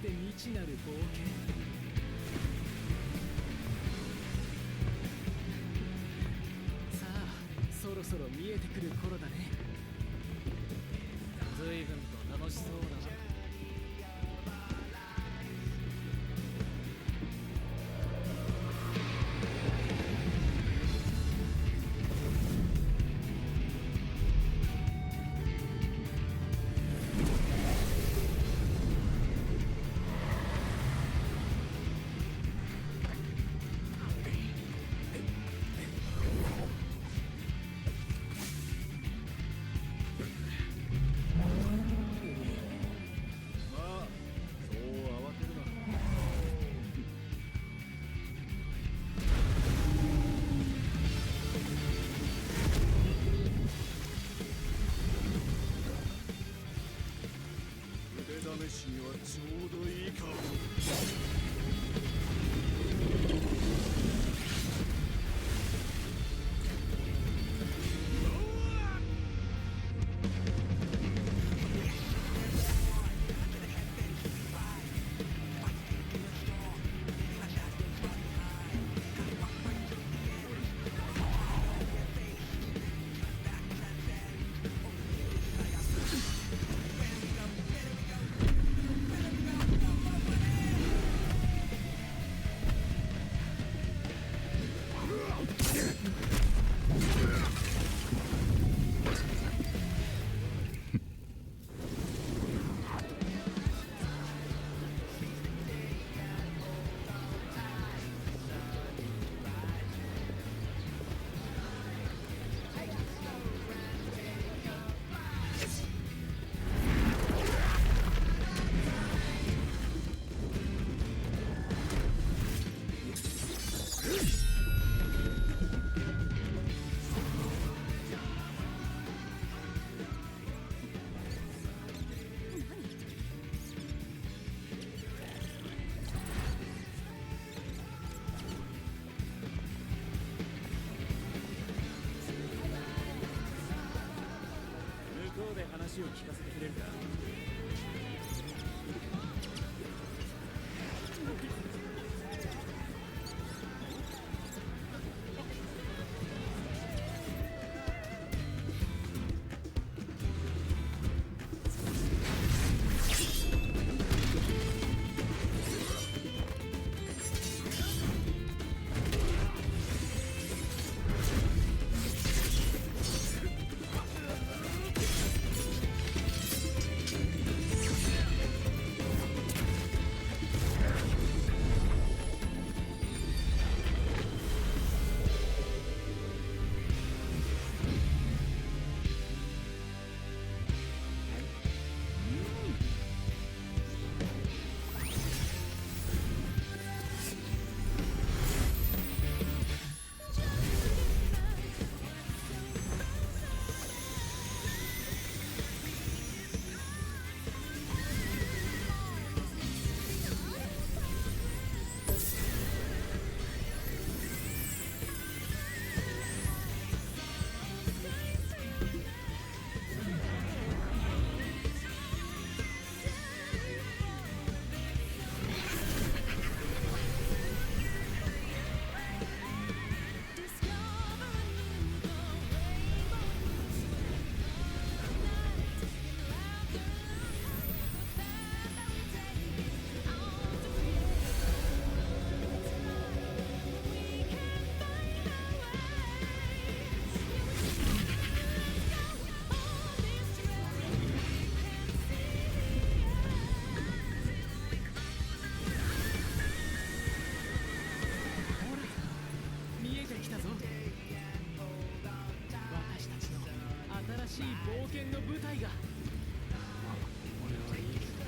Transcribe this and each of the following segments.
て未知なる冒険。さあそろそろ見えてくる頃だね。随分と楽しそうだな。試しにはちょうどいいかも。話を聞かせてくれるか。新しい冒険の舞台が。俺はいいけど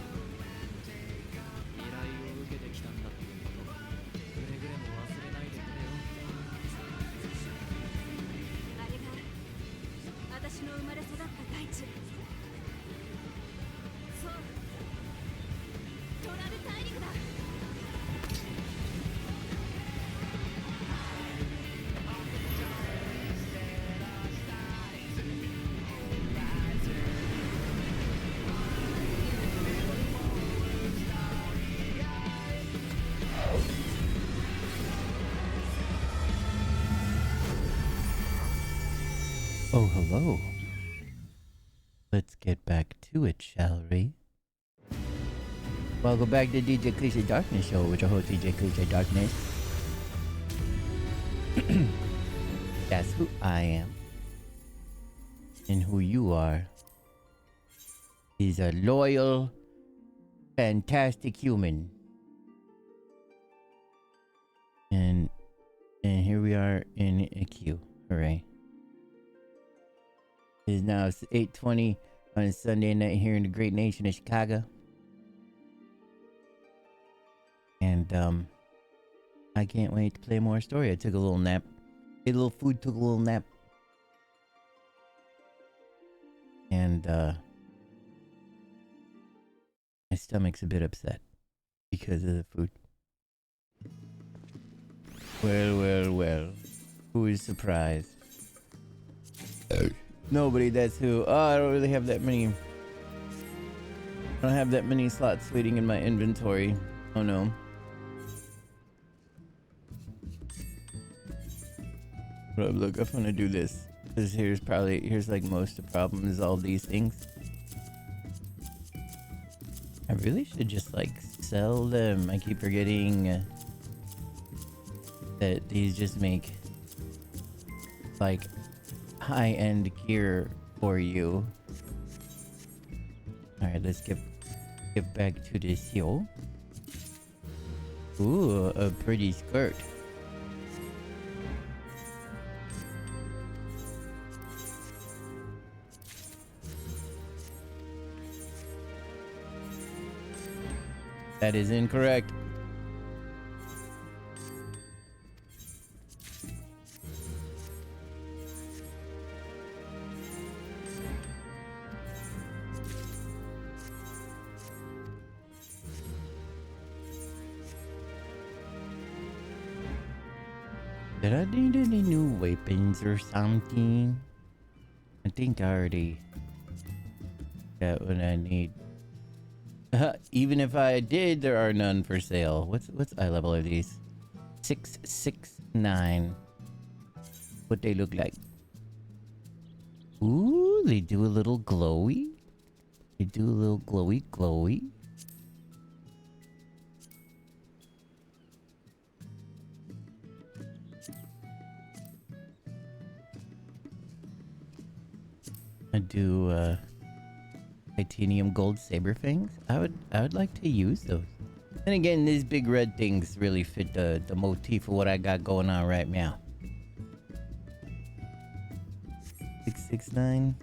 依頼を受けてきたんだってことくれぐれも忘れないでくれよ。あれが私の生まれ育った大地。そうトラル大陸だ。Oh, hello. Let's get back to it, shall we? Welcome back to DJ Cliche Darkness Show with your host DJ Cliche Darkness. That's who I am. And who you are. Is a loyal, fantastic human. And here we are in a queue. Hooray. It is now 8:20 on a Sunday night here in the great nation of Chicago. And I can't wait to play more story. I took a little nap. Ate a little food, took a little nap. And my stomach's a bit upset because of the food. Well. Who is surprised? Nobody, that's who. Oh, I don't really have that many. I don't have that many slots waiting in my inventory. Oh no. But look, I'm gonna do this. Because here's like most of the problem is all these things. I really should just like sell them. I keep forgetting that these just make like high-end gear for you. Alright, let's get back to this hill. Ooh, a pretty skirt. That is incorrect. Did I need any new weapons or something? I think I already got what I need. Even if I did, there are none for sale. What's eye level are these? 669. What they look like? Ooh, they do a little glowy. They do a little glowy. I do titanium gold saber fangs. I would like to use those. And again, these big red things really fit the motif of what I got going on right now. 669.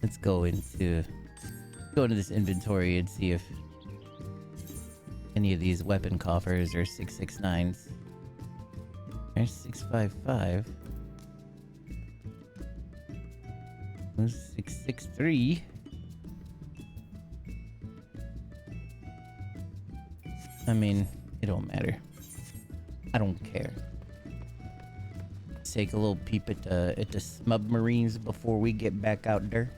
Let's go into this inventory and see if any of these weapon coffers are 669s. There's 655. There's 663. I mean, it don't matter. I don't care. Let's take a little peep at the submarines before we get back out there.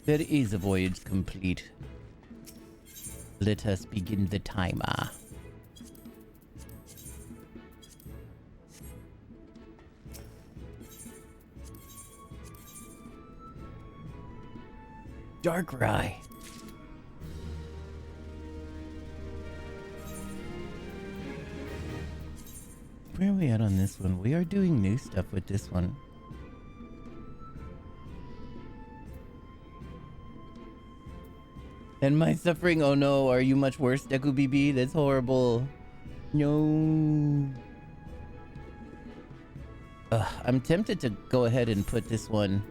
There is a voyage complete. Let us begin the timer. Darkrai. Where are we at on this one? We are doing new stuff with this one. And my suffering? Oh no, are you much worse, Deku BB? That's horrible. No. I'm tempted to go ahead and put this one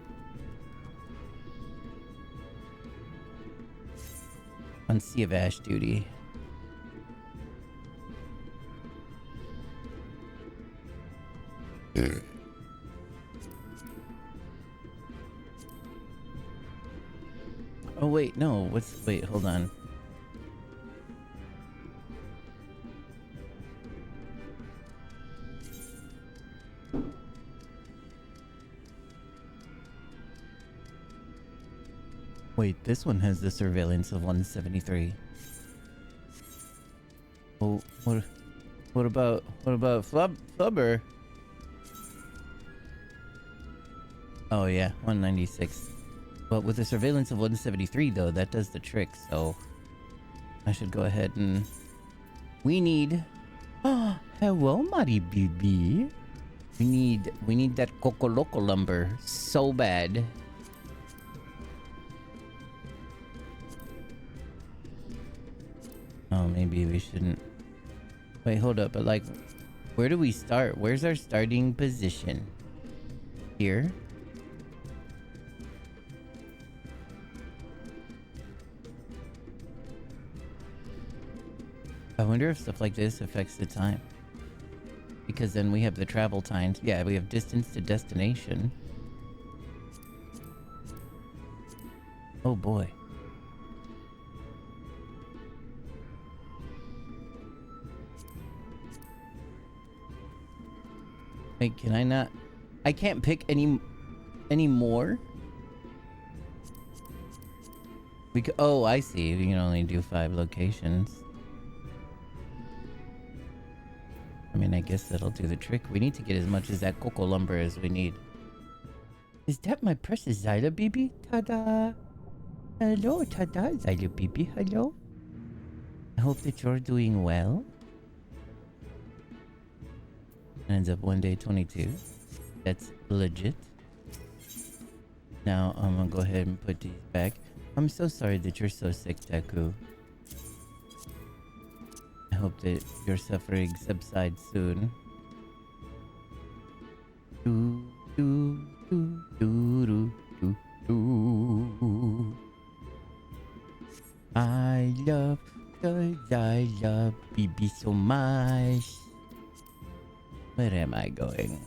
on Sea of Ash duty. Oh wait, no, wait, hold on. Wait, this one has the surveillance of 173. Oh, what about Flubber? Oh yeah, 196. But with the surveillance of 173 though, that does the trick, so I should go ahead and we need hello, Mari BB. We need that Coco Loco lumber so bad. Oh, maybe we shouldn't. Wait, hold up, but like, where do we start? Where's our starting position? Here? I wonder if stuff like this affects the time. Because then we have the travel times. Yeah, we have distance to destination. Oh boy. Wait, can I not? I can't pick any more? Oh, I see. We can only do 5 locations. I mean, I guess that'll do the trick. We need to get as much as that cocoa lumber as we need. Is that my precious Zyla BB? Ta-da! Hello, ta-da, Zyla BB. Hello? I hope that you're doing well. Ends up 1 day 22. That's legit. Now, I'm gonna go ahead and put these back. I'm so sorry that you're so sick, Deku. I hope that your suffering subsides soon. Do, do, do, do, do, do, do. I love BB so much. Where am I going?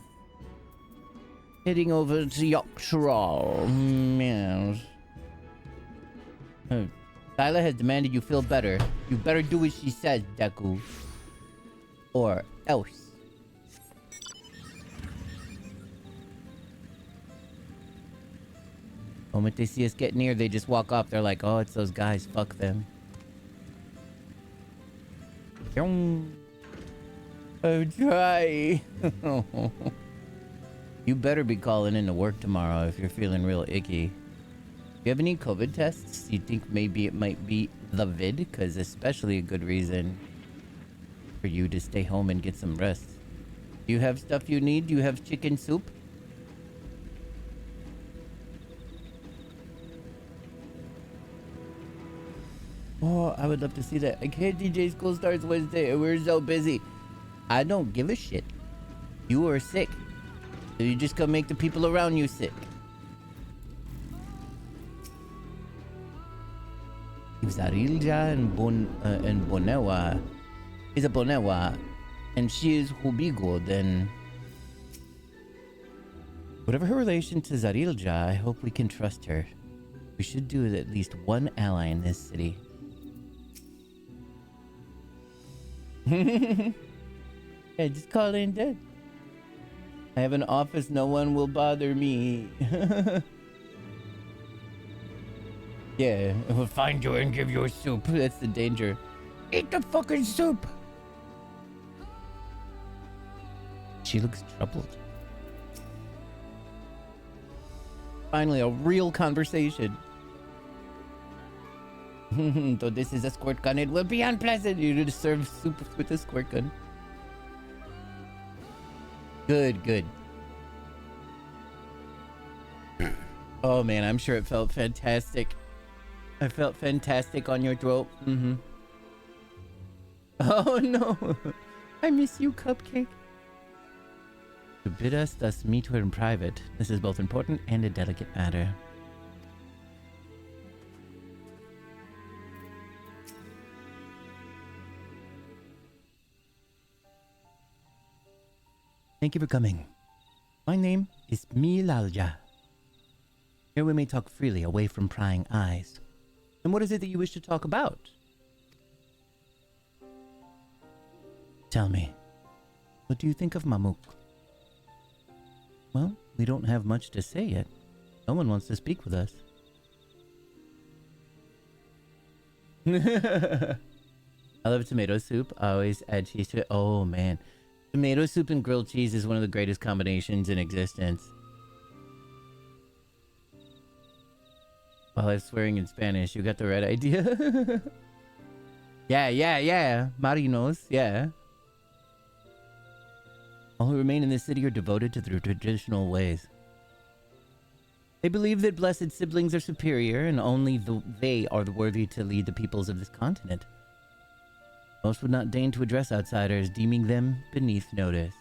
Heading over to Yorkshire. Yes. Tyler has demanded you feel better. You better do what she says, Deku. Or else. The moment they see us get near, they just walk off. They're like, oh, it's those guys. Fuck them. Oh, try. You better be calling in to work tomorrow if you're feeling real icky. Do you have any COVID tests? You think maybe it might be the vid? Because especially a good reason for you to stay home and get some rest. Do you have stuff you need? Do you have chicken soup? Oh, I would love to see that. I can't DJ school starts Wednesday and we're so busy. I don't give a shit. You are sick. So you just gonna make the people around you sick. If Zarilja and Bonewa is a Bonewa and she is Hubigo, then whatever her relation to Zarilja, I hope we can trust her. We should do at least one ally in this city. Yeah, just call in dead. I have an office, no one will bother me. Yeah, we'll find you and give you a soup. That's the danger. Eat the fucking soup! She looks troubled. Finally, a real conversation. Though this is a squirt gun, it will be unpleasant. You need to serve soup with a squirt gun. Good, good. Oh man, I'm sure it felt fantastic. I felt fantastic on your throat. Mm-hmm. Oh no. I miss you, Cupcake. To bid us thus meet her in private. This is both important and a delicate matter. Thank you for coming. My name is Milalja. Here we may talk freely, away from prying eyes. And what is it that you wish to talk about? Tell me, what do you think of Mamuk? Well, we don't have much to say yet. No one wants to speak with us. I love tomato soup. I always add cheese to it. Oh man. Tomato soup and grilled cheese is one of the greatest combinations in existence. While I was swearing in Spanish, you got the right idea. Yeah. Marinos, yeah. All who remain in this city are devoted to their traditional ways. They believe that blessed siblings are superior and only they are worthy to lead the peoples of this continent. Most would not deign to address outsiders, deeming them beneath notice.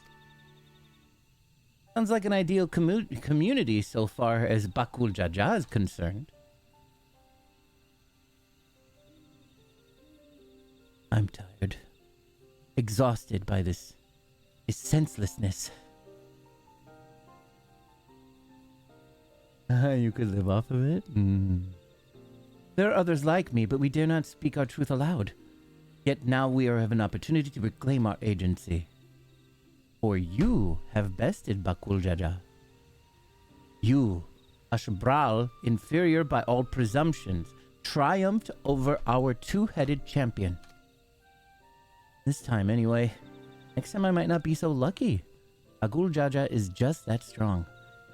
Sounds like an ideal community so far as Bakul Jaja is concerned. I'm tired. Exhausted by this senselessness. You could live off of it? There are others like me, but we dare not speak our truth aloud. Yet now we have an opportunity to reclaim our agency. For you have bested Bakul Jaja. You, Ashbral, inferior by all presumptions, triumphed over our two-headed champion. This time, anyway. Next time I might not be so lucky. Bakul Jaja is just that strong.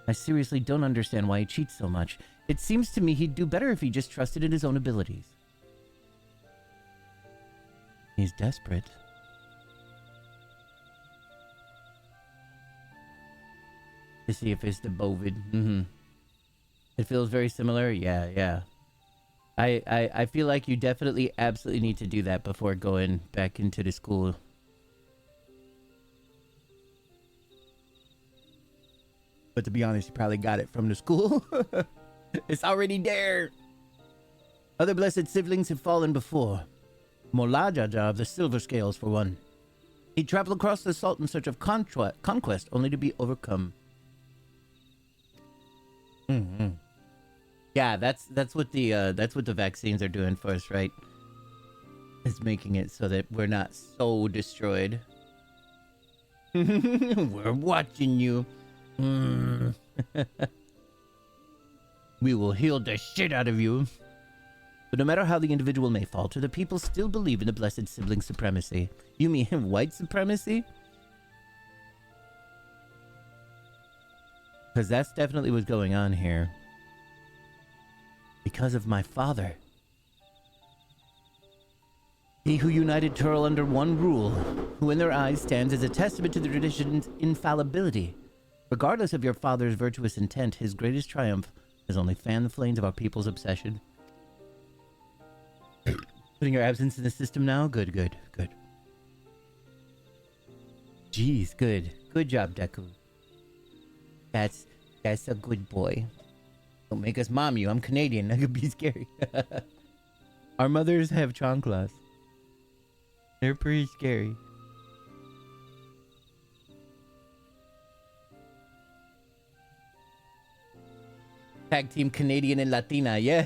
I seriously don't understand why he cheats so much. It seems to me he'd do better if he just trusted in his own abilities. He's desperate. To see if it's the Bovid. It feels very similar. Yeah. I feel like you definitely absolutely need to do that before going back into the school. But to be honest, you probably got it from the school. It's already there. Other blessed siblings have fallen before. Mullah Jaja of the Silver Scales, for one. He traveled across the salt in search of conquest, only to be overcome. Yeah, that's what the vaccines are doing for us, right? It's making it so that we're not so destroyed. We're watching you. We will heal the shit out of you. But no matter how the individual may falter, the people still believe in the blessed sibling supremacy. You mean white supremacy? Because that's definitely what's going on here. Because of my father. He who united Turl under one rule, who in their eyes stands as a testament to the tradition's infallibility. Regardless of your father's virtuous intent, his greatest triumph has only fanned the flames of our people's obsession. Putting your absence in the system now? Good. Jeez, good. Good job, Deku. That's a good boy. Don't make us mom you. I'm Canadian. That could be scary. Our mothers have chanclas. They're pretty scary. Tag team Canadian and Latina, yeah.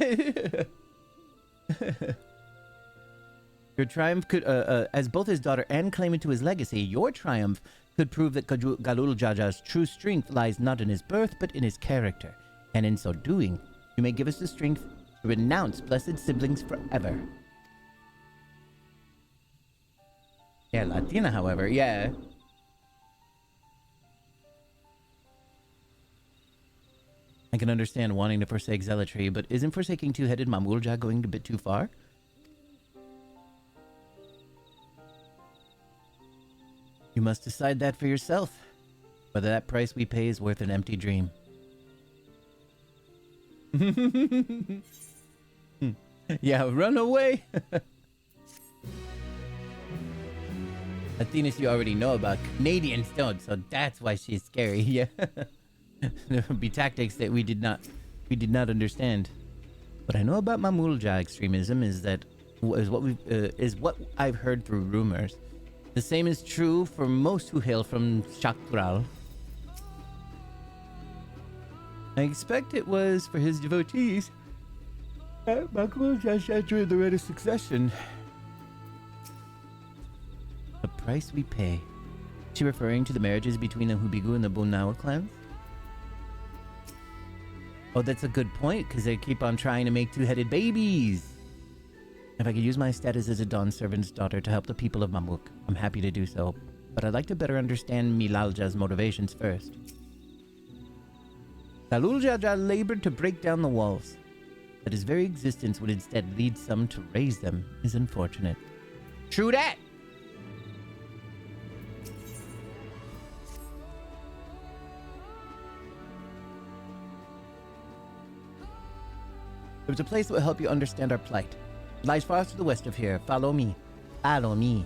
Your triumph could, as both his daughter and claimant to his legacy, your triumph could prove that Galul Jaja's true strength lies not in his birth, but in his character. And in so doing, you may give us the strength to renounce blessed siblings forever. Yeah, Latina, however, yeah. I can understand wanting to forsake zealotry, but isn't forsaking two-headed Mamulja going a bit too far? You must decide that for yourself. Whether that price we pay is worth an empty dream. Yeah, run away! Athenas you already know about. Canadians don't, so that's why she's scary, yeah. There would be tactics that we did not understand. What I know about Mamulja extremism is what I've heard through rumors. The same is true for most who hail from Shakral. I expect it was for his devotees that Mamulja entered the rite of succession. The price we pay. Is she referring to the marriages between the Hubigu and the Bunawa clans? Oh, that's a good point, because they keep on trying to make two-headed babies. If I could use my status as a Dawn servant's daughter to help the people of Mamuk, I'm happy to do so. But I'd like to better understand Milalja's motivations first. Saluljaja labored to break down the walls. That his very existence would instead lead some to raise them is unfortunate. True that! There's a place that will help you understand our plight. It lies far to the west of here. Follow me. Follow me.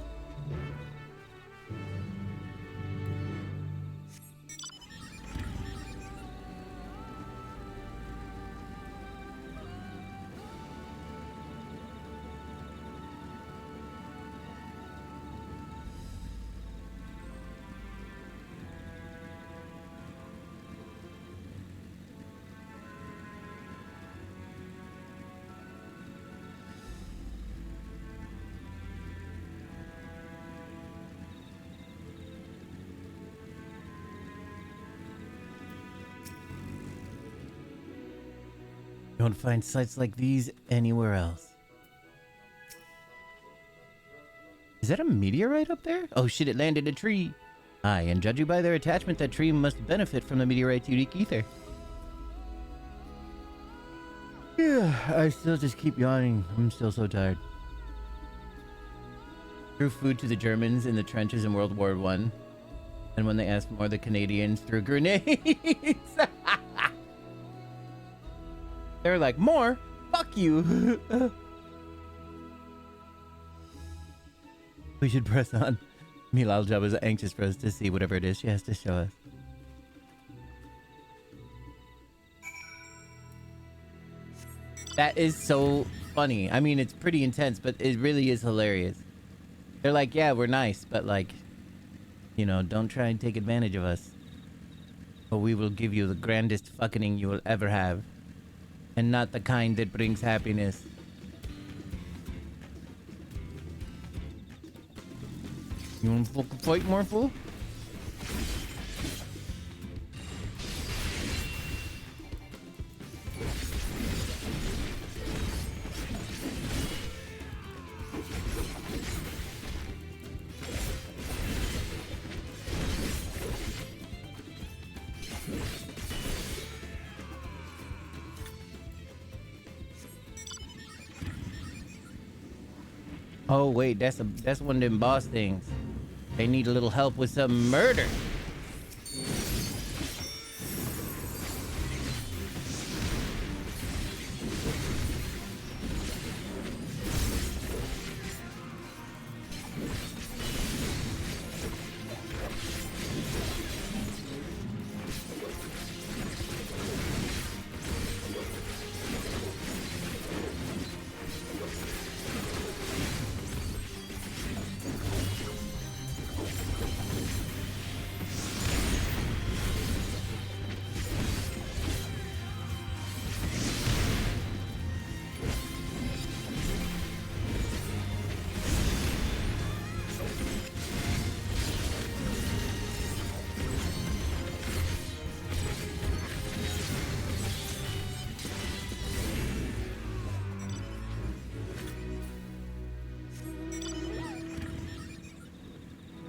You don't find sites like these anywhere else. Is that a meteorite up there? Oh shit, it landed a tree. Aye, and judging by their attachment, that tree must benefit from the meteorite's unique ether. Yeah, I still just keep yawning. I'm still so tired. Threw food to the Germans in the trenches in World War I. And when they asked more, the Canadians threw grenades. They're like, more? Fuck you. We should press on. Milalja was anxious for us to see whatever it is she has to show us. That is so funny. I mean, it's pretty intense, but it really is hilarious. They're like, yeah, we're nice, but like, you know, don't try and take advantage of us. Or we will give you the grandest fucking you will ever have. And not the kind that brings happiness. You want to fucking fight more, fool? Oh wait, that's one of them boss things. They need a little help with some murder.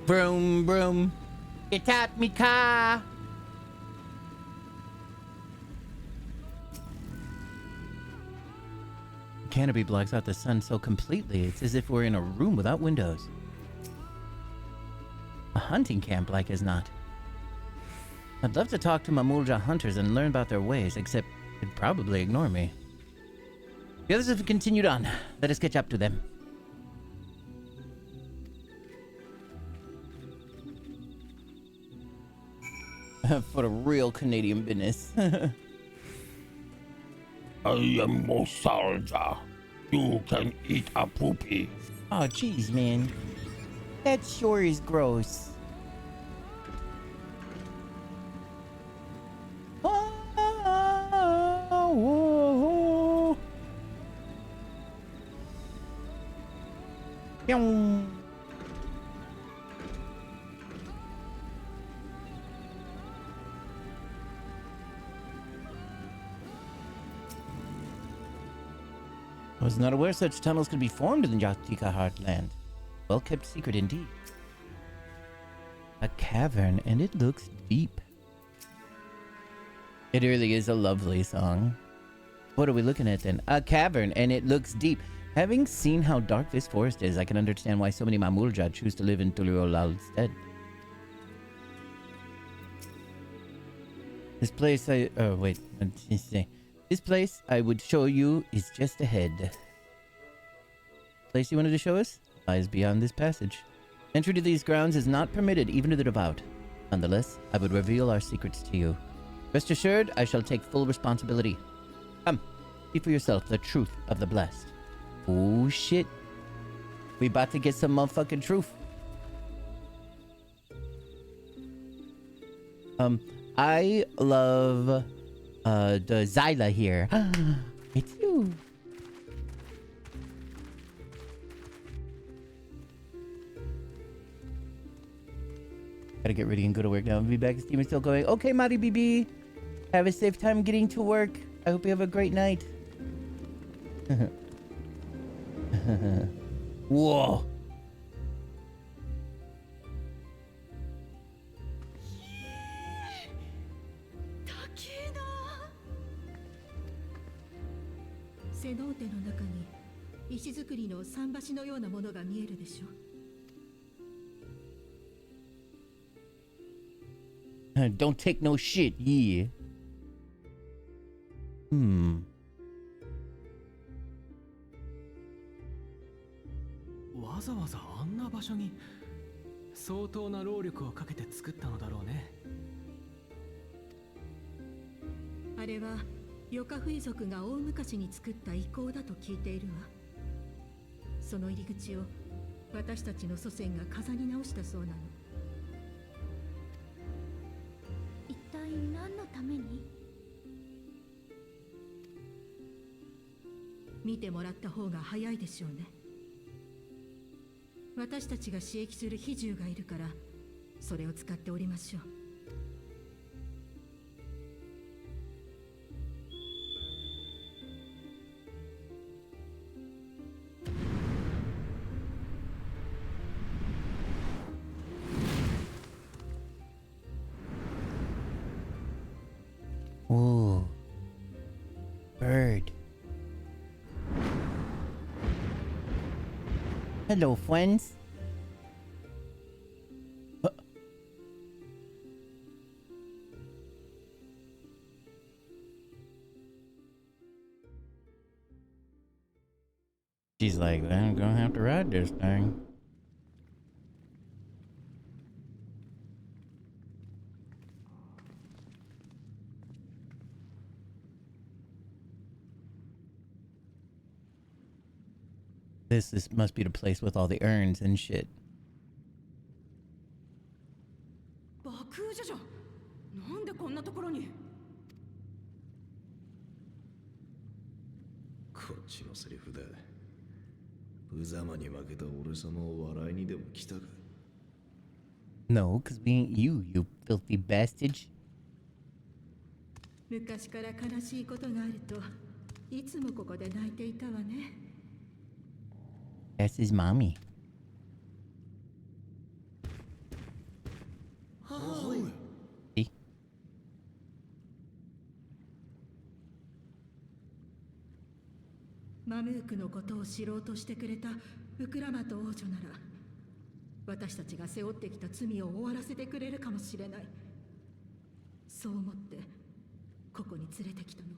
Broom, broom. Get out me car. The canopy blocks out the sun so completely, it's as if we're in a room without windows. A hunting camp like as not. I'd love to talk to Mamulja hunters and learn about their ways, except they'd probably ignore me. The others have continued on. Let us catch up to them. For the real Canadian business. I am nostalgia. You can eat a poopy. Oh, jeez, man. That sure is gross. Oh. I was not aware such tunnels could be formed in the Yatika heartland. Well kept secret indeed. A cavern, and it looks deep. It really is a lovely song. What are we looking at then? A cavern, and it looks deep. Having seen how dark this forest is, I can understand why so many Mamurja choose to live in Tulurolal instead. This place oh wait, what did you say? This place I would show you is just ahead. Place you wanted to show us lies beyond this passage. Entry to these grounds is not permitted even to the devout. Nonetheless, I would reveal our secrets to you. Rest assured, I shall take full responsibility. Come, see for yourself the truth of the blessed. Oh shit. We about to get some motherfucking truth. I love the Zyla here. It's you. Gotta get ready and go to work now. I'll be back. The steam is still going. Okay, Mari BB. Have a safe time getting to work. I hope you have a great night. Whoa. Don't take no shit, yeah. わざわざあんな場所に相当な労力をかけて作ったのだろうね。あれはヨカフイ族が大昔に作った遺構だと聞いているわ。その入り口を私たちの祖先が飾り直したそうなの。一体何のために？見てもらった方が早いでしょうね。私たちが刺激する比重がいるから、それを使っておりましょう。Ooh. Bird. Hello, friends. She's like, I'm gonna have to ride this thing. This must be the place with all the urns and shit. 爆風じゃじゃ。なんでこんなところに。こっちのセリフだ。無様に負けた俺様を笑いにでも来たか。No, because we ain't you, you filthy bastard. 昔から悲しいことがあるといつもここで泣いていたわね。That's his mommy. はい。See? マムークのことを知ろうとしてくれたウクラマト王女なら、私たちが背負ってきた罪を終わらせてくれるかもしれない。そう思ってここに連れてきたの。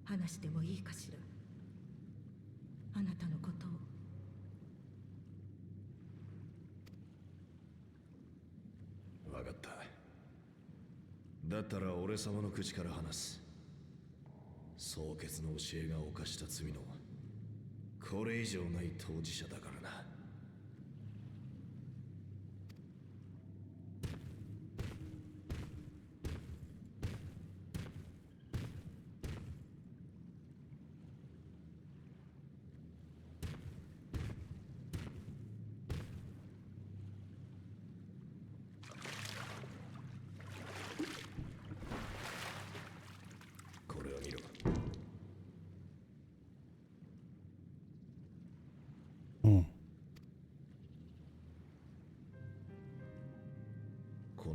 話してもいいかしら、あなたのことを。わかった。だったら俺様の口から話す。蒼潔の教えが犯した罪のこれ以上ない当事者だからな。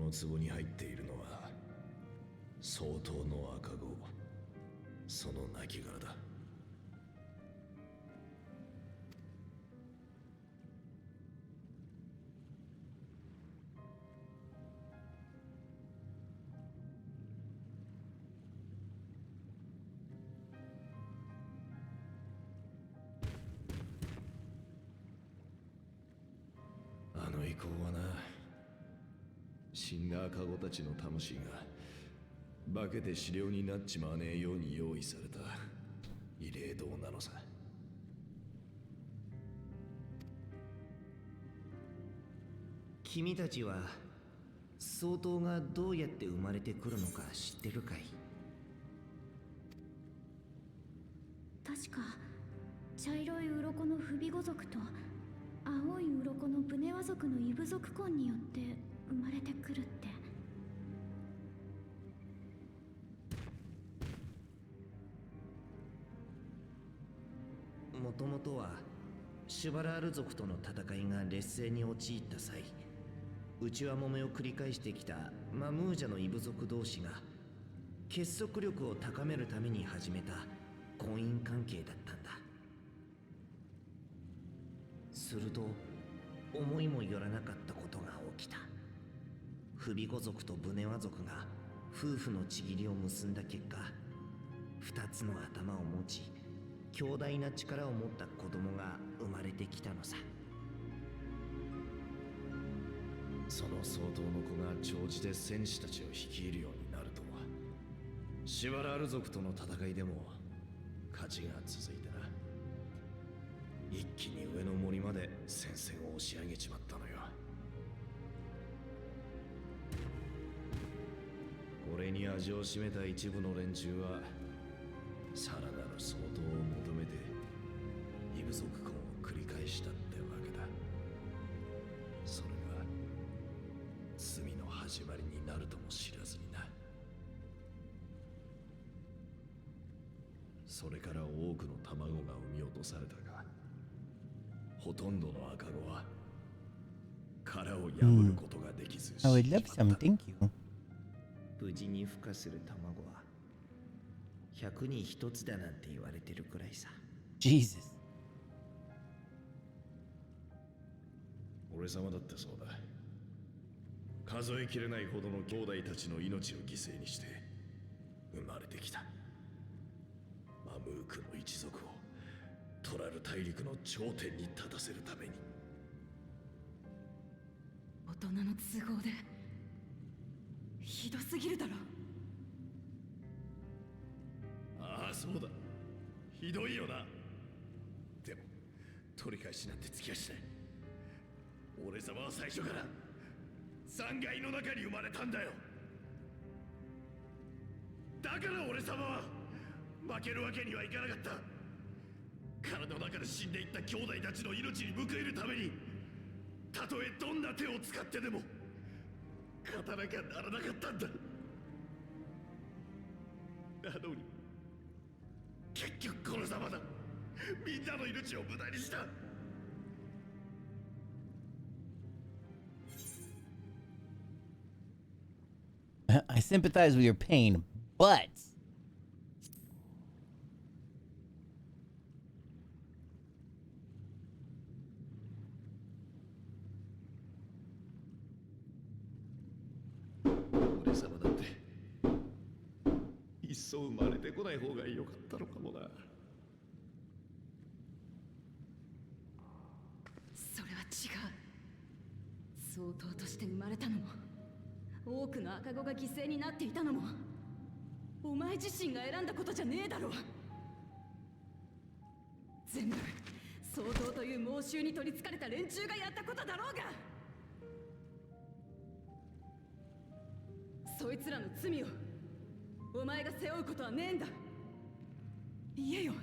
の壺に入っているのは相当の赤子、その亡骸だ。あの遺構はな、死んだ赤子たちの魂が化けて死霊になっちまわねえように用意された慰霊堂なのさ。君たちは総統がどうやって生まれてくるのか知ってるかい？確か茶色い鱗の不備語族と青い鱗のブネワ族の異部族婚によって生まれてくるって。もともとはシュバラール族との戦いが劣勢に陥った際、内輪もめを繰り返してきたマムージャの異部族同士が結束力を高めるために始めた婚姻関係だったんだ。すると思いもよらなかったことが起きた。不備語族とブネワ族が夫婦のちぎりを結んだ結果、二つの頭を持ち強大な力を持った子供が生まれてきたのさ。その総統の子が長じて戦士たちを率いるようになるとは、シュバラール族との戦いでも勝ちが続いてな、一気に上の森まで戦線を押し上げちまったのよ。これに味を占めた一部の連中はさらなる総統を求めて異部族婚を繰り返したってわけだ。それが罪の始まりになるとも知らずにな。それから多くの卵が産み落とされたが、ほとんどの赤子は殻を破ることができず、I would love some, thank you. 無事に孵化する卵は100に1つだなんて言われてるくらいさ。 Jesus. 俺様だってそうだ。数えきれないほどの兄弟たちの命を犠牲にして生まれてきた。マムークの一族をトラル大陸の頂点に立たせるために。大人の都合でひどすぎるだろ。ああ、そうだ、ひどいよな。でも取り返しなんてつきやしない。俺様は最初から残骸の中に生まれたんだよ。だから俺様は負けるわけにはいかなかった。体の中で死んでいった兄弟たちの命に報いるために、たとえどんな手を使ってでも勝たなきゃならなかったんだ。なのに結局このざまだ。みんなの命を無駄にした。I sympathize with your pain, but俺様だっていっそ生まれてこない方が良かったのかもな。それは違う。総統として生まれたのも、多くの赤子が犠牲になっていたのも、お前自身が選んだことじゃねえだろう。全部総統という猛襲に取りつかれた連中がやったことだろうが。そいつらの罪をお前が背負うことはねえんだ。言えよ、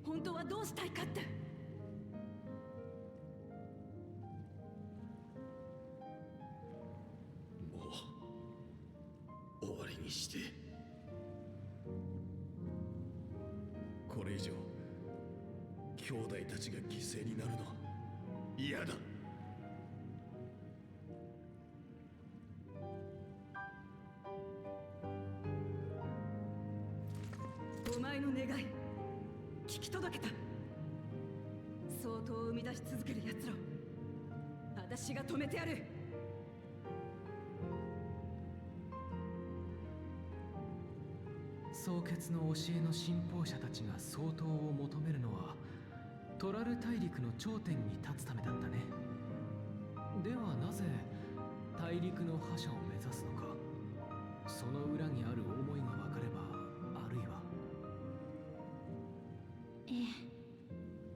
本当はどうしたいかって。もう終わりにして。これ以上兄弟たちが犠牲になるの嫌だ。引き届けた。相当を生み出し続ける奴らを私が止めてやる。蒼結の教えの信奉者たちが相当を求めるのはトラル大陸の頂点に立つためだったね。ではなぜ大陸の覇者を目指すのか。その裏にある思いが分かれば、あるいは。ええ、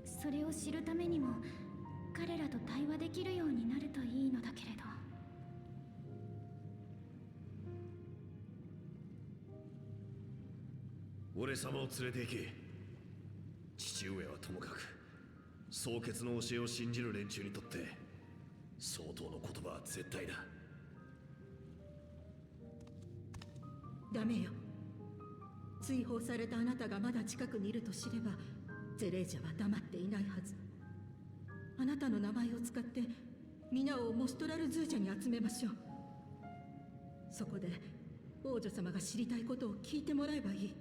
それを知るためにも彼らと対話できるようになるといいのだけれど。俺様を連れて行け。父上はともかく蒼結の教えを信じる連中にとって相当の言葉は絶対だ。ダメよ。追放されたあなたがまだ近くにいると知ればゼレージャは黙っていないはず。あなたの名前を使って皆をモストラルズージャに集めましょう。そこで王女様が知りたいことを聞いてもらえばいい。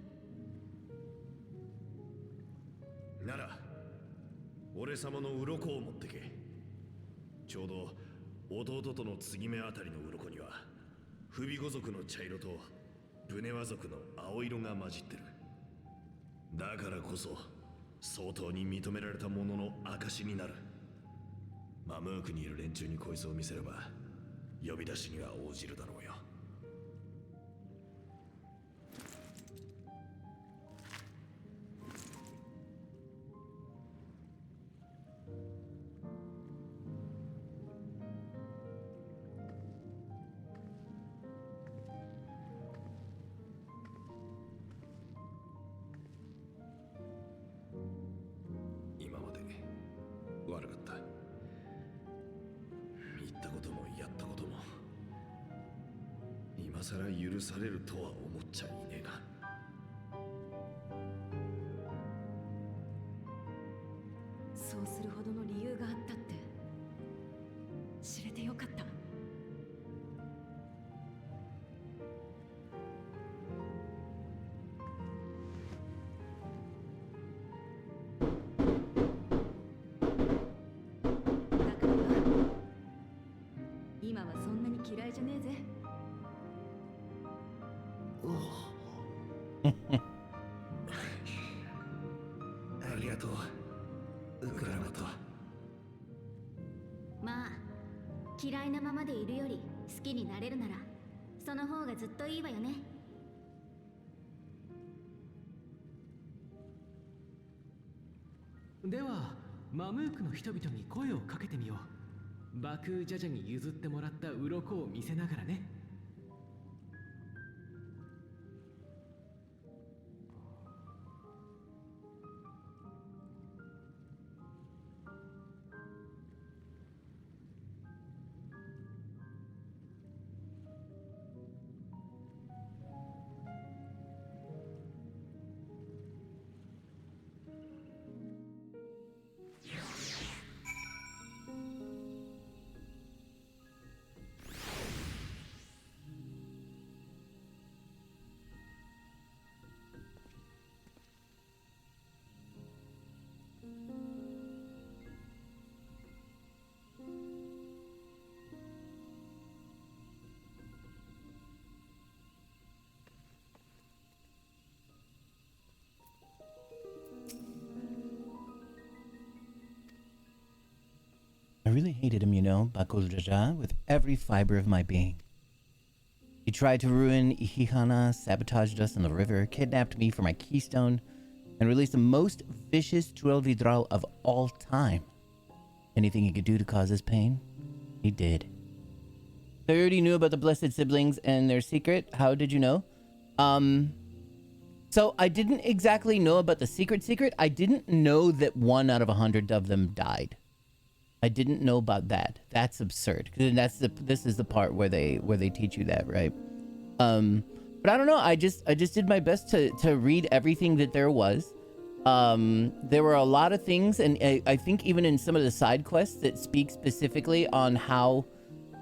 なら俺様の鱗を持ってけ。ちょうど弟との継ぎ目あたりの鱗には不備語族の茶色とブネワ族の青色が混じってる。だからこそ相当に認められたものの証になる。マムークにいる連中にこいつを見せれば呼び出しには応じるだろうよ。今まで悪かった。言ったこともやったことも今さら許されるとは思っちゃいねえな。そうするほどの理由があったって知れてよかった。今はそんなに嫌いじゃねえぜ。ありがとう、ウクラマと。まあ嫌いなままでいるより好きになれるならその方がずっといいわよね。ではマムークの人々に声をかけてみよう。バクージャジャに譲ってもらった鱗を見せながらね。I really hated him, you know, Bakujaja, with every fiber of my being. He tried to ruin Ihihana, sabotaged us in the river, kidnapped me for my keystone, and released the most vicious Duel Vidral of all time. Anything he could do to cause us pain, he did. So you already knew about the Blessed Siblings and their secret. How did you know? So I didn't exactly know about the secret. I didn't know that 1 out of 100 of them died. I didn't know about that. That's absurd. Because this is the part where they teach you that, right? But I don't know. I just did my best to read everything that there was. There were a lot of things, and I think even in some of the side quests that speak specifically on how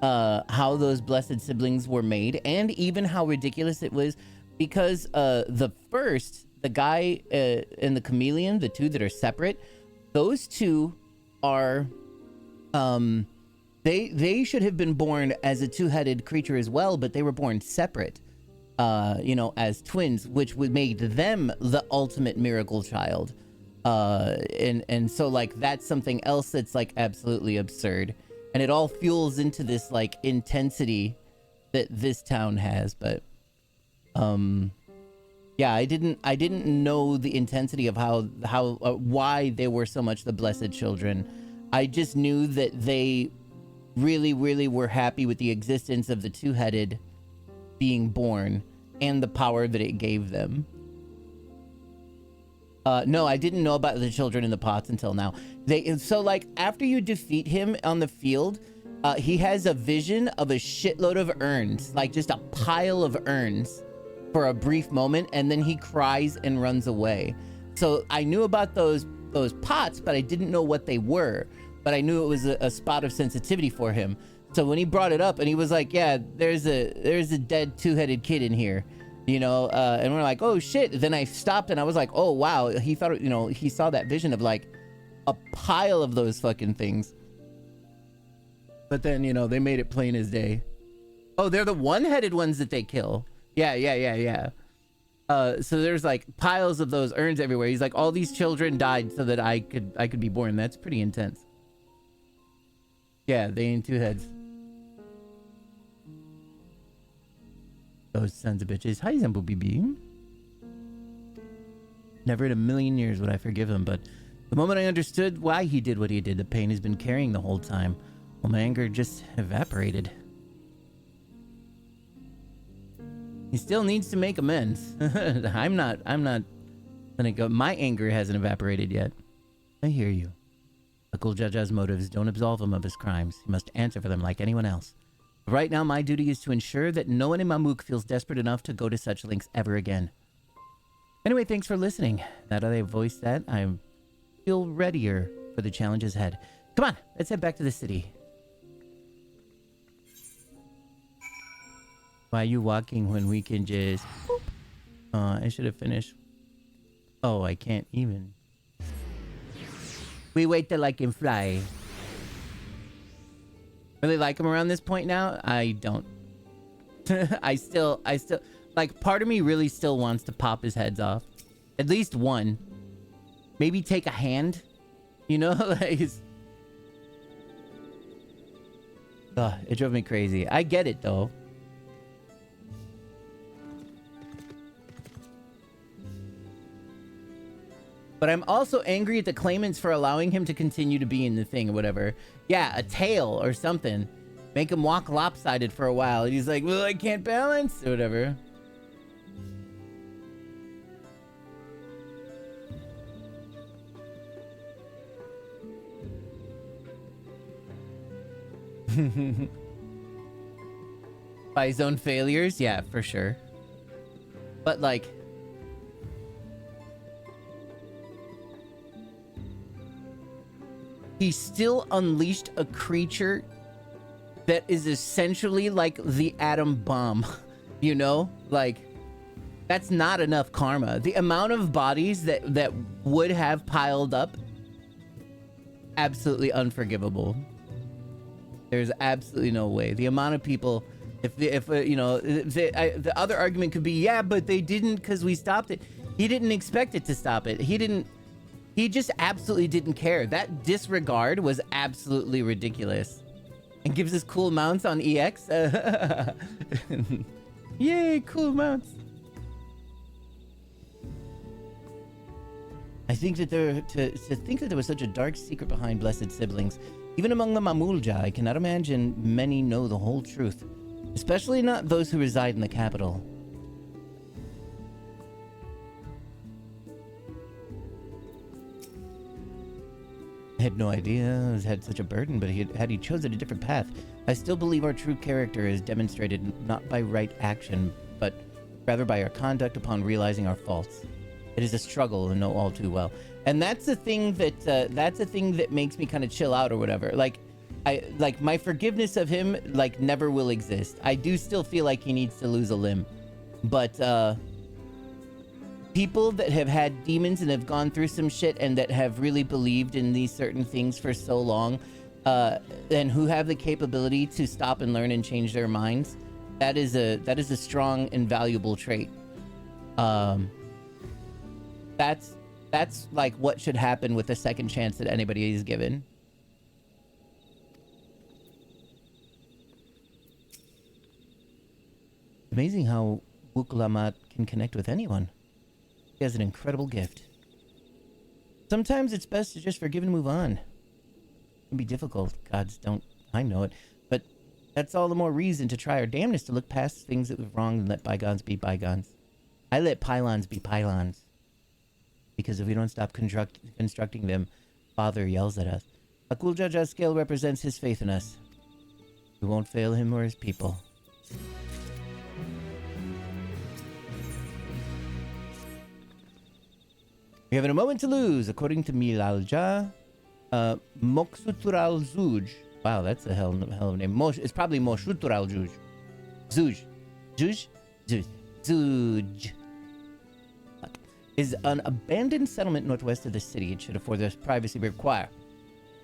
those blessed siblings were made, and even how ridiculous it was, because the first the guy and the chameleon, the two that are separate, those two are, they should have been born as a two-headed creature as well, but they were born separate, you know, as twins, which would make them the ultimate miracle child. And so like that's something else that's like absolutely absurd, and it all fuels into this like intensity that this town has. But yeah, I didn't know the intensity of why they were so much the blessed children. I just knew that they really were happy with the existence of the two-headed being born and the power that it gave them. No, I didn't know about the children in the pots until now. So like after you defeat him on the field, he has a vision of a shitload of urns, like just a pile of urns for a brief moment, and then he cries and runs away. So I knew about those pots, but I didn't know what they were. But I knew it was a spot of sensitivity for him. So when he brought it up and he was like, yeah, there's a dead two-headed kid in here, you know, and we're like, oh shit. Then I stopped and I was like, oh wow, he thought, you know, he saw that vision of like a pile of those fucking things. But then, you know, they made it plain as day. Oh, they're the one-headed ones that they kill. Yeah. So there's like piles of those urns everywhere. He's like, all these children died so that I could be born. That's pretty intense. Yeah, they ain't two heads. Those sons of bitches. Hi, Zembo BB. Never in a million years would I forgive him, but the moment I understood why he did what he did, the pain he's been carrying the whole time, well, my anger just evaporated. He still needs to make amends. I'm not gonna go. My anger hasn't evaporated yet. I hear you. Uncle Jaja's motives don't absolve him of his crimes. He must answer for them like anyone else. But right now, my duty is to ensure that no one in Mamuk feels desperate enough to go to such lengths ever again. Anyway, thanks for listening. Now that I've voiced that, I feel readier for the challenges ahead. Come on, let's head back to the city. Why are you walking when we can just... Boop. I should have finished. Oh, I can't even. We wait till I can fly. Really like him around this point now? I don't. I still... Like, part of me really still wants to pop his heads off. At least one. Maybe take a hand. You know? Like, it drove me crazy. I get it, though. But I'm also angry at the claimants for allowing him to continue to be in the thing or whatever. Yeah, a tail or something. Make him walk lopsided for a while. And he's like, well, I can't balance or whatever. By his own failures? Yeah, for sure. But like... he still unleashed a creature that is essentially like the atom bomb, you know? Like, that's not enough karma. The amount of bodies that would have piled up, absolutely unforgivable. There's absolutely no way. The amount of people, you know, the other argument could be, yeah, but they didn't because we stopped it. He didn't expect it to stop it. He just absolutely didn't care. That disregard was absolutely ridiculous. And gives us cool mounts on EX. Yay, cool mounts. I think that to think that there was such a dark secret behind blessed siblings, even among the Mamulja, I cannot imagine many know the whole truth. Especially not those who reside in the capital. I had no idea it had such a burden, but had he chosen a different path, I still believe our true character is demonstrated not by right action, but rather by our conduct upon realizing our faults. It is a struggle and know all too well. And that's the thing that makes me kind of chill out or whatever. Like my forgiveness of him like never will exist. I do still feel like he needs to lose a limb, but people that have had demons and have gone through some shit and that have really believed in these certain things for so long, and who have the capability to stop and learn and change their minds, that is a strong and valuable trait. That's like what should happen with the second chance that anybody is given. Amazing how Wukulamat can connect with anyone. He has an incredible gift. Sometimes it's best to just forgive and move on. It can be difficult. Gods don't. I know it. But that's all the more reason to try our damnedest to look past things that were wrong and let bygones be bygones. I let pylons be pylons. Because if we don't stop constructing them, Father yells at us. Akul Jaja's scale represents his faith in us. We won't fail him or his people. We have a moment to lose, according to Milalja. Moksutural Zuj. Wow, that's a hell of a name. It's probably Moshutural Zuj. Zuj. Zuj? Zuj. Zuj. Is an abandoned settlement northwest of the city. It should afford us privacy we require.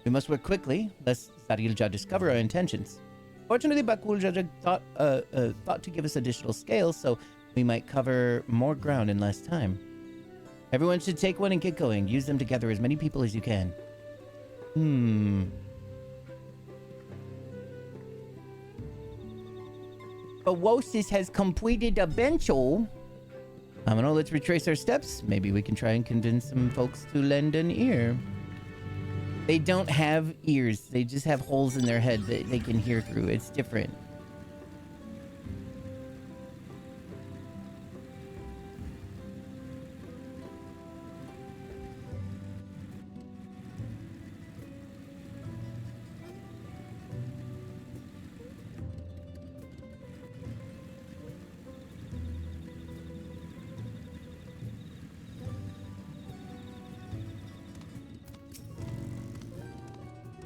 We must work quickly, lest Sarilja discover our intentions. Fortunately, Bakul Jaja thought to give us additional scale, so we might cover more ground in less time. Everyone should take one and get going. Use them to gather as many people as you can. Oasis has completed a bencho. I don't know, let's retrace our steps. Maybe we can try and convince some folks to lend an ear. They don't have ears. They just have holes in their head that they can hear through. It's different.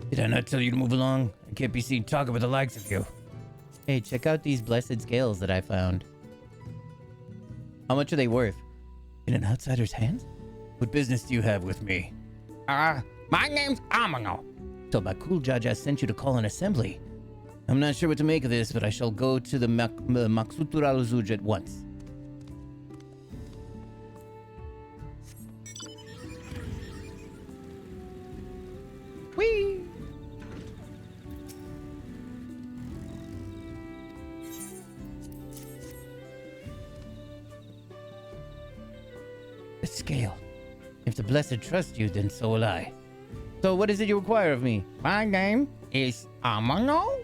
Did I not tell you to move along? I can't be seen talking with the likes of you. Hey, check out these blessed scales that I found. How much are they worth? In an outsider's hands? What business do you have with me? My name's Amano. So Bakul Jaja sent you to call an assembly. I'm not sure what to make of this, but I shall go to the Maksutural Zuj at once. Whee! The scale. If the blessed trust you, then so will I. So what is it you require of me? My name is Amano.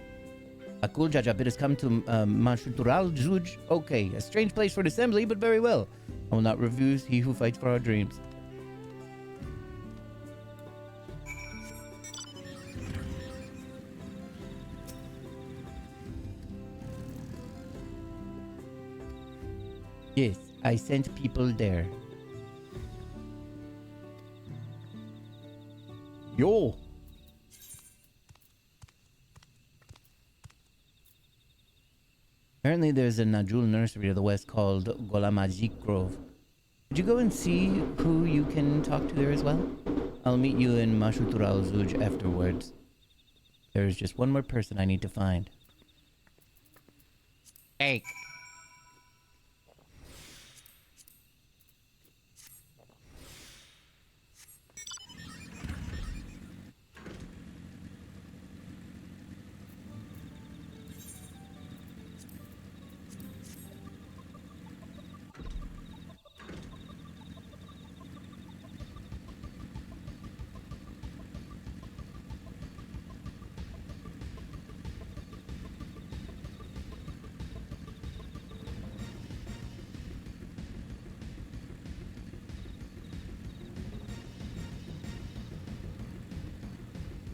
Akul Jaja bid us come to Mashutural Zuj. Okay, a strange place for an assembly, but very well. I will not refuse he who fights for our dreams. Yes, I sent people there. Yo. Apparently there's a Najul nursery to the west called Golamazik Grove. Would you go and see who you can talk to there as well? I'll meet you in Mashutural Zuj afterwards. There's just one more person I need to find. Hey.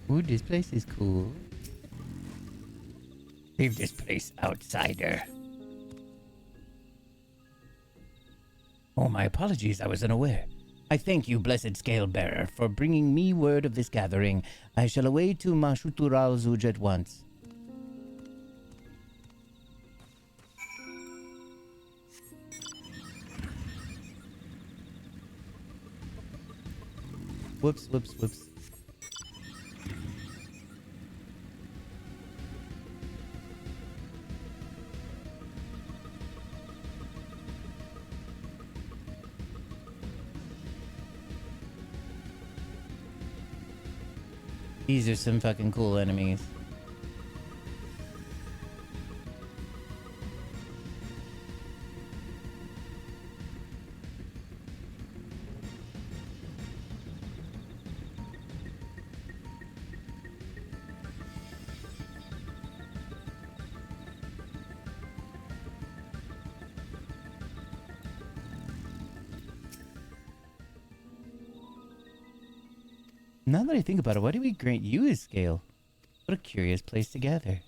Ooh, this place is cool. Leave this place, outsider. Oh, my apologies, I was unaware. I thank you, blessed scale bearer, for bringing me word of this gathering. I shall away to Mashutural Zuj at once. Whoops, whoops, whoops. These are some fucking cool enemies. Now that I think about it, why do we grant you a scale? What a curious place to gather.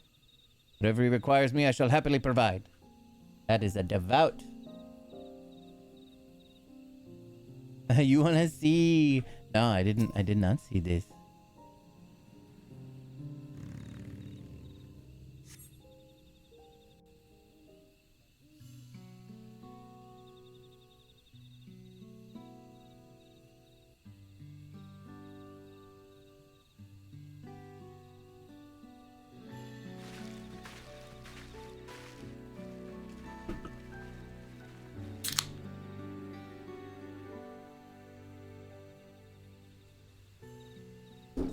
Whatever he requires me, I shall happily provide. That is a devout. You want to see? No, I did not see this.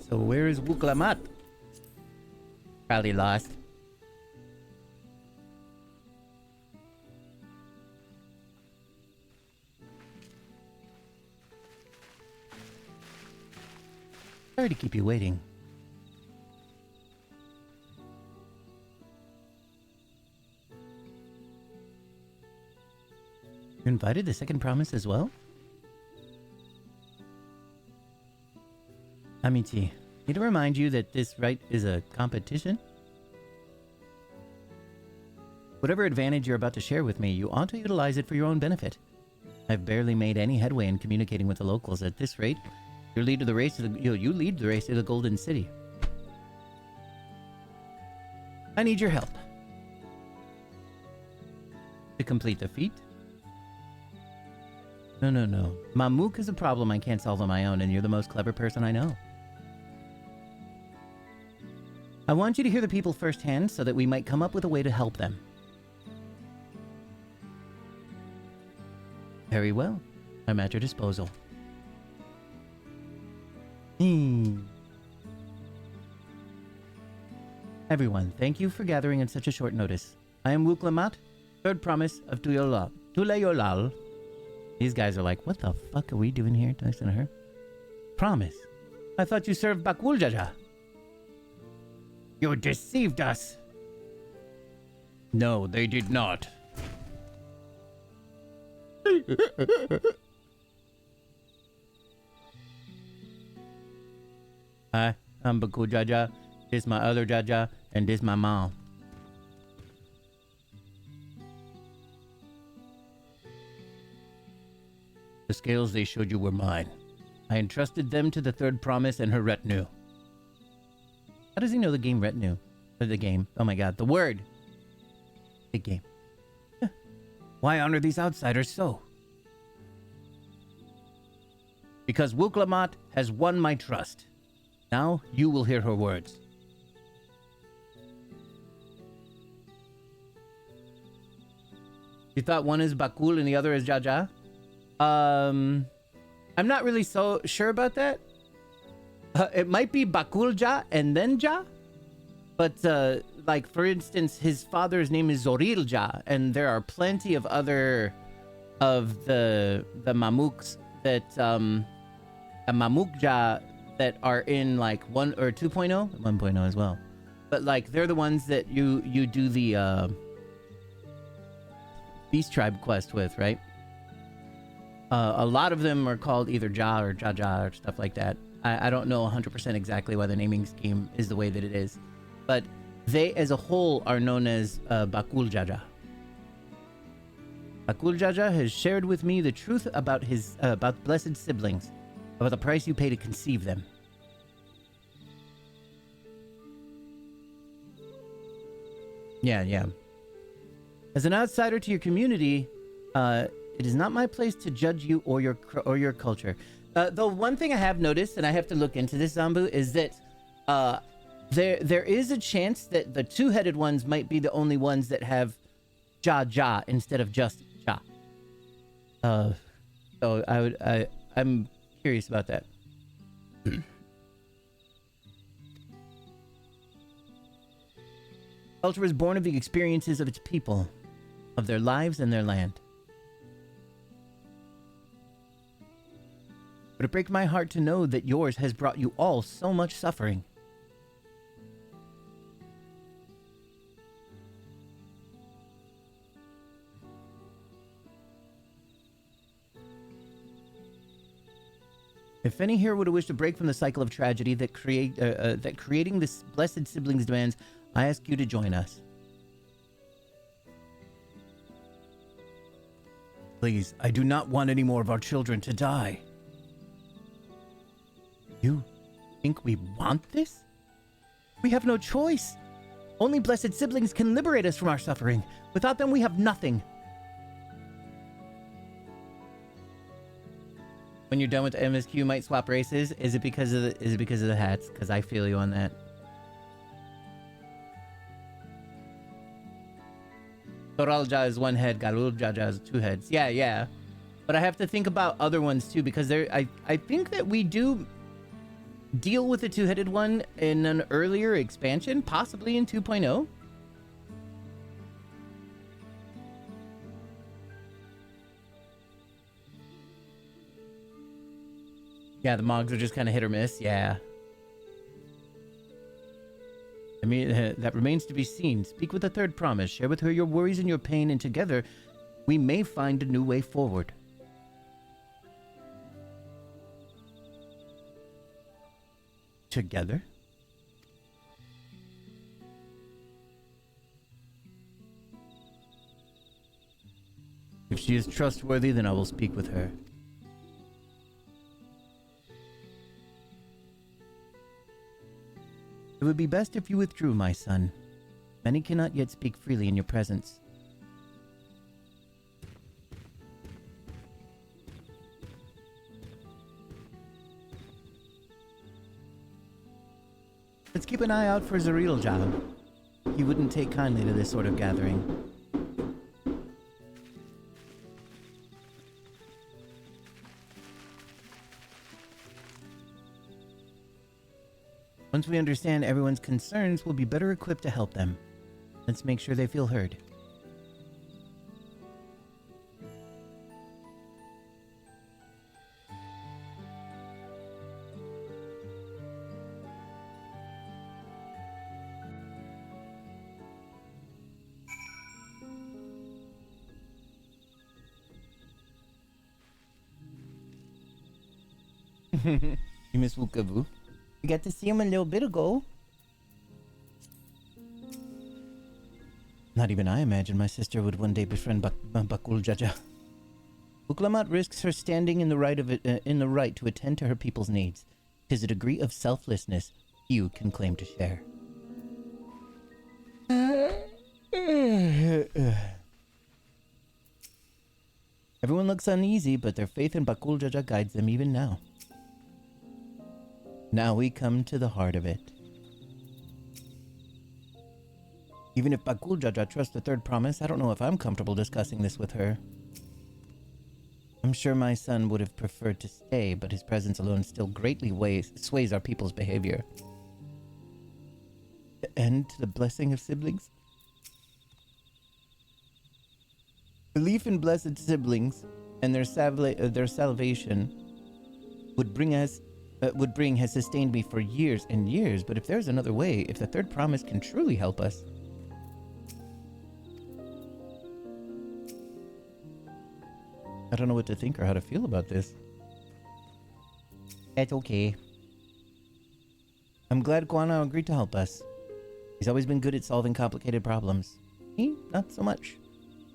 So where is Wuklamat? Probably lost. Sorry to keep you waiting. You invited the second promise as well? Amici, need to remind you that this right is a competition? Whatever advantage you're about to share with me, you ought to utilize it for your own benefit. I've barely made any headway in communicating with the locals. At this rate, you lead the race to the Golden City. I need your help. To complete the feat? No. Mamook is a problem I can't solve on my own, and you're the most clever person I know. I want you to hear the people firsthand so that we might come up with a way to help them. Very well. I'm at your disposal. Everyone, thank you for gathering in such a short notice. I am Wuklamat, third promise of Tulayolal. These guys are like, what the fuck are we doing here, Tyson and her? Promise. I thought you served Bakuljaja. You deceived us. No, they did not. Hi, I'm Bakuljaja. This my other Jaja, and this my mom. The scales they showed you were mine. I entrusted them to the third promise and her retinue. How does he know the game retinue? Or the game? Oh my god, the word! The game. Why honor these outsiders so? Because Wuklamat has won my trust. Now you will hear her words. You thought one is Bakul and the other is Jaja? I'm not really so sure about that. It might be Bakulja and then Ja. But, like, for instance, his father's name is Zorilja, and there are plenty of other of the Mamooks that, Mamookja that are in, like, 1 or 2.0? 1.0 as well. But, like, they're the ones that you do the, Beast Tribe quest with, right? A lot of them are called either Ja or Jaja or stuff like that. I don't know 100% exactly why the naming scheme is the way that it is. But they, as a whole, are known as Bakuljaja. Bakuljaja has shared with me the truth about his about blessed siblings, about the price you pay to conceive them. Yeah. As an outsider to your community, it is not my place to judge you or your culture. The one thing I have noticed, and I have to look into this, Zambu, is that there is a chance that the two-headed ones might be the only ones that have Ja instead of just Ja. So I'm curious about that. Culture is born of the experiences of its people, of their lives and their land. But it breaks my heart to know that yours has brought you all so much suffering. If any here would wish to break from the cycle of tragedy that creating this blessed siblings demands, I ask you to join us. Please, I do not want any more of our children to die. You think we want this? We have no choice. Only blessed siblings can liberate us from our suffering. Without them, we have nothing. When you're done with MSQ, you might swap races. Is it because of the hats? Because I feel you on that. Toralja is one head, Galuljaja is two heads. Yeah. But I have to think about other ones too, because I think that we do deal with the two-headed one in an earlier expansion, possibly in 2.0. Yeah, the Mogs are just kind of hit or miss. Yeah. I mean, that remains to be seen. Speak with the third promise. Share with her your worries and your pain, and together we may find a new way forward. Together? If she is trustworthy, then I will speak with her. It would be best if you withdrew, my son. Many cannot yet speak freely in your presence. Let's keep an eye out for VeryLowBattery. He wouldn't take kindly to this sort of gathering. Once we understand everyone's concerns, we'll be better equipped to help them. Let's make sure they feel heard. You miss Wukavu? We got to see him a little bit ago. Not even I imagined my sister would one day befriend Bakul Jaja. Uklamat risks her standing in the right to attend to her people's needs. 'Tis a degree of selflessness few can claim to share. Everyone looks uneasy, but their faith in Bakul Jaja guides them even now. Now we come to the heart of it. Even if Bakul Jaja trusts the third promise, I don't know if I'm comfortable discussing this with her. I'm sure my son would have preferred to stay, but his presence alone still greatly sways our people's behavior. The end to the blessing of siblings? Belief in blessed siblings and their salvation would bring has sustained me for years and years, but if there's another way, if the third promise can truly help us... I don't know what to think or how to feel about this. It's okay. I'm glad Guana agreed to help us. He's always been good at solving complicated problems. Me, not so much.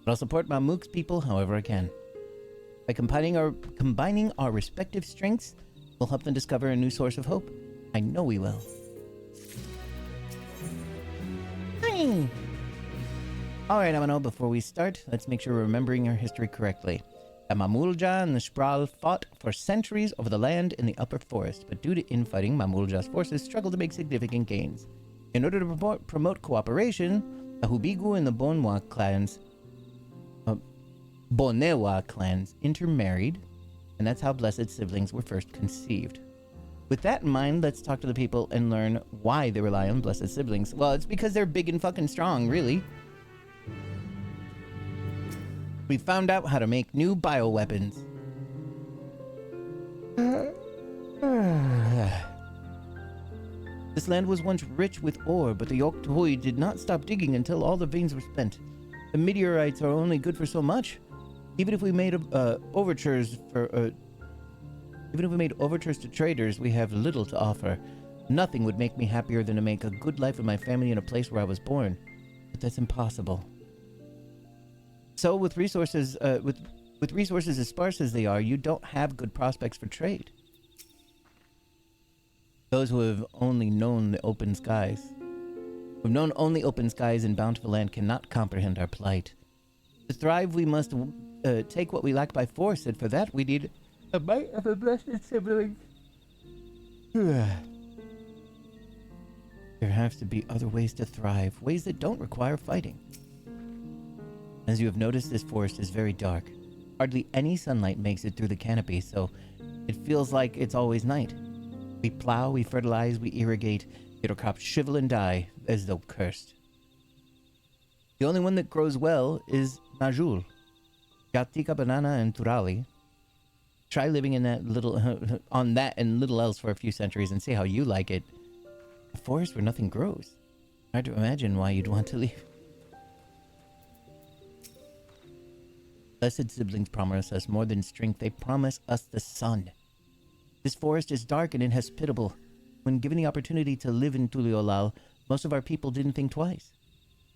But I'll support Mamuk's people however I can. By combining our respective strengths, we'll help them discover a new source of hope. I know we will. Alright, Amano, before we start, let's make sure we're remembering our history correctly. The Mamulja and the Spral fought for centuries over the land in the upper forest, but due to infighting, Mamulja's forces struggled to make significant gains. In order to promote cooperation, the Hubigu and the Bonewa clans intermarried, and that's how blessed siblings were first conceived. With that in mind, let's talk to the people and learn why they rely on blessed siblings. Well, it's because they're big and fucking strong, really. We found out how to make new bioweapons. This land was once rich with ore, but the Oktoi did not stop digging until all the veins were spent. The meteorites are only good for so much. Even if we made overtures to traders, we have little to offer. Nothing would make me happier than to make a good life of my family in a place where I was born. But that's impossible. So with resources with resources as sparse as they are, you don't have good prospects for trade. Those who have only known the open skies, who've known only open skies and bountiful land, cannot comprehend our plight. To thrive, we must take what we lack by force, and for that we need a might of a blessed sibling. There have to be other ways to thrive, ways that don't require fighting. As you have noticed, this forest is very dark. Hardly any sunlight makes it through the canopy, so it feels like it's always night. We plow, we fertilize, we irrigate, yet our crops shrivel and die as though cursed. The only one that grows well is Najul, Gatika Banana, and Turali. Try living in that on that and little else for a few centuries and see how you like it. A forest where nothing grows. Hard to imagine why you'd want to leave. Blessed siblings promise us more than strength. They promise us the sun. This forest is dark and inhospitable. When given the opportunity to live in Tuliolal, most of our people didn't think twice.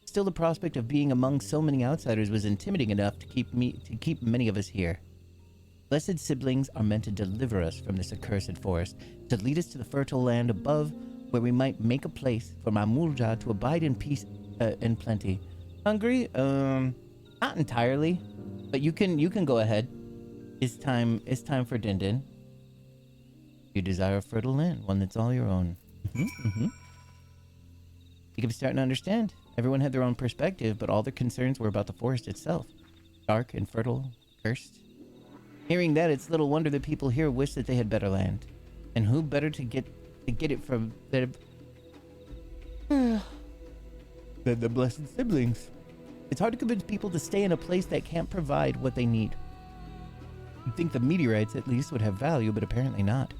Still, the prospect of being among so many outsiders was intimidating enough to keep many of us here. Blessed siblings are meant to deliver us from this accursed forest, to lead us to the fertile land above, where we might make a place for Mamulja to abide in peace and plenty. Hungry? Not entirely, but you can go ahead. It's time for Dindin. You desire a fertile land, one that's all your own. You can be starting to understand. Everyone had their own perspective, but all their concerns were about the forest itself. Dark and fertile, cursed. Hearing that, it's little wonder that people here wish that they had better land. And who better to get it from than the blessed siblings? It's hard to convince people to stay in a place that can't provide what they need. You'd think the meteorites at least would have value, but apparently not.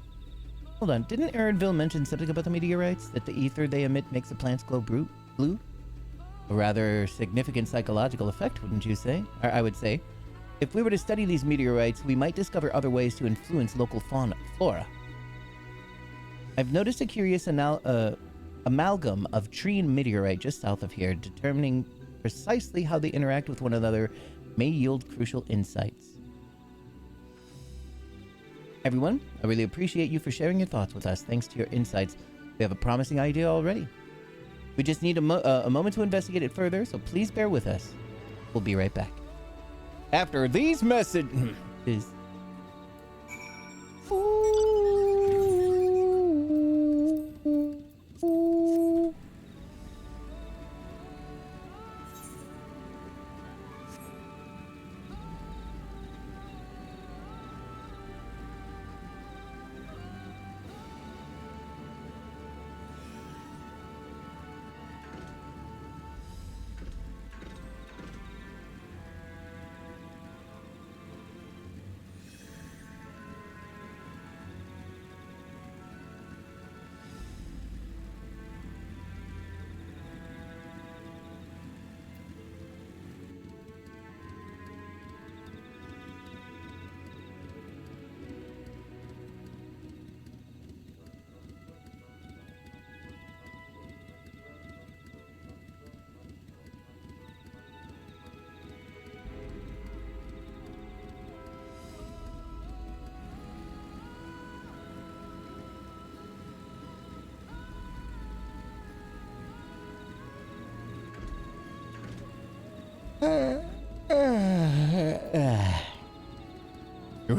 Hold on, didn't Aaronville mention something about the meteorites? That the ether they emit makes the plants glow blue? A rather significant psychological effect, wouldn't you say? Or I would say. If we were to study these meteorites, we might discover other ways to influence local flora. I've noticed a curious amalgam of tree and meteorite just south of here, determining precisely how they interact with one another may yield crucial insights. Everyone, I really appreciate you for sharing your thoughts with us. Thanks to your insights, we have a promising idea already. We just need a moment to investigate it further, so please bear with us. We'll be right back. After these messages...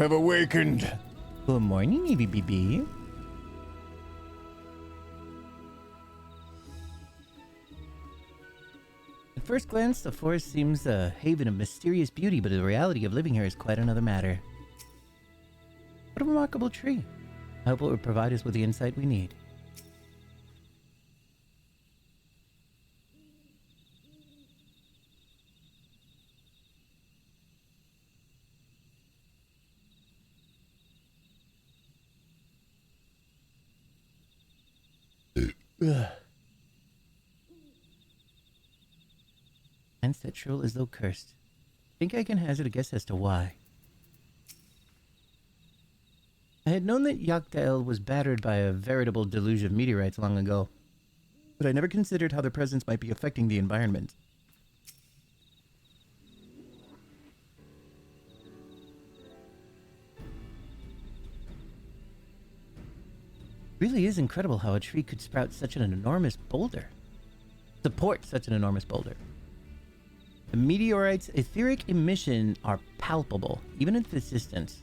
have awakened. Good morning, EVBB. At first glance, the forest seems a haven of mysterious beauty, but the reality of living here is quite another matter. What a remarkable tree. I hope it will provide us with the insight we need. Hence that shrill as though cursed. Think I can hazard a guess as to why. I had known that Yaktael was battered by a veritable deluge of meteorites long ago, but I never considered how their presence might be affecting the environment. It really is incredible how a tree could sprout such an enormous boulder. Support such an enormous boulder. The meteorite's etheric emission are palpable, even at this distance.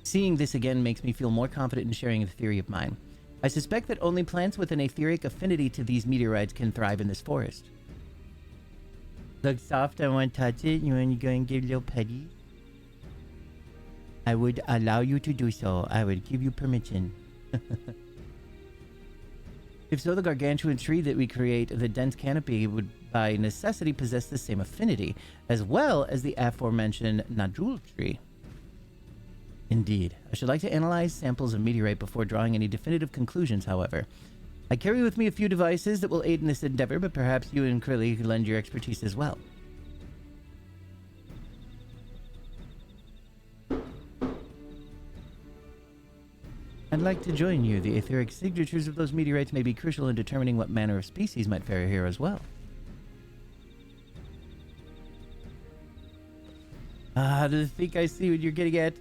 Seeing this again makes me feel more confident in sharing a theory of mine. I suspect that only plants with an etheric affinity to these meteorites can thrive in this forest. Look soft, I want to touch it. You want to go and give a little petty? I would allow you to do so. I would give you permission. If so, the gargantuan tree that we create, the dense canopy, would by necessity possess the same affinity, as well as the aforementioned Najul tree. Indeed. I should like to analyze samples of meteorite before drawing any definitive conclusions, however. I carry with me a few devices that will aid in this endeavor, but perhaps you and Krilly could lend your expertise as well. I'd like to join you. The etheric signatures of those meteorites may be crucial in determining what manner of species might fare here as well. I think I see what you're getting at.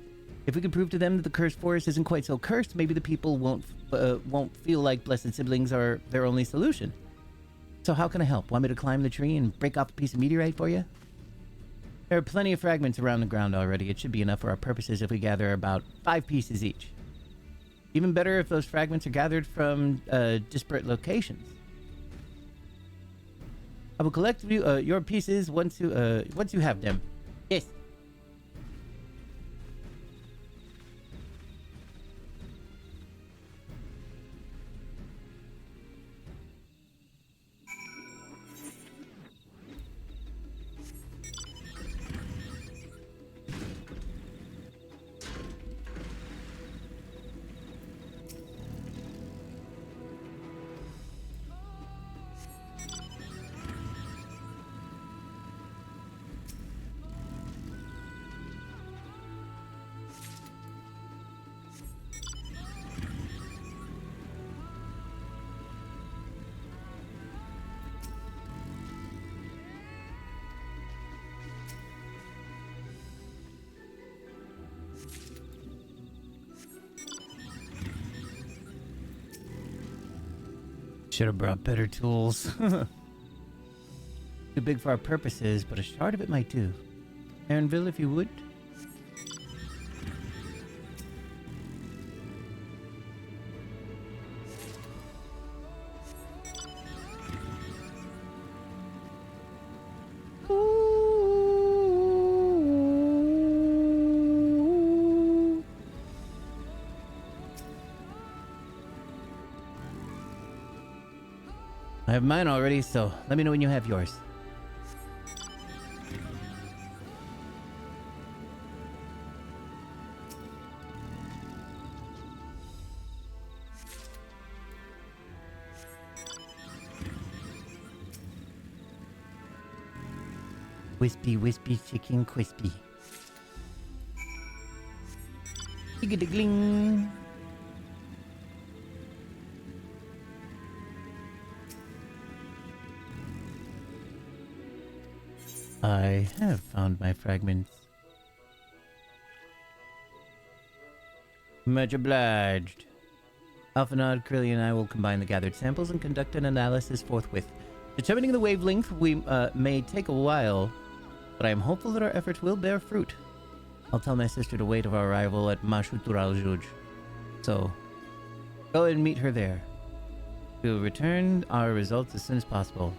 If we can prove to them that the cursed forest isn't quite so cursed, maybe the people won't feel like blessed siblings are their only solution. So how can I help? Want me to climb the tree and break off a piece of meteorite for you? There are plenty of fragments around the ground already. It should be enough for our purposes if we gather about 5 pieces each. Even better if those fragments are gathered from disparate locations. I will collect your pieces once you have them. Yes. Should have brought better tools. Too big for our purposes, but a shard of it might do. Aaronville, if you would. I have mine already, so let me know when you have yours. Wispy, wispy, chicken crispy. Digga-digling. I have found my fragments. Much obliged. Alphanod, Krilly, and I will combine the gathered samples and conduct an analysis forthwith. Determining the wavelength may take a while, but I am hopeful that our efforts will bear fruit. I'll tell my sister to wait of our arrival at Mashuturaljuj. So, go and meet her there. We'll return our results as soon as possible.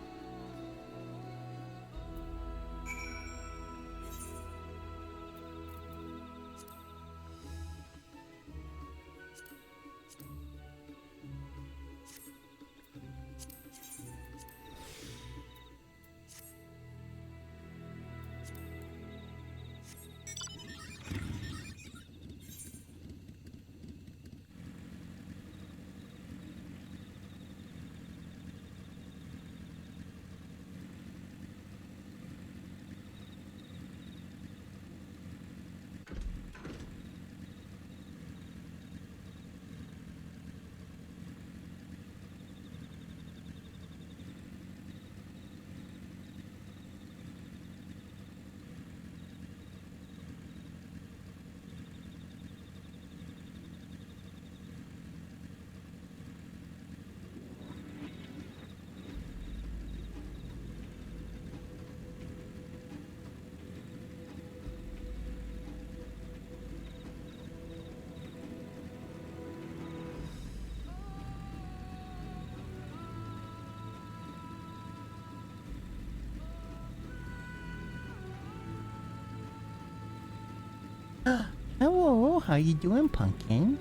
Hello, how you doing, Pumpkin?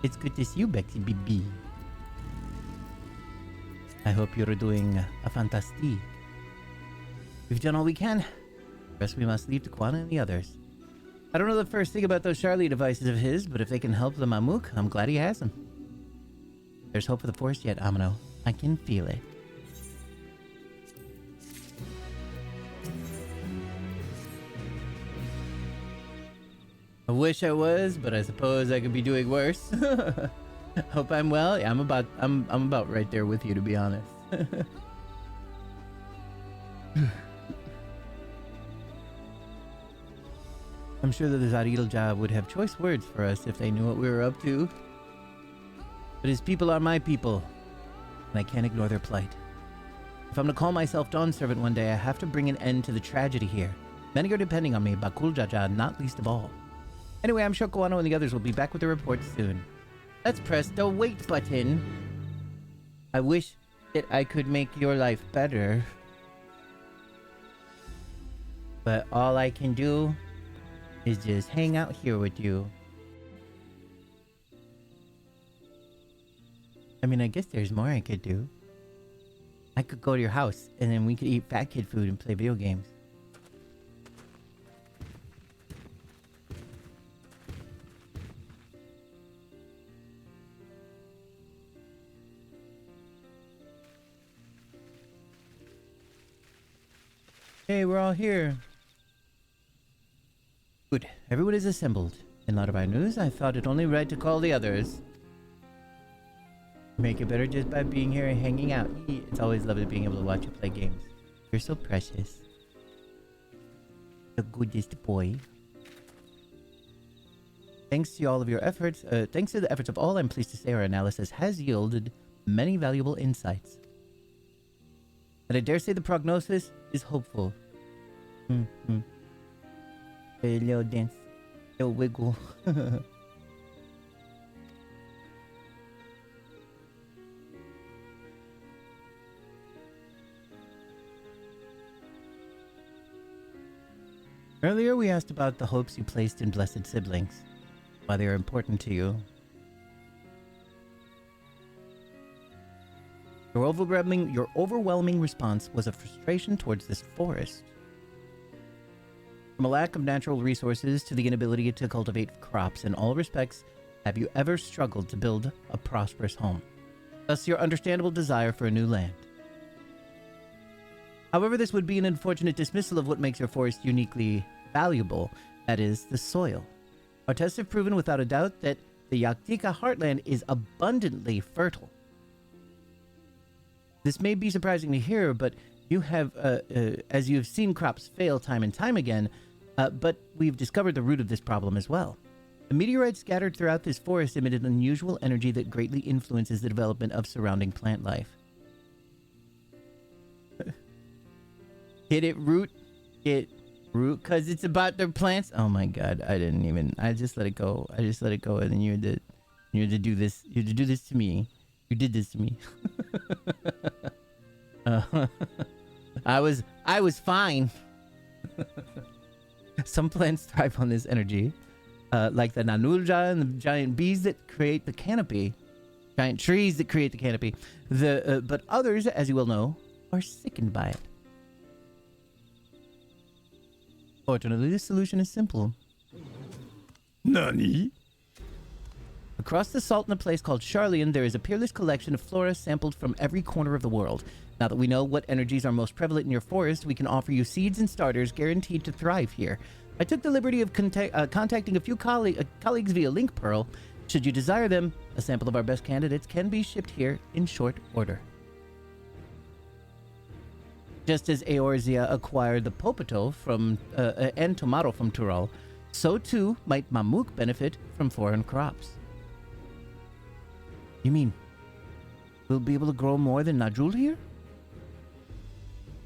It's good to see you, Bexy BB. I hope you're doing a fantastic. We've done all we can. Rest we must leave to Kwana and the others. I don't know the first thing about those Charlie devices of his, but if they can help the Mamook, I'm glad he has them. There's hope for the forest yet, Amino. I can feel it. I wish I was, but I suppose I could be doing worse. Hope I'm well. Yeah, I'm about right there with you, to be honest. I'm sure that the Zaril job would have choice words for us if they knew what we were up to. But his people are my people, and I can't ignore their plight. If I'm to call myself Dawn Servant one day, I have to bring an end to the tragedy here. Many are depending on me, Bakul Jaja not least of all. Anyway, I'm sure Kawano and the others will be back with the reports soon. Let's press the wait button. I wish that I could make your life better. But all I can do is just hang out here with you. I mean, I guess there's more I could do. I could go to your house, and then we could eat fat kid food and play video games. Hey, we're all here. Good. Everyone is assembled. In light of our news, I thought it only right to call the others. Make it better just by being here and hanging out. It's always lovely being able to watch you play games. You're so precious. The goodest boy. Thanks to all of your efforts, thanks to the efforts of all, I'm pleased to say our analysis has yielded many valuable insights. And I dare say the prognosis is hopeful. A little dance, a little wiggle. Earlier we asked about the hopes you placed in blessed siblings, why they are important to you. Your overwhelming response was a frustration towards this forest. From a lack of natural resources to the inability to cultivate crops, in all respects, have you ever struggled to build a prosperous home? Thus your understandable desire for a new land. However, this would be an unfortunate dismissal of what makes your forest uniquely valuable, that is, the soil. Our tests have proven without a doubt that the Yaktika heartland is abundantly fertile. This may be surprising to hear, but you have, as you've seen crops fail time and time again, but we've discovered the root of this problem as well. The meteorites scattered throughout this forest emitted unusual energy that greatly influences the development of surrounding plant life. Hit it, root. Get Root, cause it's about their plants. Oh my god, I didn't even. I just let it go. I just let it go, and then you had to do this. You had to do this to me. You did this to me. I was fine. Some plants thrive on this energy, like the nanulja and the giant bees that create the canopy, giant trees that create the canopy. But others, as you well know, are sickened by it. Fortunately, this solution is simple. Nani? Across the salt in a place called Charlian, there is a peerless collection of flora sampled from every corner of the world. Now that we know what energies are most prevalent in your forest, we can offer you seeds and starters guaranteed to thrive here. I took the liberty of contacting a few colleagues via Link Pearl. Should you desire them, a sample of our best candidates can be shipped here in short order. Just as Eorzea acquired the Popoto from and Tomato from Tural, so too might Mamuk benefit from foreign crops. You mean we'll be able to grow more than Najul here?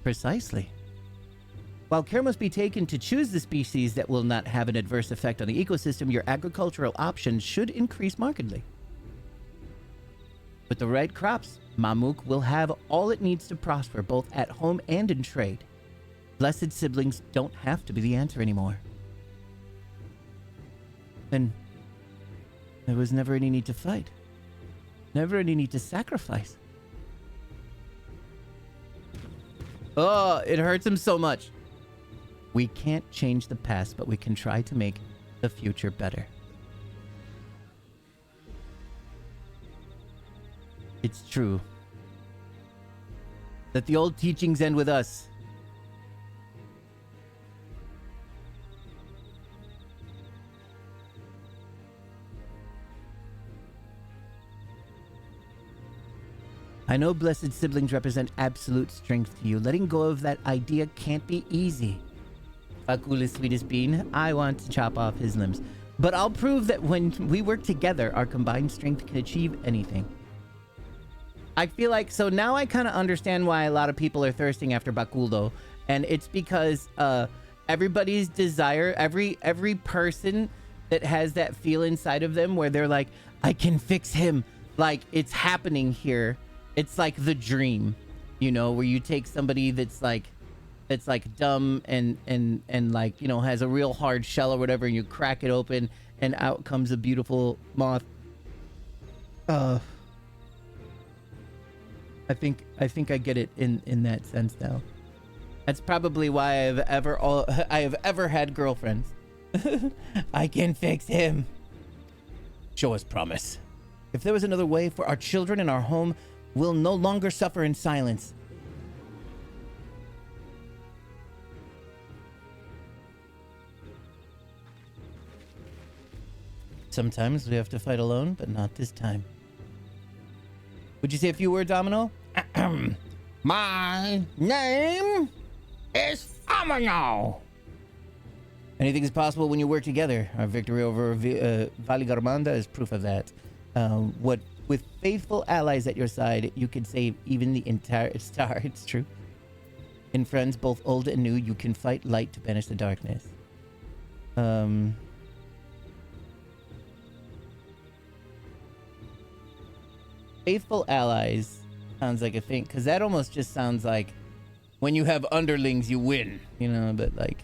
Precisely. While care must be taken to choose the species that will not have an adverse effect on the ecosystem, your agricultural options should increase markedly. With the right crops, Mamuk will have all it needs to prosper, both at home and in trade. Blessed siblings don't have to be the answer anymore. Then there was never any need to fight. Never any need to sacrifice. Oh, it hurts him so much. We can't change the past, but we can try to make the future better. It's true that the old teachings end with us. I know blessed siblings represent absolute strength to you. Letting go of that idea can't be easy. Akula's sweetest bean, I want to chop off his limbs. But I'll prove that when we work together, our combined strength can achieve anything. I feel like, so now I kind of understand why a lot of people are thirsting after Bakuldo. And it's because everybody's desire, every person that has that feel inside of them where they're like, I can fix him. Like, it's happening here. It's like the dream, you know, where you take somebody that's like dumb and like, you know, has a real hard shell or whatever, and you crack it open and out comes a beautiful moth. I think I get it in that sense now. That's probably why I have ever had girlfriends. I can fix him. Show us promise. If there was another way for our children and our home, we'll no longer suffer in silence. Sometimes we have to fight alone, but not this time. Would you say a few words, Domino? My name is Amano. Anything is possible when you work together. Our victory over Valigarmanda is proof of that. With faithful allies at your side, you can save even the entire star. It's true. In friends, both old and new, you can fight light to banish the darkness. Faithful allies sounds like a thing, because that almost just sounds like when you have underlings, you win, you know, but like,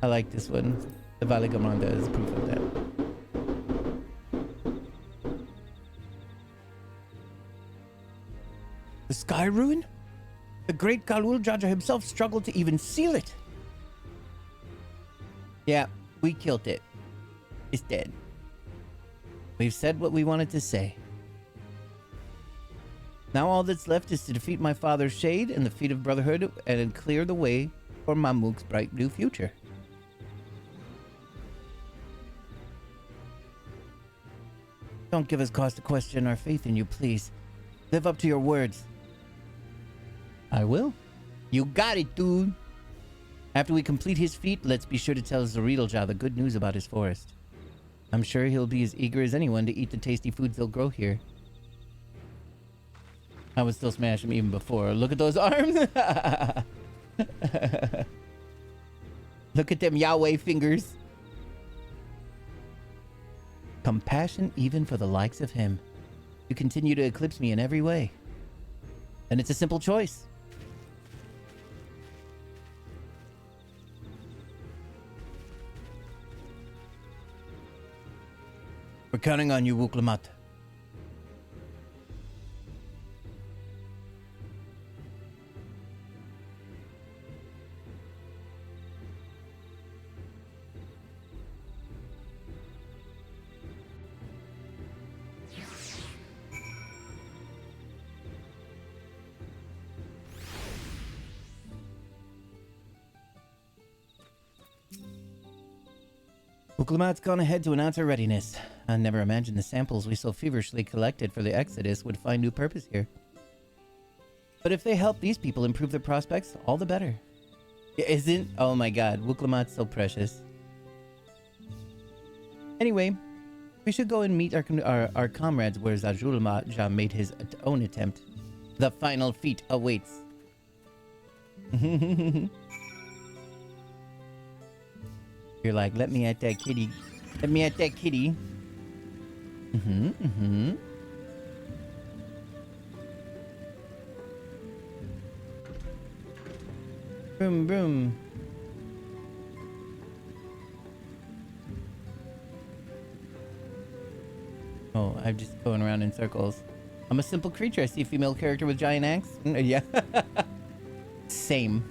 I like this one. The Valigamanda is proof of that. The Sky Ruin? The great Galul Jaja himself struggled to even seal it. Yeah, we killed it. It's dead. We've said what we wanted to say. Now all that's left is to defeat my father's shade and the feet of Brotherhood and clear the way for Mamuk's bright new future. Don't give us cause to question our faith in you, please. Live up to your words. I will. You got it, dude. After we complete his feat, let's be sure to tell Zoridalja the good news about his forest. I'm sure he'll be as eager as anyone to eat the tasty foods they'll grow here. I would still smash him even before. Look at those arms! Look at them Yahweh fingers. Compassion even for the likes of him. You continue to eclipse me in every way. And it's a simple choice. We're counting on you, Wuklamat. Wuklamat's gone ahead to announce our readiness. I never imagined the samples we so feverishly collected for the Exodus would find new purpose here. But if they help these people improve their prospects, all the better. Isn't? Oh my god, Wuklamat's so precious. Anyway, we should go and meet our comrades where Zajulmaja made his own attempt. The final feat awaits. You're like, let me at that kitty. Let me at that kitty. Broom, broom. Oh, I'm just going around in circles. I'm a simple creature. I see a female character with giant axe. Yeah. Same.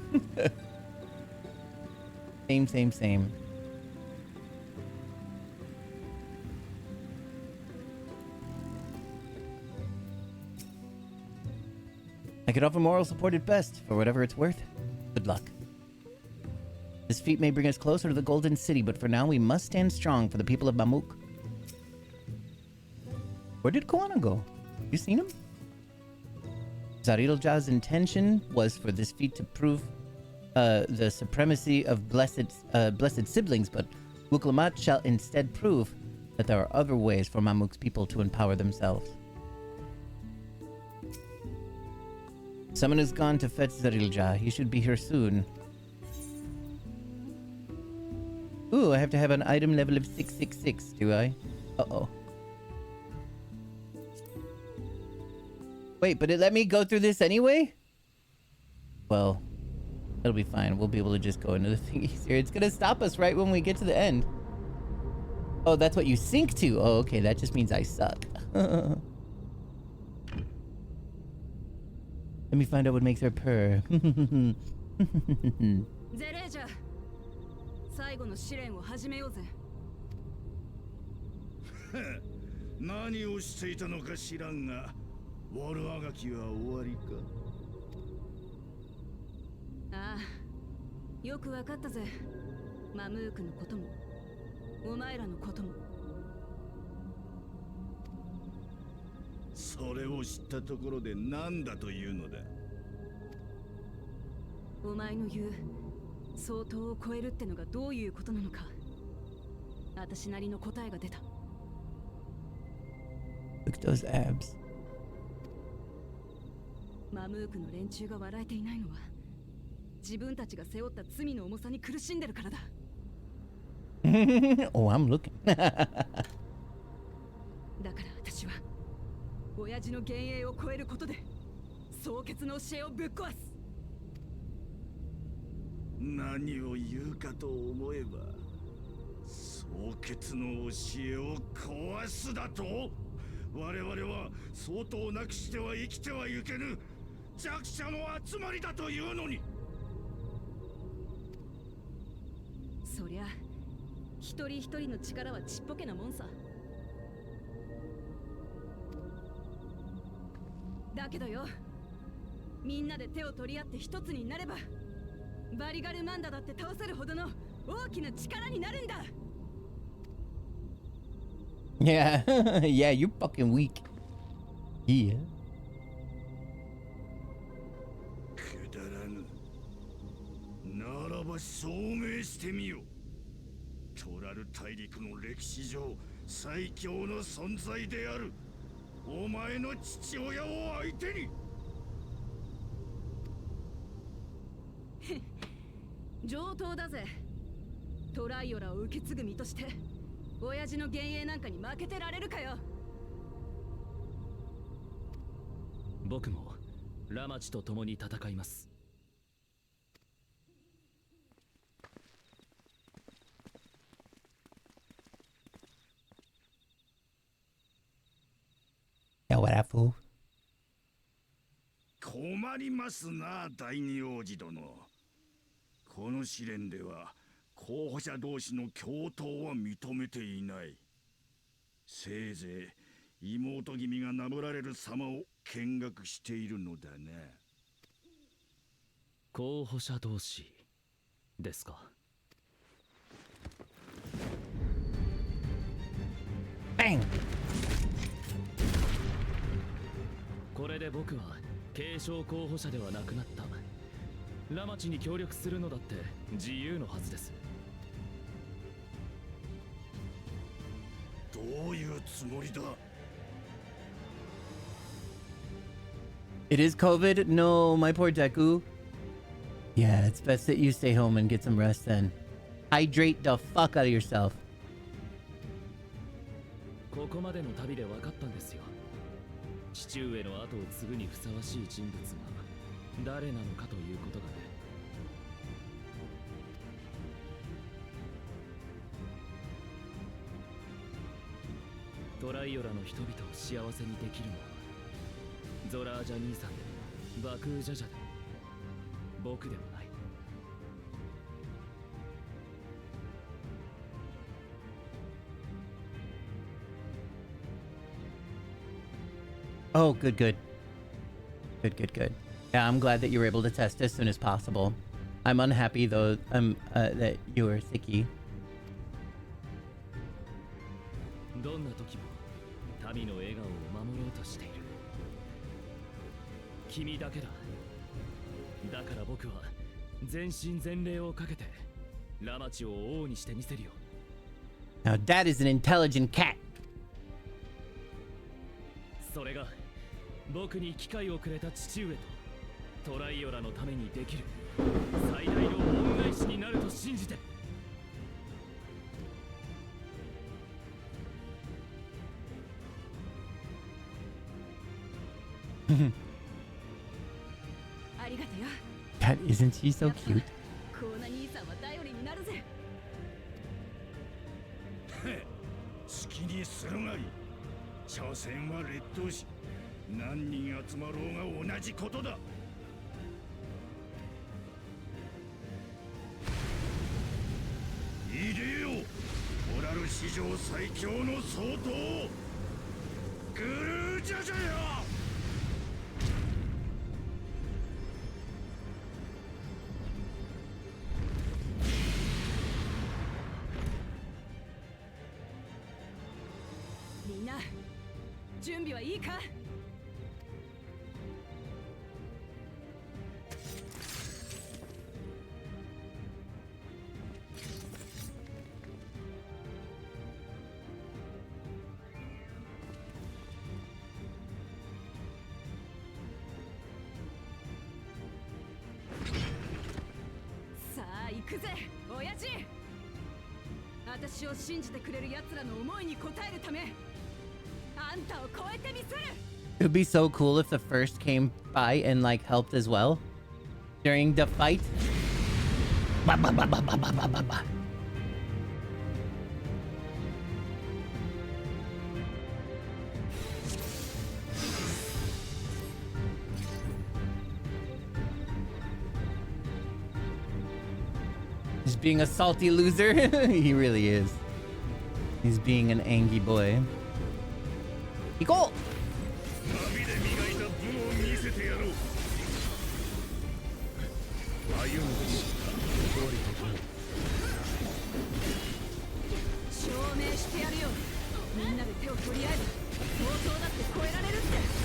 Same. I could offer moral support at best, for whatever it's worth. Good luck. This feat may bring us closer to the Golden City, but for now we must stand strong for the people of Mamuk. Where did Koana go? You seen him? Zarilja's intention was for this feat to prove the supremacy of blessed siblings, but Wuklamat shall instead prove that there are other ways for Mamuk's people to empower themselves. Someone has gone to fetch Zarilja. He should be here soon. Ooh, I have to have an item level of 666, do I? Uh-oh. Wait, but it let me go through this anyway? Well, it'll be fine. We'll be able to just go into the thingies here. It's gonna stop us right when we get to the end. Oh, that's what you sync to. Oh, okay. That just means I suck. Let me find out what makes her purr. ゼレージャ、最後の試練を始めようぜ。何をしていたのか知らんが、悪あがきは終わりか。ああ、よくわかったぜ。マムークのことも、お前らのことも。それを知ったところで何だというのだ。お前の言う相当を超えるってのがどういうことなのか、私なりの答えが出た。Look at those abs. マムークの連中が笑えていないのは、自分たちが背負った罪の重さに苦しんでるからだ。Oh, I'm looking. だから私は親父の幻影を超えることで蒼潔の教えをぶっ壊す。何を言うかと思えば、蒼潔の教えを壊すだと？我々は相当なくしては生きてはいけぬ弱者の集まりだというのに。そりゃ一人一人の力はちっぽけなもんさ。だけどよ、みんなで手を取り合って一つになれば、バリガルマンダだって倒せるほどの大きな力になるんだ。Yeah, yeah, you're fucking weak. Yeah. くだらぬ。ならば証明してみよ。トラル大陸の歴史上最強の存在であるお前の父親を相手に。上等だぜ。トライオラを受け継ぐ身として親父の幻影なんかに負けてられるかよ。僕もラマチと共に戦います。Yeah, what that fool? 困りますな、第二王子殿。この試練では候補者同士の共闘は認めていない。せいぜい妹君が殴られる様を見学しているのだな。候補者同士ですか。Bang! これで僕は継承候補者ではなくなった。ラマチに協力するのだって自由のはずです。どういうつもりだ。 It is COVID? No, my poor Deku. Yeah, it's best that you stay home and get some rest then. Hydrate the fuck out of yourself. ここまでの旅で分かったんですよ。父上の後を継ぐにふさわしい人物が誰なのかということがね。トライオラの人々を幸せにできるのはゾラージャ兄さんでもバクージャジャでも僕でもない。Oh, good, good. Good, good, good. Yeah, I'm glad that you were able to test as soon as possible. I'm unhappy though that you were sicky. どんな時も民の笑顔を守ろうとしている。君だけだ。だから僕は全身全霊をかけてラマチを王にしてみせるよ。 Now that is an intelligent cat. それが僕に機会をくれた父上とトライオラのためにできる最大の恩返しになると信じて。ありがとよ。 God, isn't she so cute? コーナ兄さんは頼りになるぜ。好きにするがいい。所詮は劣等し、何人集まろうが同じことだ。入れよ、モラル史上最強の総統グルージャジャよ。みんな準備はいいか。さあ行くぜ親父。私を信じてくれる奴らの思いに応えるためあんたを超えてみせる。 It would be so cool if the first came by and like helped as well during the fight. Bah, bah, bah, bah, bah, bah, bah, bah, bah. He's being a salty loser. He really is. He's being an angry boy. Go! 旅で磨いた武を見せてやろう。歩むべし降りてこう。証明してやるよ。みんなで手を取り合えば相当だって超えられるって。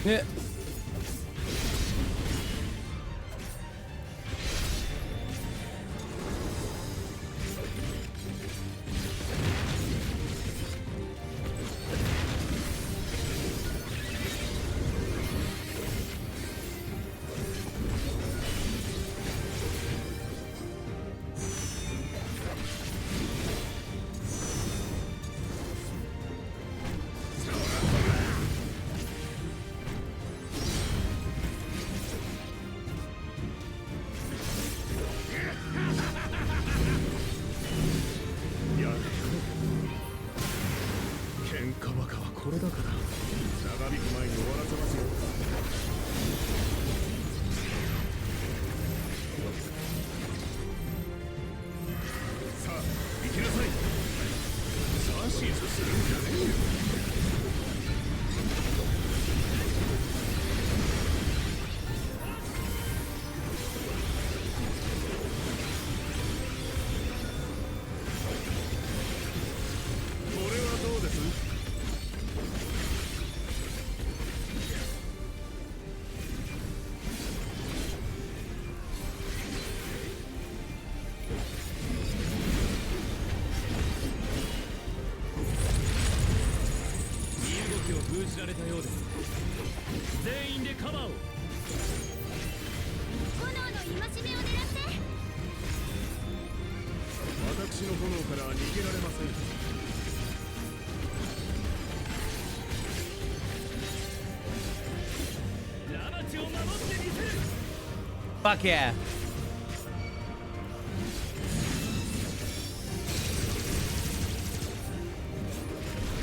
え、やれよ。喧嘩バカはこれだから。長引く前に終わらせますよ。さあ行きなさい。指図するんじゃねえよ。これはどうです？身動きを封じられたようです。全員でカバーを。炎の戒めを狙って。私の炎からは逃げられません。ラバチを守ってみせる。 fuck yeah.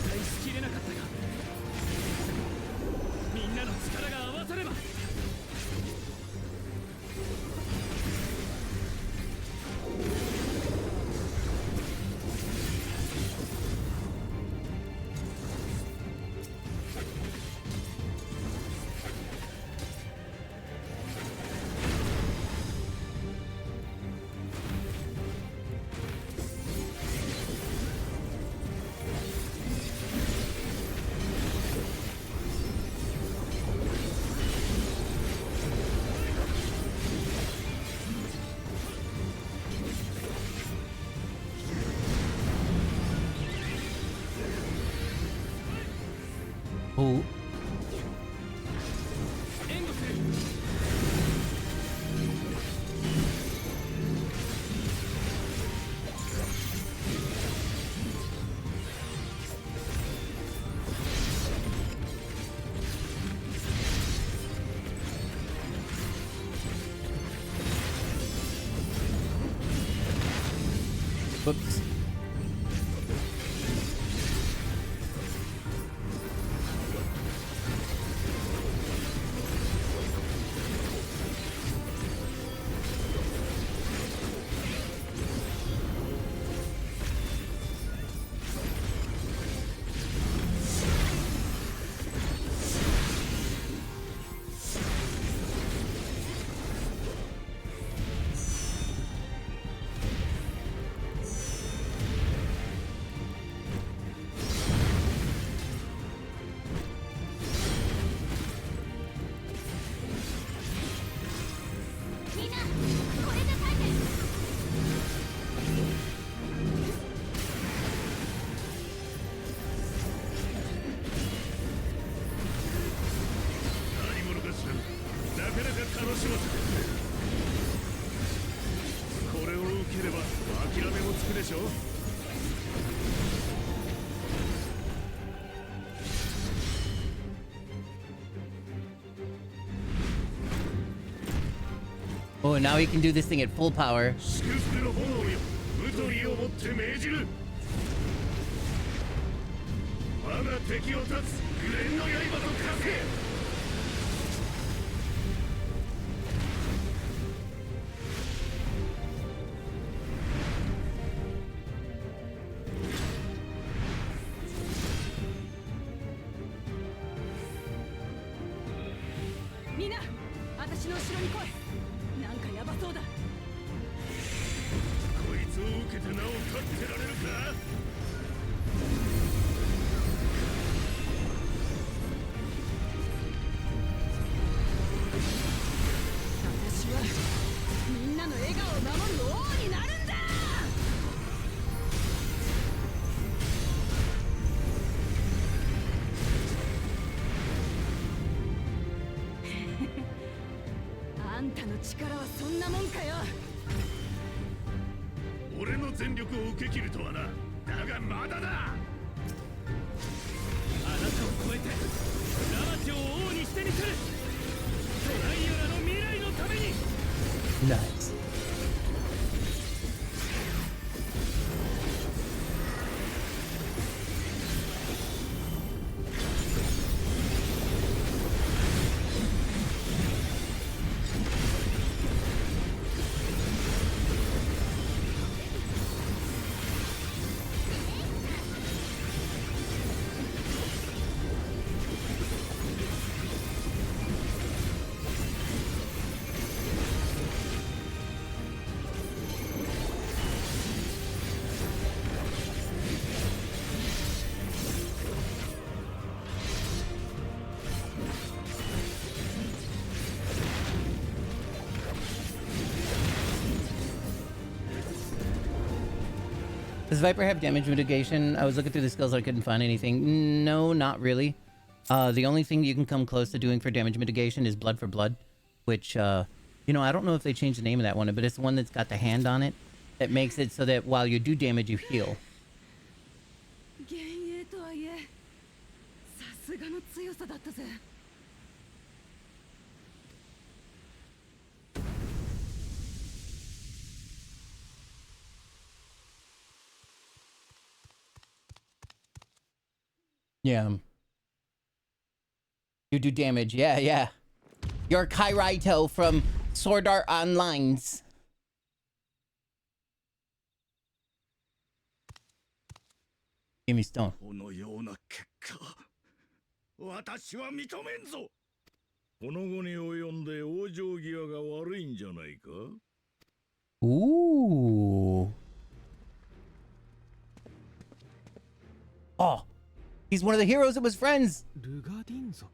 返しきれなかったが、みんなの力が合わされば。Oh. 援護する。Whoops. Oh, now he can do this thing at full power. 祝福の炎よ、太りをもって命じる。我が敵を立つ紅の刃と化せ。みんな、私の後ろに来い。なんかヤバそうだ。こいつを受けてなお立ってられるか。んたの力はそんなもんかよ。俺の全力を受け切るとはな。だがまだだ。あなたを超えてラマチを王にしてみせる。トライオラの未来のために。 Nice. Does Viper have damage mitigation? I was looking through the skills, I couldn't find anything. No, not really. The only thing you can come close to doing for damage mitigation is Blood for Blood, which, you know, I don't know if they changed the name of that one, but it's the one that's got the hand on it that makes it so that while you do damage, you heal. 幻影とはいえ、さすがの強さだったぜ。Yeah. You do damage. Yeah, yeah. You're Kairaito from Sword Art Online's. Give me stone. このような結果、私は認めんぞ。この後に及んで往生際が悪いんじゃないか。 Ooh. Oh. He's one of the heroes that was friends. ルガディン族。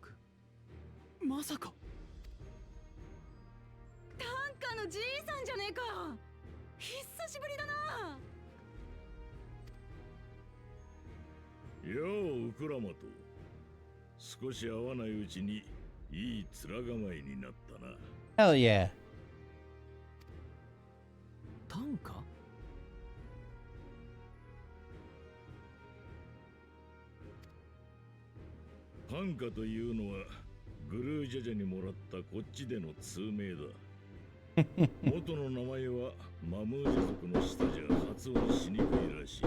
まさか。タンカのじいさんじゃねえか。久しぶりだな。ようウクラマと。少し会わないうちにいい面構えになったな。 Hell yeah. タンカ？パンカというのはグルージャジャにもらったこっちでの通名だ。元の名前はマムージャ族の下じゃ発音しにくいらしい。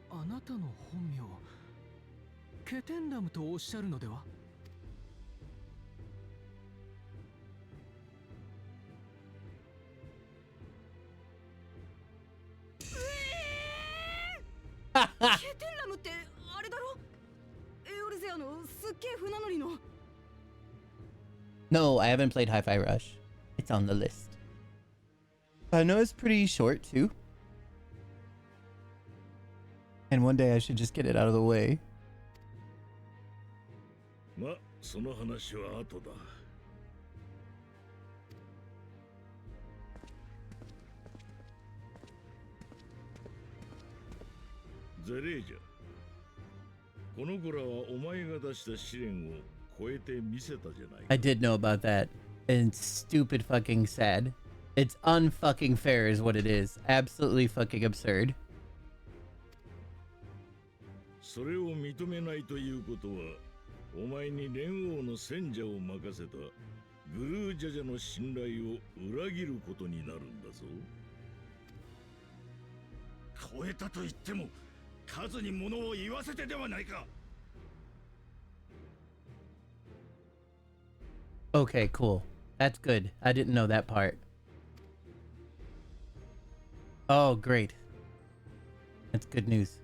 あなたの本名ケテンラムとおっしゃるのでは？ケテンラムってあれだろ？エオルゼアのすっげえ船乗りの。No, I haven't played Hi-Fi Rush. It's on the list. I know it's pretty short too. And one day I should just get it out of the way. ま、その話は後だ。ゼレージャ、この子らはお前が出した試練を超えてみせたじゃないか。 I did know about that. And it's stupid fucking sad. It's unfucking fair is what it is. Absolutely fucking absurd. それを認めないということは、お前に連王の戦者を任せたグルージャジャの信頼を裏切ることになるんだぞ。超えたと言っても数に物を言わせてではないか。 Okay, cool. That's good. I didn't know that part. Oh, great. That's good news.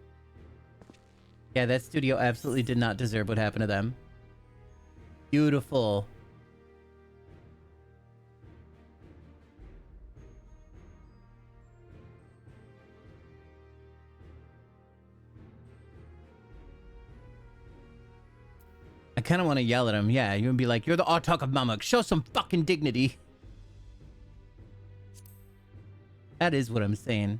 Yeah, that studio absolutely did not deserve what happened to them. Beautiful. I kind of want to yell at him. Yeah, you would be like, you're the Autarch of Mamuk. Show some fucking dignity. That is what I'm saying.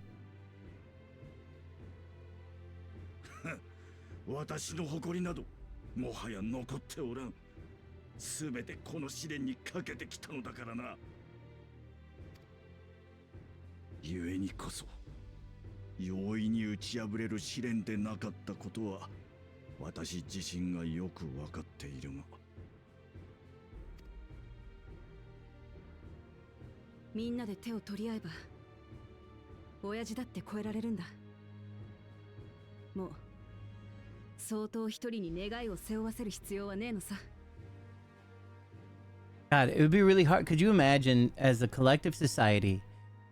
私の誇りなどもはや残っておらん。すべてこの試練にかけてきたのだからな。故にこそ容易に打ち破れる試練でなかったことは私自身がよく分かっているが、みんなで手を取り合えば親父だって超えられるんだ。もう相当一人に願いを背負わせる必要はねえのさ。God, it would be really hard. Could you imagine, as a collective society,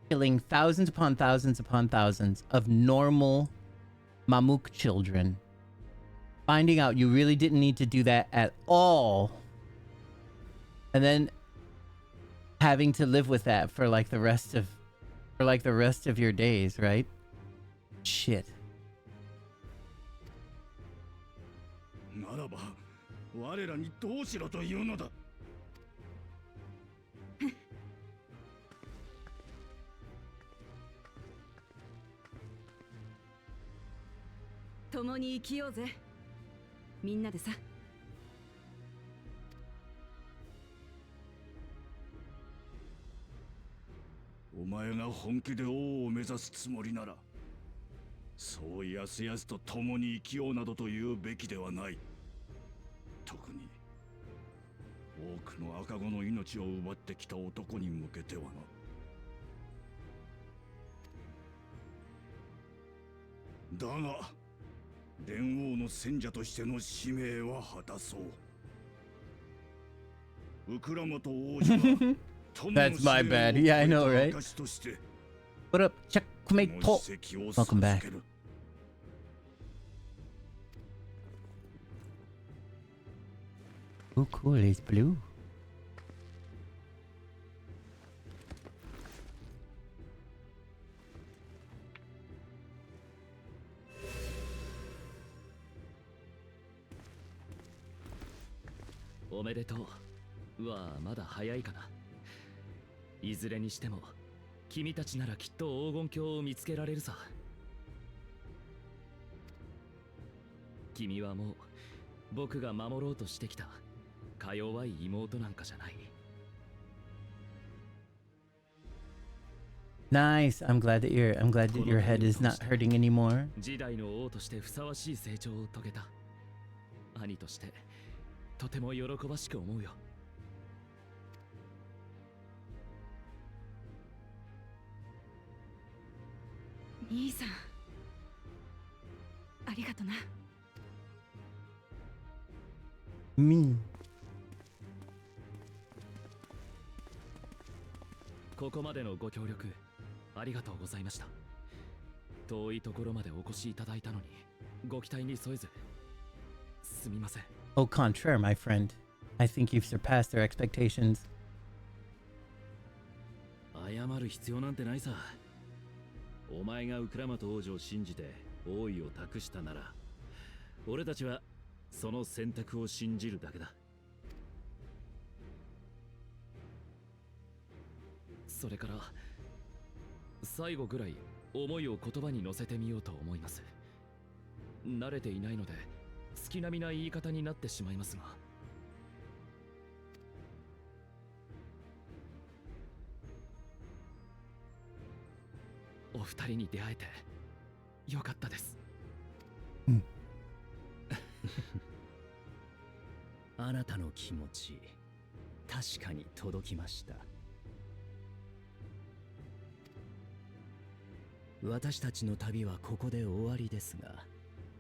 killing thousands upon thousands upon thousands of normal Mamuk children, finding out you really didn't need to do that at all, and then having to live with that for like the rest of your days, right? Shit. ならば我らにどうしろというのだ。共に生きようぜ。みんなでさ。お前が本気で王を目指すつもりなら、そうやすやすと共に生きようなどと言うべきではない。特に多くの赤子の命を奪ってきた男に向けてはな。だが蓮王の戦者としての使命は果たそう。ウクラマと王子はThat's my bad. Yeah, I know, right? What up, Checkmate Talk? Welcome back. Oh, cool. It's blue. おめでとう。はまだ早いかな。いずれにしても君たちならきっと黄金鏡を見つけられるさ。君はもう僕が守ろうとしてきたか弱い妹なんかじゃない。 Nice. I'm glad that your head is not hurting anymore. 時代の王としてふさわしい成長を遂げた兄としてとても喜ばしく思うよ。兄さん、ありがとな。Me. ここまでのご協力ありがとうございました。遠いところまでお越しいただいたのにご期待に添えずすみません。 Au contraire, my friend. I think you've surpassed their expectations. 謝る必要なんてないさ。お前がウクラマト王女を信じて王位を託したなら、俺たちはその選択を信じるだけだ。それから最後ぐらい思いを言葉に乗せてみようと思います。慣れていないので月並みな言い方になってしまいますが、お二人に出会えてよかったです。あなたの気持ち確かに届きました。私たちの旅はここで終わりですが、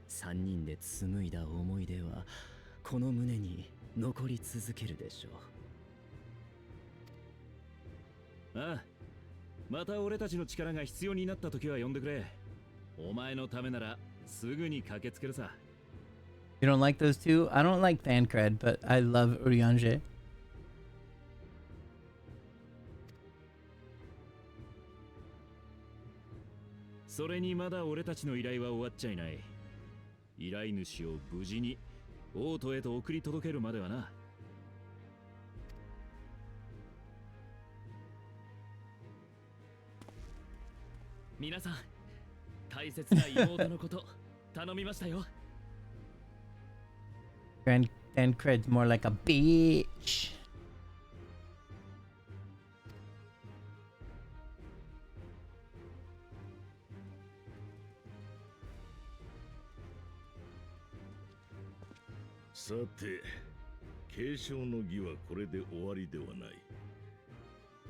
3人で紡いだ思い出はこの胸に残り続けるでしょう。ああ、また俺たちの力が必要になった時は呼んでくれ。お前のためならすぐに駆けつけるさ。 You don't like those two? I don't like Thancred, but I love Urianger. それにまだ俺たちの依頼は終わっちゃいない。依頼主を無事に王都へと送り届けるまではな。皆さん、大切な妹のこと頼みましたよ。Tancred's more like a bitch.さて、継承の儀はこれで終わりではない。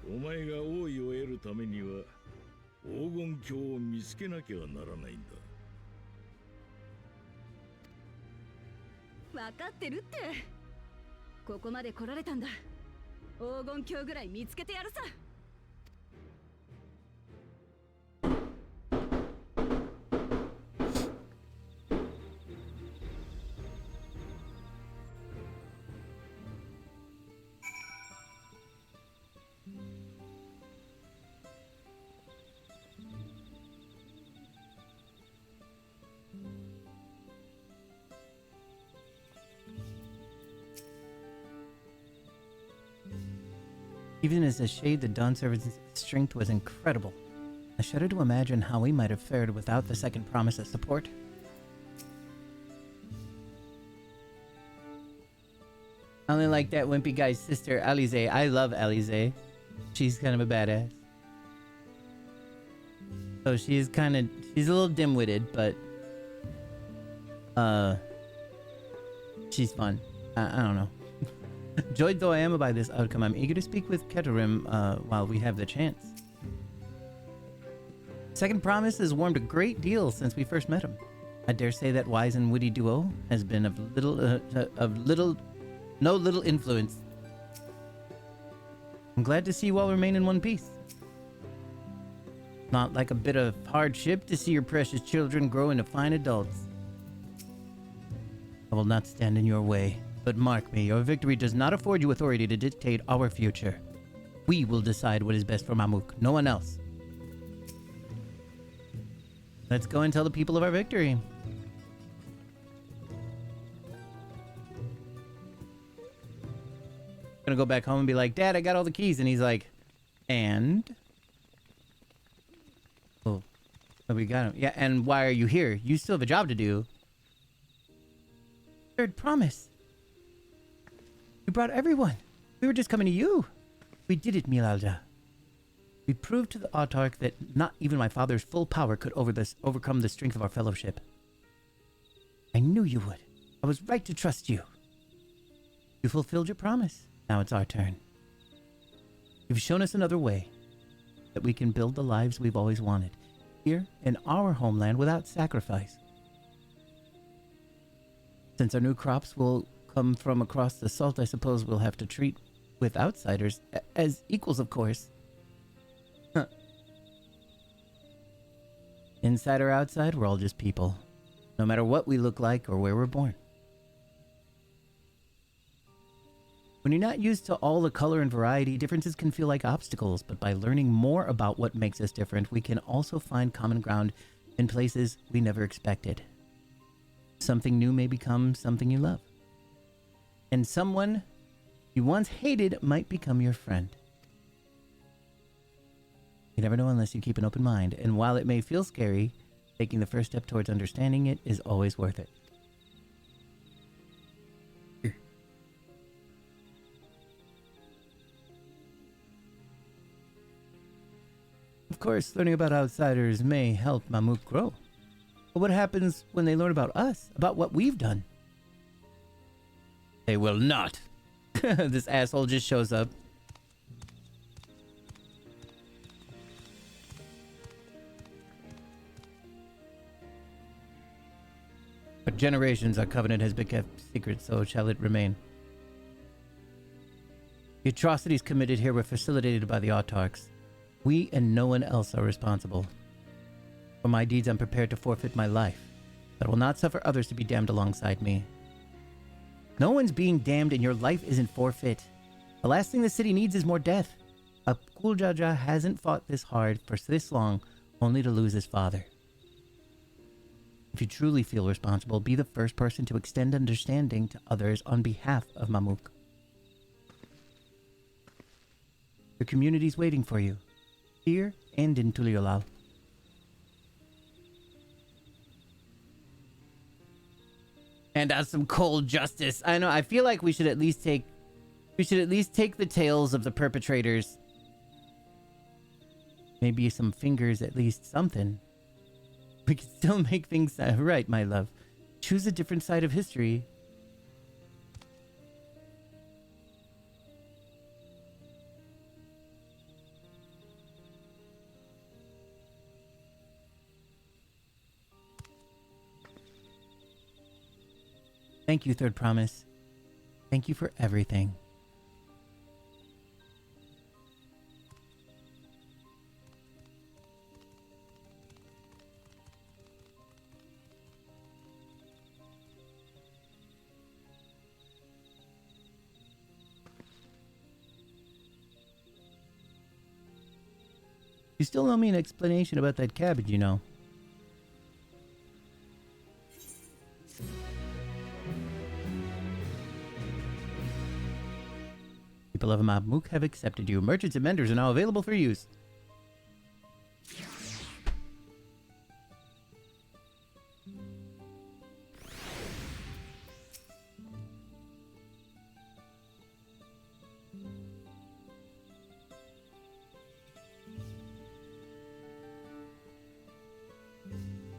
お前が王位を得るためには黄金鏡を見つけなきゃならないんだ。分かってるって。ここまで来られたんだ。黄金鏡ぐらい見つけてやるさ。Even as a shade, the Dawn Servant's strength was incredible. I shudder to imagine how we might have fared without the second promise of support. I only like that wimpy guy's sister, Alize. I love Alize. She's kind of a badass. So she's a little dim-witted, but she's fun. I don't know. Joyed though I am by this outcome, I'm eager to speak with Keterim while we have the chance. Second Promise has warmed a great deal since we first met him. I dare say that wise and witty duo has been of no little influence. I'm glad to see you all remain in one piece. Not like a bit of hardship to see your precious children grow into fine adults. I will not stand in your way. But mark me, your victory does not afford you authority to dictate our future. We will decide what is best for Mamuk, no one else. Let's go and tell the people of our victory. Gonna go back home and be like, Dad, I got all the keys. And he's like, and? Oh, we got him. Yeah, and why are you here? You still have a job to do. Third promise. You brought everyone. We were just coming to you. We did it, Milalja. We proved to the Autarch that not even my father's full power could overcome the strength of our fellowship. I knew you would. I was right to trust you. You fulfilled your promise. Now it's our turn. You've shown us another way that we can build the lives we've always wanted, here in our homeland without sacrifice. Since our new crops will come from across the salt, I suppose we'll have to treat with outsiders as equals, of course. Huh. Inside or outside, we're all just people, no matter what we look like or where we're born. When you're not used to all the color and variety, differences can feel like obstacles, but by learning more about what makes us different, we can also find common ground in places we never expected. Something new may become something you love. And someone you once hated might become your friend. You never know unless you keep an open mind, and while it may feel scary, taking the first step towards understanding it is always worth it. Of course, learning about outsiders may help Mamuk grow. But what happens when they learn about us, about what we've done? They will not. This asshole just shows up. For generations, our covenant has been kept secret, so shall it remain. The atrocities committed here were facilitated by the Autarchs. We and no one else are responsible. For my deeds, I'm prepared to forfeit my life, but will not suffer others to be damned alongside me. No one's being damned and your life isn't forfeit. The last thing the city needs is more death. A Kuljaja hasn't fought this hard for this long only to lose his father. If you truly feel responsible, be the first person to extend understanding to others on behalf of Mamuk. Your community's waiting for you, here and in Tuliolal. And out some cold justice. I know, I feel like we should at least take the tails of the perpetrators. Maybe some fingers, at least something. We can still make things right, my love. Choose a different side of history. Thank you, Third Promise. Thank you for everything. You still owe me an explanation about that cabbage, you know. People of Mabmuk have accepted you. Merchants and vendors are now available for use.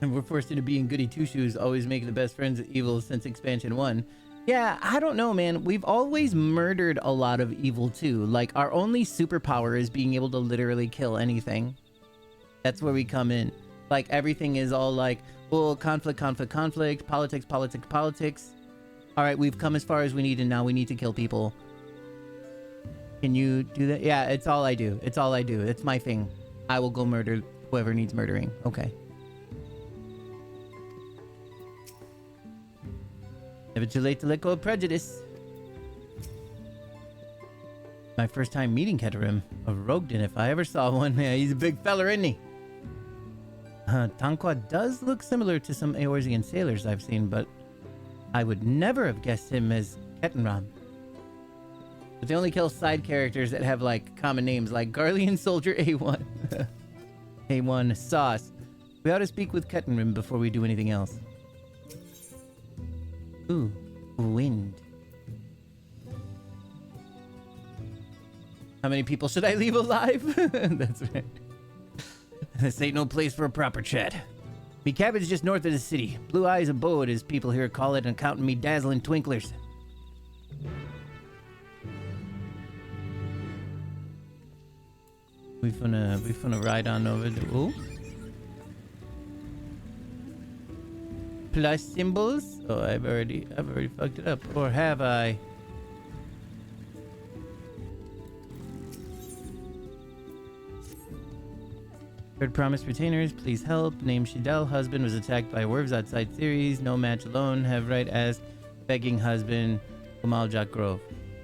And we're forced into being goody two-shoes, always making the best friends of evil since expansion 1. Yeah, I don't know, man. We've always murdered a lot of evil too. Like, our only superpower is being able to literally kill anything. That's where we come in. Like, everything is all like, well, conflict, conflict, conflict, politics, politics, politics. All right, we've come as far as we need, and now we need to kill people. Can you do that? Yeah, it's all I do. It's all I do. It's my thing. I will go murder whoever needs murdering. Okay. Never too late to let go of prejudice. My first time meeting Keterim, a Rogden if I ever saw one. Yeah, he's a big feller, isn't he? Tanqua does look similar to some Eorzean sailors I've seen, but I would never have guessed him as Ketenram. But they only kill side characters that have, like, common names, like Garlean Soldier A1. A1 Sauce. We ought to speak with Ketenrim before we do anything else. Ooh, wind. How many people should I leave alive? That's right. This ain't no place for a proper chat. Me cabin's just north of the city. Blue Eyes Abode, as people here call it, and counting me dazzling twinklers. We finna ride on over to... Ooh. Plus symbols? Oh, I've already fucked it up. Or have I? Third Promise retainers, please help. Name Shidel. Husband was attacked by werves outside series. No match alone. Have right as begging husband. Kumaljak Grove.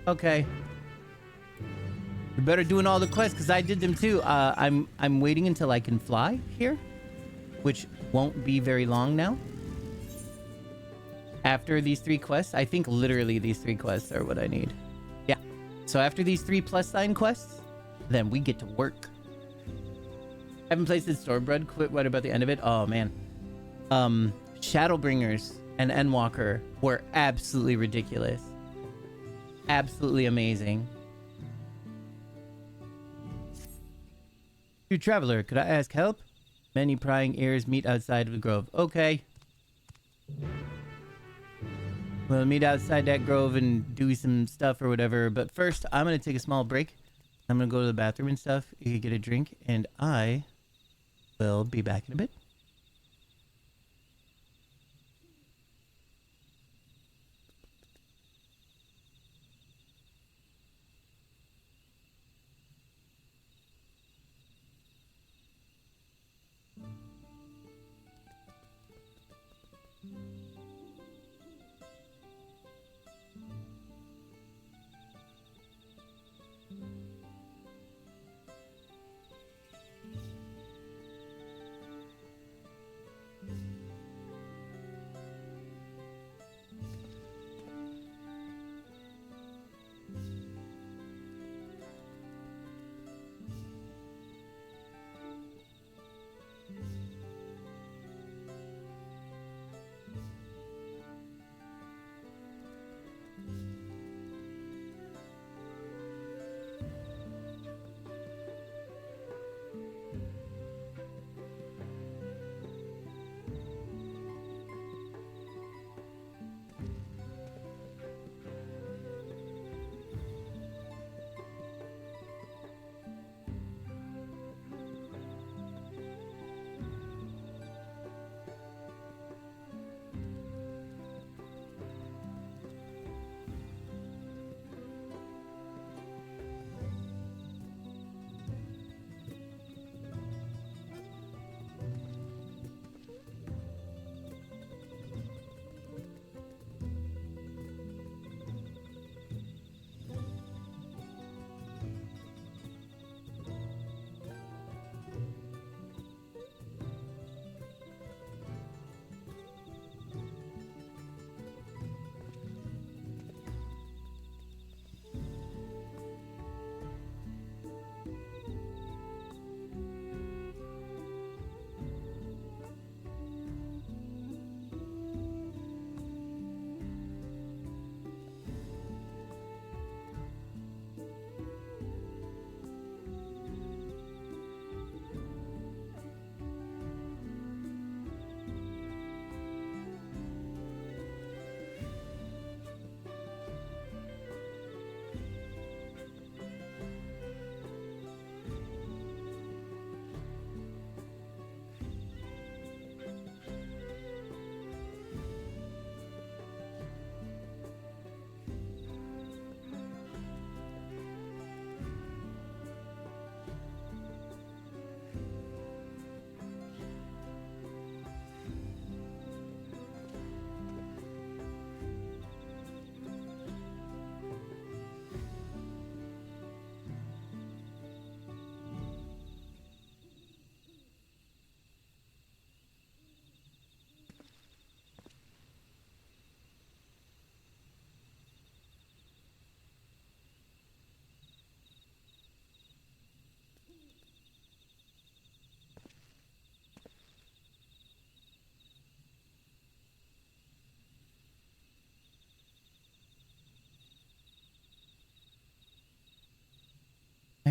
Okay. We better doing all the quests because I did them too. I'm waiting until I can fly here, which won't be very long now. After these 3 quests, I think literally these 3 quests are what I need. Yeah. So after these 3 plus sign quests, then we get to work. Haven't played since Stormblood. Quit right about the end of it. Oh man. Shadowbringers and Endwalker were absolutely ridiculous. Absolutely amazing. True traveler, could I ask help? Many prying ears meet outside of the grove. Okay. We'll meet outside that grove and do some stuff or whatever. But first, I'm going to take a small break. I'm going to go to the bathroom and stuff. You can get a drink. And I will be back in a bit.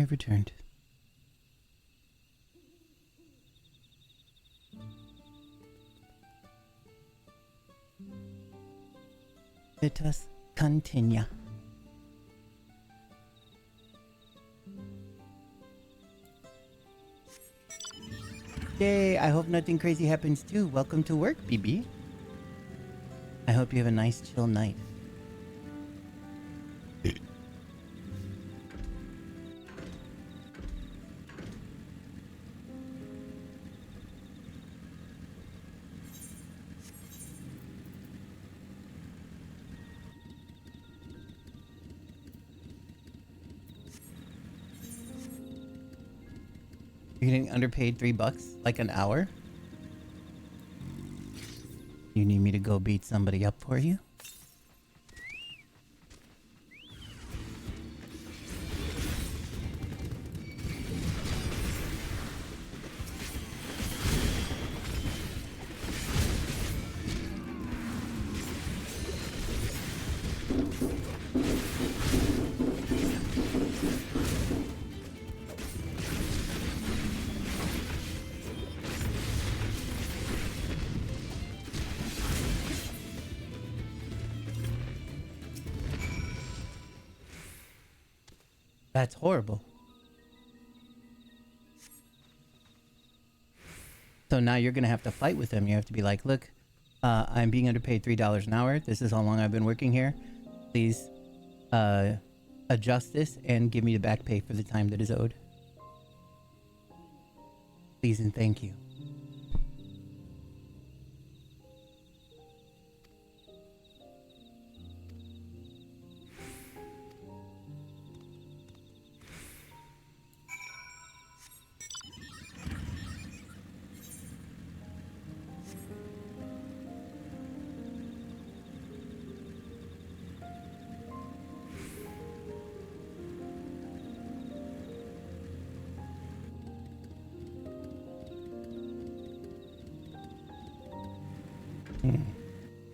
I've returned. Let us continue. Yay, I hope nothing crazy happens too. Welcome to work, BB. I hope you have a nice chill night. You're getting underpaid $3 like an hour? You need me to go beat somebody up for you? That's horrible. So now you're gonna have to fight with them. You have to be like, look, I'm being underpaid $3 an hour. This is how long I've been working here. Please adjust this and give me the back pay for the time that is owed. Please and thank you.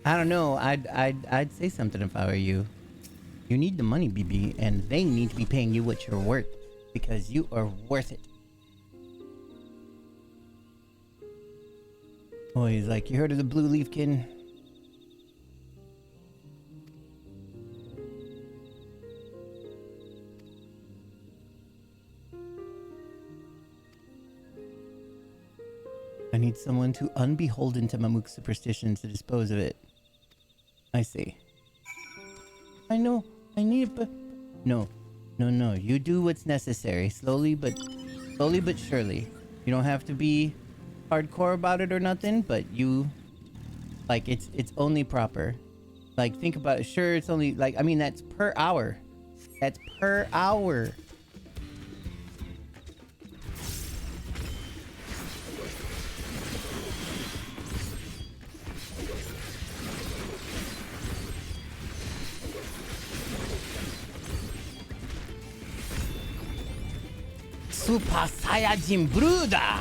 I don't know. I'd say something if I were you. You need the money, BB, and they need to be paying you what you're worth because you are worth it. Oh, he's like, you heard of the Blue Leafkin? I need someone too unbeholden to Mamook's superstitions to dispose of it. I see. I know. I need it, but... No. No. You do what's necessary. Slowly but surely. You don't have to be hardcore about it or nothing, but you... Like, it's only proper. Like, think about it. Sure, it's only... Like, I mean, that's per hour. That's per hour. Super Saiyajin Blue da!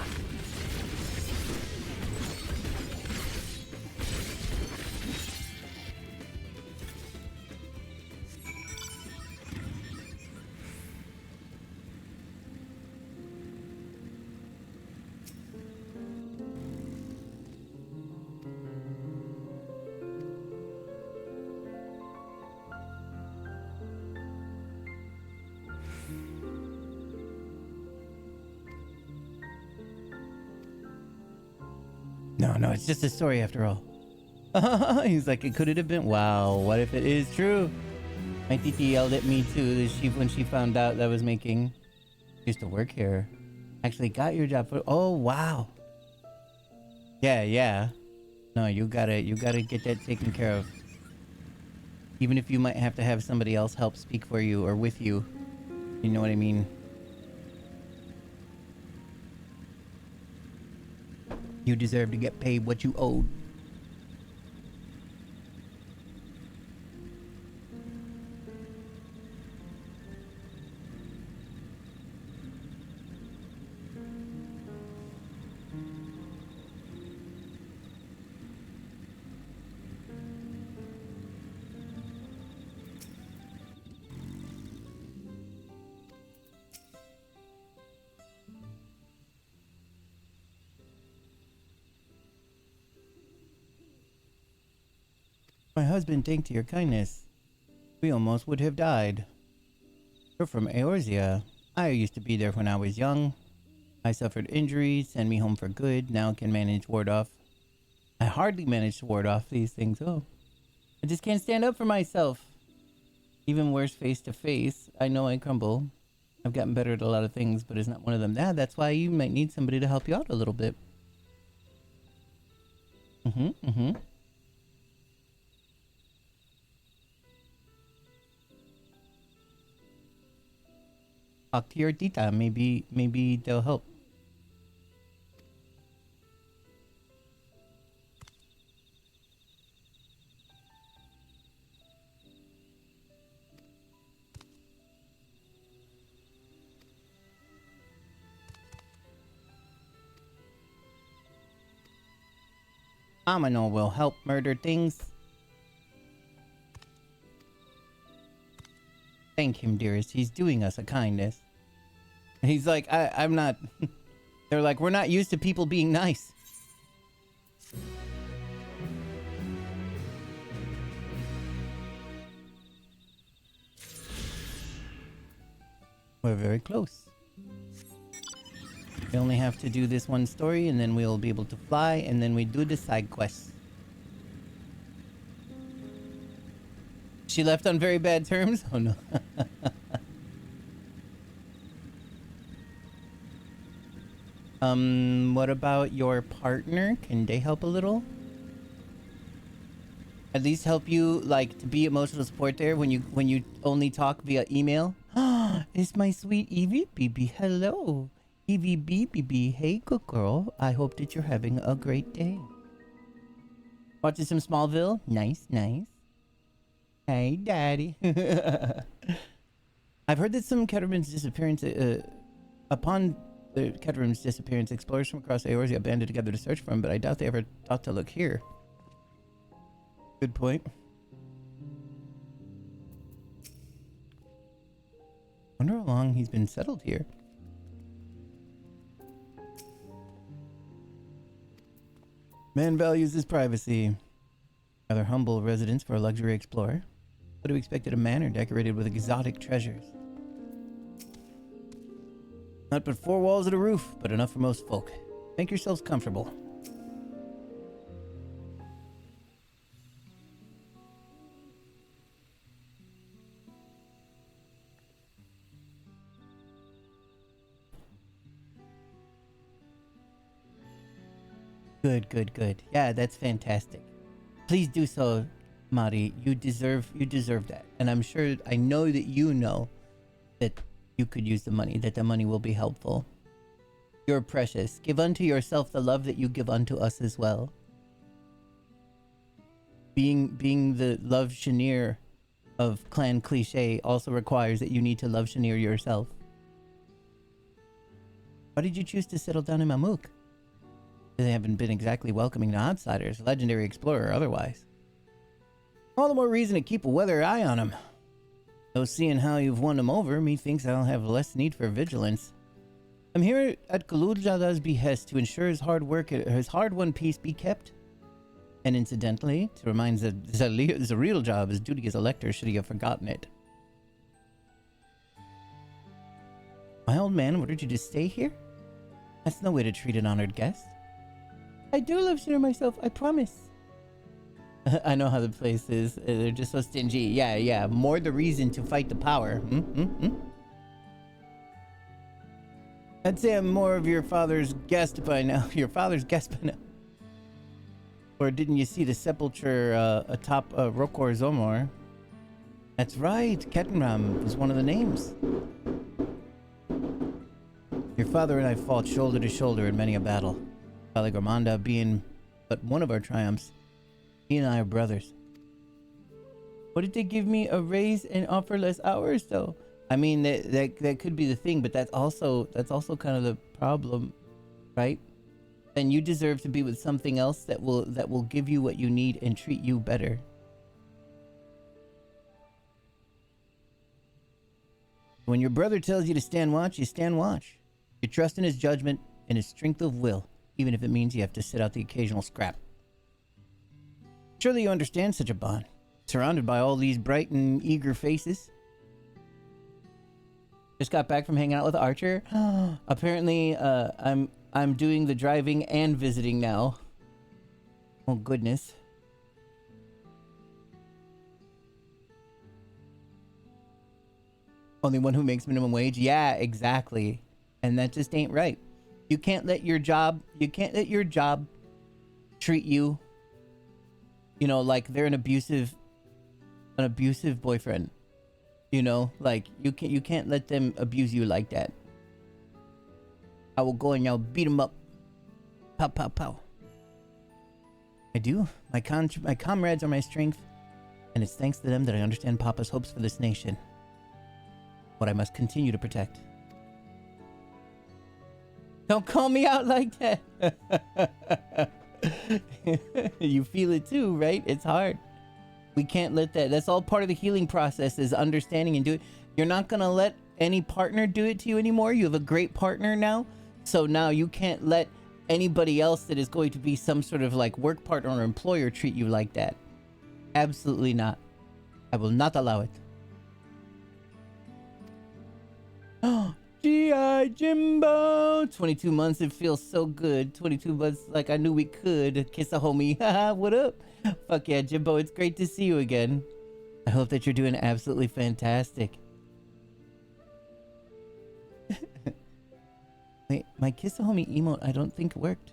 No, it's just a story after all. He's like, it could have been. Wow, what if it is true? My titi yelled at me too when she found out that I was making... Used to work here. Actually got your job for... Oh, wow. Yeah. No, you gotta get that taken care of. Even if you might have to have somebody else help speak for you or with you. You know what I mean? You deserve to get paid what you owed. My husband, thanks to your kindness, we almost would have died. You're from Eorzea. I used to be there when I was young. I suffered injuries, send me home for good, now can manage ward off. I hardly manage to ward off these things. Oh, I just can't stand up for myself. Even worse face to face. I know I crumble. I've gotten better at a lot of things, but it's not one of them. Yeah, that's why you might need somebody to help you out a little bit. Talk to your tita. Maybe they'll help. Amino will help murder things. Thank him, dearest. He's doing us a kindness. He's like, I'm not... They're like, we're not used to people being nice. We're very close. We only have to do this one story, and then we'll be able to fly, and then we do the side quests. She left on very bad terms? Oh no. What about your partner? Can they help a little? At least help you, like, to be emotional support there when you only talk via email? It's my sweet Evie BB. Hello. Evie BB. Hey, good girl. I hope that you're having a great day. Watching some Smallville? Nice, nice. Hey, Daddy. I've heard that some Ketterman's disappearance, upon the Ketterman's disappearance, explorers from across Eorzea banded together to search for him, but I doubt they ever thought to look here. Good point. Wonder how long he's been settled here. Man values his privacy. Rather humble residence for a luxury explorer. Would have expected a manor decorated with exotic treasures. Not but 4 walls and a roof, but enough for most folk. Make yourselves comfortable. Good, good, good. Yeah, that's fantastic. Please do so, Mari. You deserve that. And I'm sure, I know that you know that you could use the money, that the money will be helpful. You're precious. Give unto yourself the love that you give unto us as well. Being the love Chenier of Clan Cliché also requires that you need to love Chenier yourself. Why did you choose to settle down in Mamuk? They haven't been exactly welcoming to outsiders, legendary explorer or otherwise. All the more reason to keep a weather eye on him. Though seeing how you've won him over, methinks I'll have less need for vigilance. I'm here at Kalujada's behest to ensure his hard-won peace be kept. And incidentally, to remind Zariel job his duty as a lector should he have forgotten it. My old man ordered you to stay here? That's no way to treat an honored guest. I do love Chenier myself, I promise. I know how the place is. They're just so stingy. Yeah. More the reason to fight the power. I'd say I'm more of your father's guest by now. Your father's guest by now. Or didn't you see the sepulture atop Rokor Zomor? That's right. Kettenram was one of the names. Your father and I fought shoulder to shoulder in many a battle. Caligramanda being but one of our triumphs. He and I are brothers. What did they give me a raise and offer less hours though? I mean that could be the thing, but that's also kind of the problem, right? And you deserve to be with something else that will give you what you need and treat you better. When your brother tells you to stand watch, you stand watch. You trust in his judgment and his strength of will, even if it means you have to sit out the occasional scrap. Surely you understand such a bond, surrounded by all these bright and eager faces. Just got back from hanging out with Archer. Apparently, I'm doing the driving and visiting now. Oh goodness. Only one who makes minimum wage? Yeah, exactly. And that just ain't right. You can't let your job treat you, you know, like they're an abusive boyfriend. You know, like you can't let them abuse you like that. I will go and y'all beat them up. Pow, pow, pow. I do. My comrades are my strength, and it's thanks to them that I understand Papa's hopes for this nation. What I must continue to protect. Don't call me out like that. You feel it too, right? It's hard. We can't let that. That's all part of the healing process, is understanding and do it. You're not going to let any partner do it to you anymore. You have a great partner now. So now you can't let anybody else that is going to be some sort of like work partner or employer treat you like that. Absolutely not. I will not allow it. Oh, G.I. Jimbo. 22 months. It feels so good. 22 months like I knew we could. Kiss a homie. Haha, what up? Fuck yeah, Jimbo. It's great to see you again. I hope that you're doing absolutely fantastic. Wait, my kiss a homie emote I don't think worked.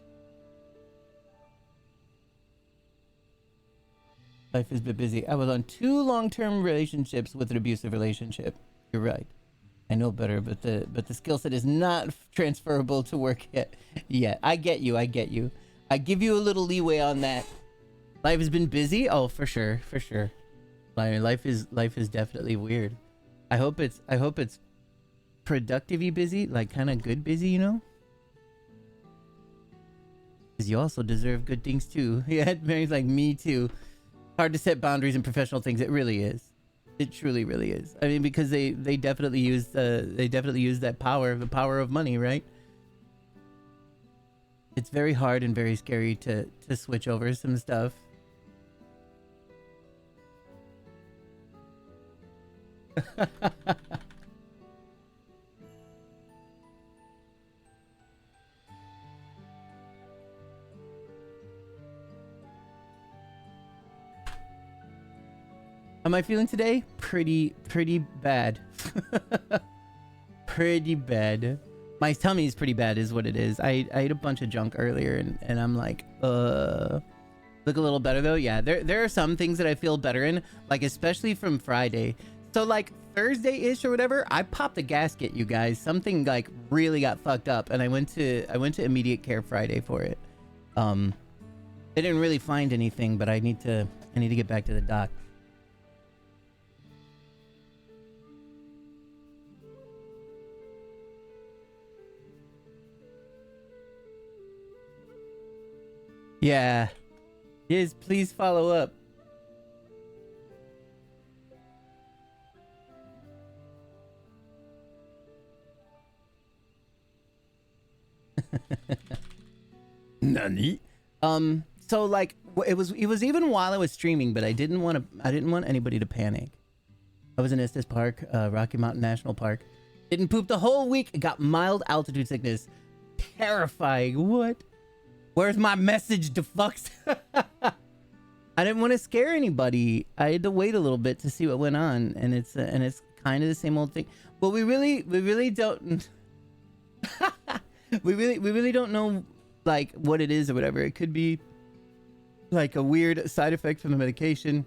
Life has been busy. I was on 2 long-term relationships with an abusive relationship. You're right. I know better, but the skill set is not transferable to work yet. I get you. I give you a little leeway on that. Life has been busy. Oh, for sure. Life is definitely weird. I hope it's productive-y busy, like kind of good busy, you know? Because you also deserve good things too. Yeah, Mary's like, me too. Hard to set boundaries in professional things. It really is. It truly, really is. I mean, because they definitely use that power, the power of money, right? It's very hard and very scary to switch over some stuff. How am I feeling today? Pretty bad. Pretty bad. My tummy is pretty bad is what it is. I ate a bunch of junk earlier and I'm like, look a little better though. Yeah, there are some things that I feel better in, like especially from Friday. So like Thursday-ish or whatever, I popped a gasket, you guys. Something like really got fucked up and I went to immediate care Friday for it. They didn't really find anything, but I need to get back to the doc. Yeah. Yes, please follow up. Nani? So like it was even while I was streaming, but I didn't want anybody to panic. I was in Estes Park, Rocky Mountain National Park. Didn't poop the whole week. Got mild altitude sickness. Terrifying. What? Where's my message to fucks? I didn't want to scare anybody. I had to wait a little bit to see what went on, and it's kind of the same old thing. Well, we really don't. we really don't know like what it is or whatever. It could be like a weird side effect from the medication.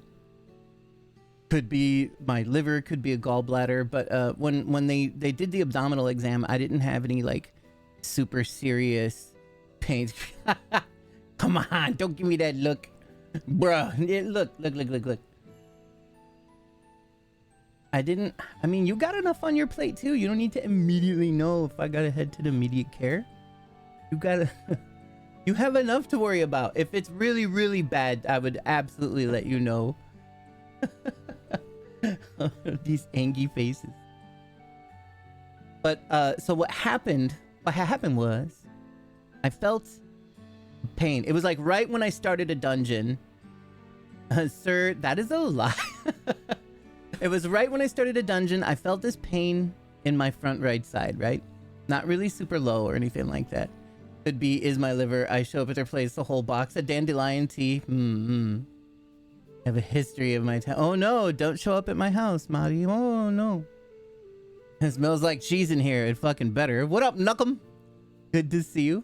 Could be my liver. Could be a gallbladder. But when they did the abdominal exam, I didn't have any like super serious pains. Come on, don't give me that look, bruh. Look. I mean, you got enough on your plate too. You don't need to immediately know if I gotta head to the immediate care. You have enough to worry about. If it's really, really bad, I would absolutely let you know. These angry faces. But so what happened was I felt pain. It was like right when I started a dungeon Sir, that is a lie. It was right when I started a dungeon. I felt this pain in my front right side, right? Not really super low or anything like that. Could be, is my liver. I show up at their place, the whole box of dandelion tea. I have a history of my town. Oh no, don't show up at my house, Marty. Oh no. It smells like cheese in here. It fucking better. What up, Knuckum? Good to see you.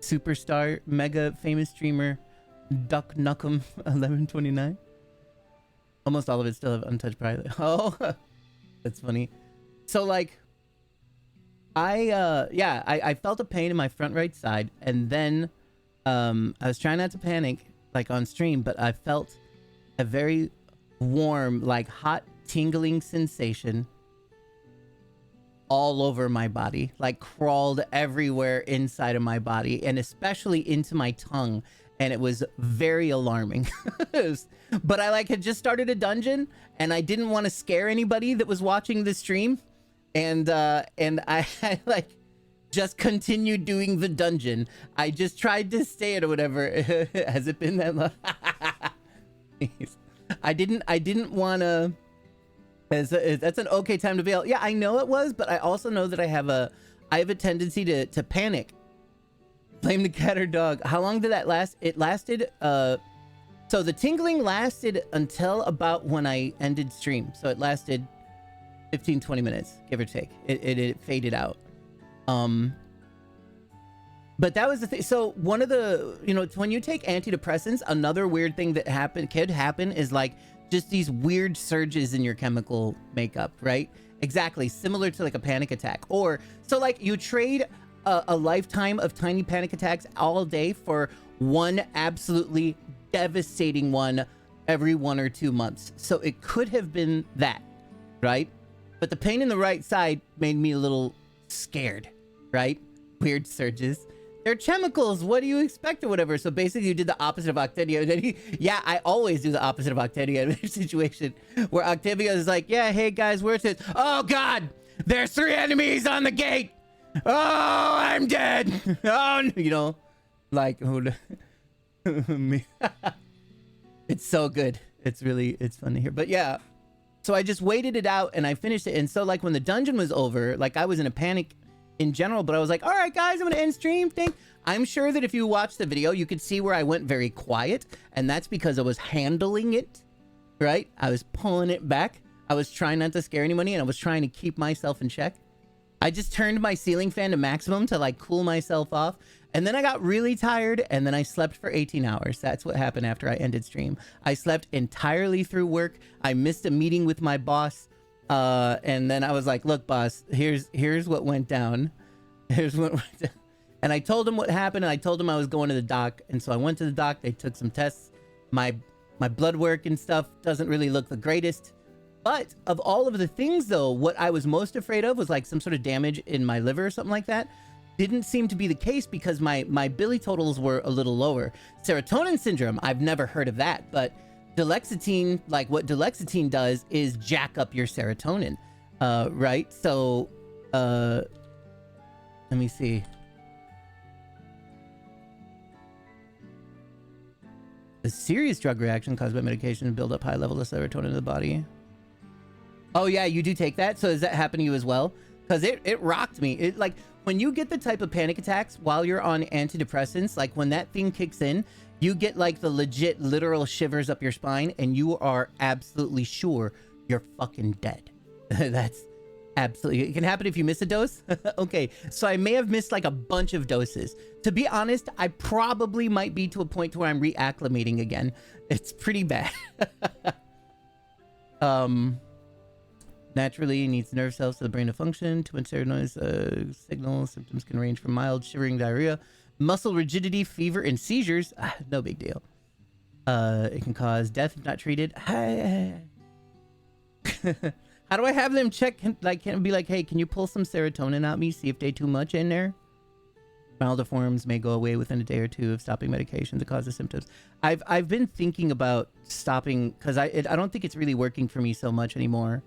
Superstar, mega famous streamer, Duck Knuckum 1129. Almost all of it still have untouched private. Oh, that's funny. So like, I felt a pain in my front right side, and then I was trying not to panic like on stream, but I felt a very warm, like hot tingling sensation all over my body, like crawled everywhere inside of my body, and especially into my tongue, and it was very alarming. But I like had just started a dungeon, and I didn't want to scare anybody that was watching the stream, and I like just continued doing the dungeon. I just tried to stay it or whatever. Has it been that long? I didn't want to. That's an okay time to bail. Yeah, I know it was, but I also know that I have a tendency to panic. Blame the cat or dog. How long did that last? It lasted, so the tingling lasted until about when I ended stream. So it lasted 15, 20 minutes, give or take. It faded out. But that was the thing. So one of the, when you take antidepressants, another weird thing that could happen is like, just these weird surges in your chemical makeup, right? Exactly, similar to like a panic attack. Or, so like you trade a lifetime of tiny panic attacks all day for one absolutely devastating one every 1 or 2 months. So it could have been that, right? But the pain in the right side made me a little scared, right? Weird surges. They're chemicals. What do you expect or whatever? So basically you did the opposite of Octavia. Yeah, I always do the opposite of Octavia in a situation where Octavia is like, yeah, hey guys, where's it? Oh God, there's 3 enemies on the gate. Oh, I'm dead. Oh, like, me. It's so good. It's fun to hear. But yeah, so I just waited it out and I finished it. And so like when the dungeon was over, like I was in a panic in general, but I was like, all right guys, I'm gonna end stream thing. I'm sure that if you watch the video, you could see where I went very quiet, and that's because I was handling it, right? I was pulling it back. I was trying not to scare anybody, and I was trying to keep myself in check. I just turned my ceiling fan to maximum to like cool myself off, and then I got really tired, and then I slept for 18 hours. That's what happened after I ended stream. I slept entirely through work. I missed a meeting with my boss. And then I was like, look, boss, here's what went down. Here's what went down. And I told him what happened, and I told him I was going to the doc. And so I went to the doc. They took some tests. My blood work and stuff doesn't really look the greatest. But of all of the things, though, what I was most afraid of was like some sort of damage in my liver or something like that. Didn't seem to be the case because my Billy totals were a little lower. Serotonin syndrome, I've never heard of that, but Duloxetine, like what Duloxetine does is jack up your serotonin, right? So, let me see. A serious drug reaction caused by medication to build up high levels of serotonin in the body. Oh yeah, you do take that? So does that happen to you as well? Because it rocked me. It like, when you get the type of panic attacks while you're on antidepressants, like when that thing kicks in, you get like the legit literal shivers up your spine, and you are absolutely sure you're fucking dead. That's absolutely, it can happen if you miss a dose. Okay, so I may have missed like a bunch of doses. To be honest, I probably might be to a point where I'm reacclimating again. It's pretty bad. Naturally, it needs nerve cells for the brain to function. Too much serotonin signals. Symptoms can range from mild shivering, diarrhea, muscle rigidity, fever, and seizures. No big deal. It can cause death if not treated. How do I have them check? Like, can it be like, hey, can you pull some serotonin out me? See if they too much in there. Milder forms may go away within a day or two of stopping medication to cause the symptoms. I've been thinking about stopping because I don't think it's really working for me so much anymore.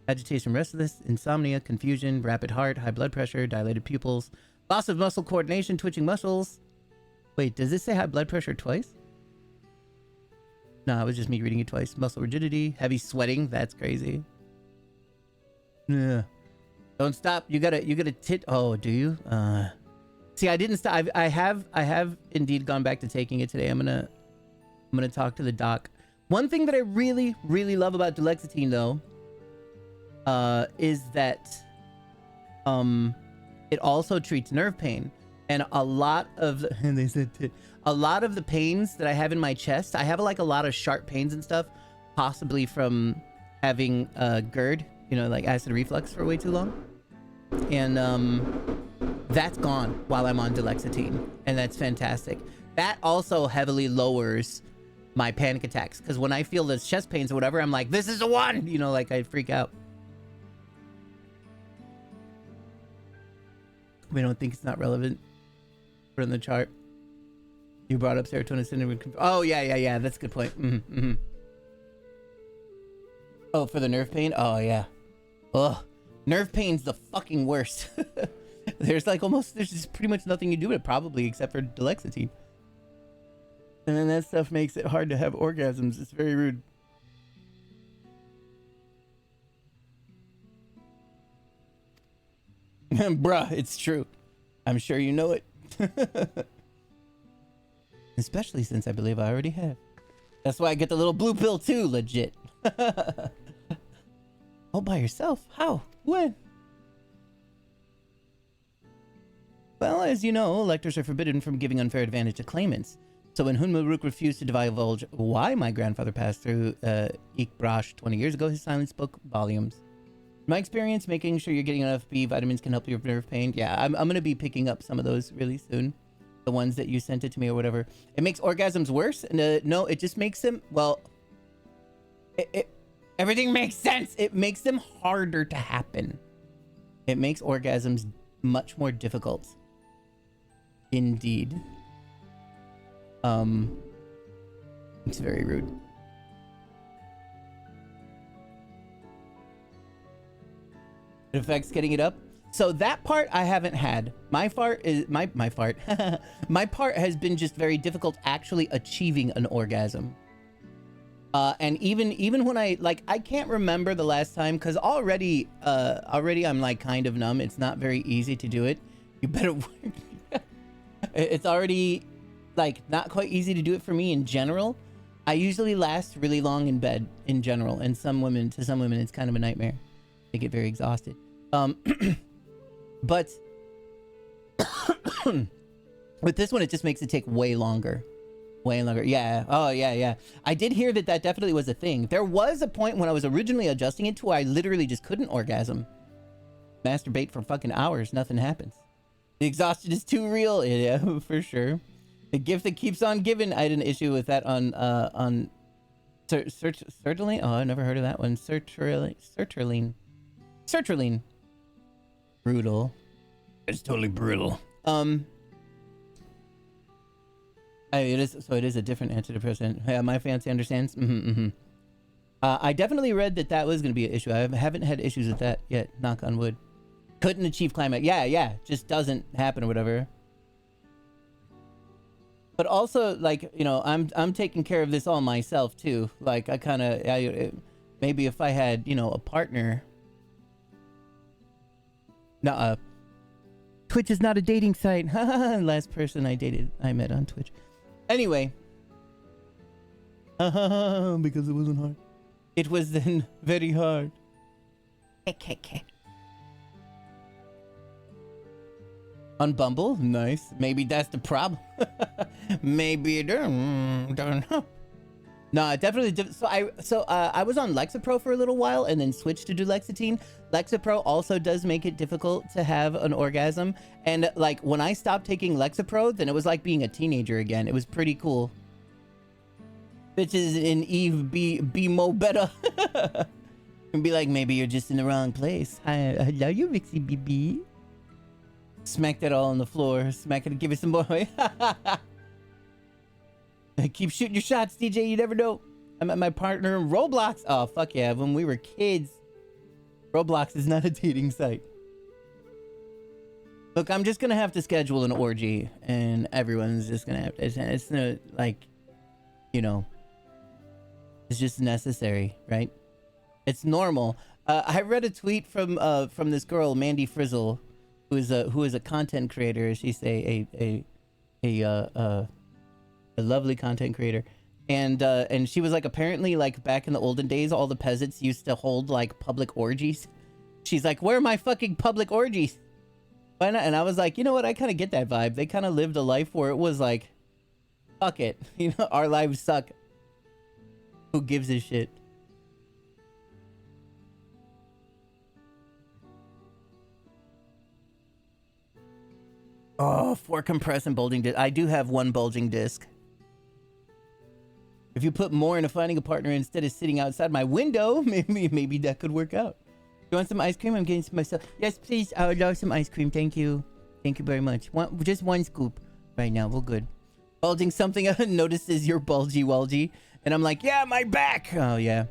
Agitation, restlessness, insomnia, confusion, rapid heart, high blood pressure, dilated pupils, loss of muscle coordination, twitching muscles. Wait, does this say high blood pressure twice? No, it was just me reading it twice. Muscle rigidity, heavy sweating. That's crazy. Yeah. Don't stop. You gotta tit. Oh, do you? See, I didn't stop. I have indeed gone back to taking it today. I'm gonna talk to the doc. One thing that I really, really love about duloxetine though, is that it also treats nerve pain. And a lot of and they said a lot of the pains that I have in my chest, I have like a lot of sharp pains and stuff, possibly from having GERD, you know, like acid reflux for way too long. And that's gone while I'm on duloxetine, and that's fantastic. That also heavily lowers my panic attacks, because when I feel those chest pains or whatever, I'm like, this is the one, you know, like I freak out. We don't think it's not relevant. Put in the chart. You brought up serotonin syndrome. Oh yeah. That's a good point. Oh, for the nerve pain. Oh yeah. Ugh, nerve pain's the fucking worst. There's just pretty much nothing you do with it, probably, except for duloxetine. And then that stuff makes it hard to have orgasms. It's very rude. Bruh, it's true. I'm sure you know it. Especially since I believe I already have. That's why I get the little blue pill too, legit. All by yourself? How? When? Well, as you know, electors are forbidden from giving unfair advantage to claimants. So when Hunmaruk refused to divulge why my grandfather passed through Ikbrash 20 years ago, his silence spoke volumes. In my experience, making sure you're getting enough B vitamins can help your nerve pain. Yeah, I'm going to be picking up some of those really soon. The ones that you sent it to me or whatever. It makes orgasms worse? No, it just makes them, well, everything makes sense. It makes them harder to happen. It makes orgasms much more difficult. Indeed. It's very rude. It affects getting it up. So that part I haven't had. My part has been just very difficult actually achieving an orgasm. And even when I can't remember the last time, because already I'm like kind of numb. It's not very easy to do it. You better work. It's already like not quite easy to do it for me in general. I usually last really long in bed in general, and to some women it's kind of a nightmare. They get very exhausted. But with this one, it just makes it take way longer. Yeah. Oh yeah. I did hear that definitely was a thing. There was a point when I was originally adjusting it to where I literally just couldn't orgasm. Masturbate for fucking hours, nothing happens. The exhaustion is too real. Yeah, for sure. The gift that keeps on giving. I had an issue with that on sertraline. Oh, I never heard of that one. Sertraline. Brutal. It's totally brutal. It is a different antidepressant. Yeah, my fancy understands. I definitely read that was going to be an issue. I haven't had issues with that yet. Knock on wood. Couldn't achieve climax. Yeah. Just doesn't happen or whatever. But also, like, you know, I'm taking care of this all myself too. Like, maybe if I had, you know, a partner. Twitch is not a dating site. Last person I met on Twitch. Anyway. Because it wasn't hard. It was then very hard. On Bumble? Nice. Maybe that's the problem. Maybe it don't know. No, definitely. So I was on Lexapro for a little while and then switched to duloxetine. Lexapro also does make it difficult to have an orgasm. And like when I stopped taking Lexapro, then it was like being a teenager again. It was pretty cool. Bitches in Eve be mo better. And be like, maybe you're just in the wrong place. I love you, Vixie BB. Smack that all on the floor. Smack it and give it some more. Keep shooting your shots, DJ. You never know. I met my partner in Roblox. Oh, fuck yeah. When we were kids. Roblox is not a dating site. Look, I'm just going to have to schedule an orgy. And everyone's just going to have to. It's like, you know. It's just necessary, right? It's normal. I read a tweet from this girl, Mandy Frizzle, who is a content creator. She's a lovely content creator. And she was like, apparently, like, back in the olden days, all the peasants used to hold like public orgies. She's like, where are my fucking public orgies? Why not? And I was like, you know what? I kind of get that vibe. They kind of lived a life where it was like, fuck it. You know, our lives suck. Who gives a shit? Oh, 4 compressed and bulging disc. I do have 1 bulging disc. If you put more into finding a partner instead of sitting outside my window, maybe that could work out. You want some ice cream? I'm getting some myself. Yes, please. I would love some ice cream. Thank you. Thank you very much. Just 1 scoop right now. We're good. Bulging something notices your bulgy walgy. And I'm like, yeah, my back. Oh, yeah.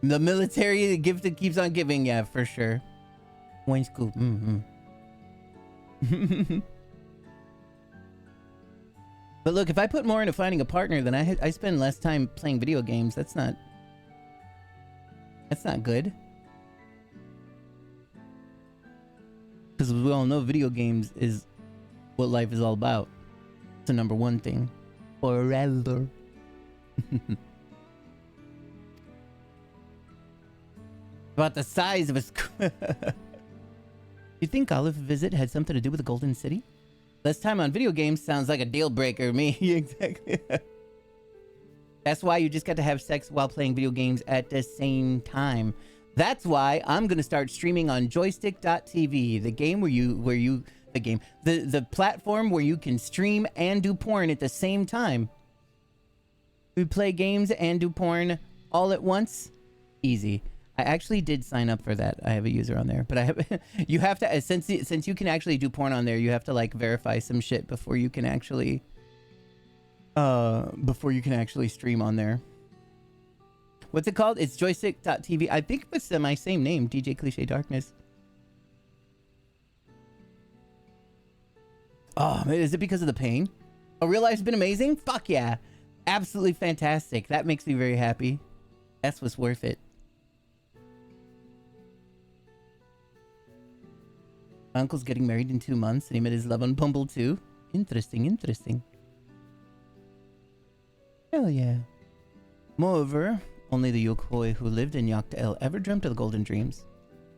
The military, the gift that keeps on giving. Yeah, for sure. 1 scoop. But look, if I put more into finding a partner, then I spend less time playing video games. That's not good. Because we all know video games is what life is all about. It's the #1 thing. Forever. About the size of a You think Olive visit had something to do with the Golden City? Less time on video games sounds like a deal breaker to me. Exactly. That's why you just got to have sex while playing video games at the same time. That's why I'm gonna start streaming on joystick.tv, the platform where you can stream and do porn at the same time. We play games and do porn all at once. Easy. I actually did sign up for that. I have a user on there, but I have you have to since you can actually do porn on there, you have to like verify some shit before you can actually stream on there. What's it called? It's joystick.tv. I think it's my same name, DJ Cliche Darkness. Oh, is it because of the pain? Oh, real life's been amazing? Fuck yeah. Absolutely fantastic. That makes me very happy. That's what's worth it. My uncle's getting married in 2 months and he met his love on Bumble too. Interesting, interesting. Hell yeah. Moreover, only the Yokoi who lived in Yaktael ever dreamt of the Golden Dreams.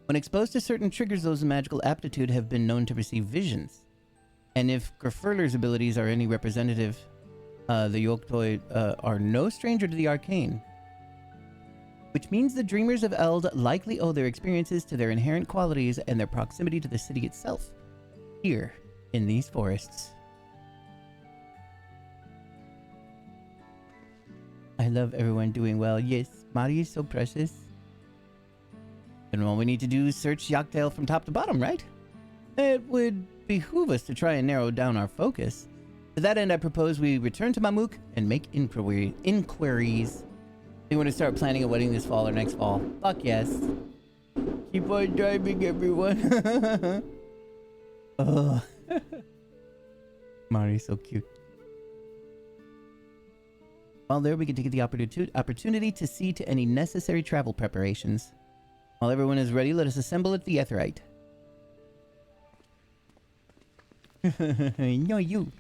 When exposed to certain triggers, those of magical aptitude have been known to receive visions. And if Grafurler's abilities are any representative, the Yokoi are no stranger to the arcane. Which means the Dreamers of Eld likely owe their experiences to their inherent qualities and their proximity to the city itself, here in these forests. I love everyone doing well. Yes, Mari is so precious. And all we need to do is search Yaktael from top to bottom, right? It would behoove us to try and narrow down our focus. To that end, I propose we return to Mamuk and make inquiries. You want to start planning a wedding this fall or next fall? Fuck yes. Keep on driving, everyone. Oh. Mari's so cute. While there, we can take the opportunity to see to any necessary travel preparations. While everyone is ready, let us assemble at the Aetheryte. No, you.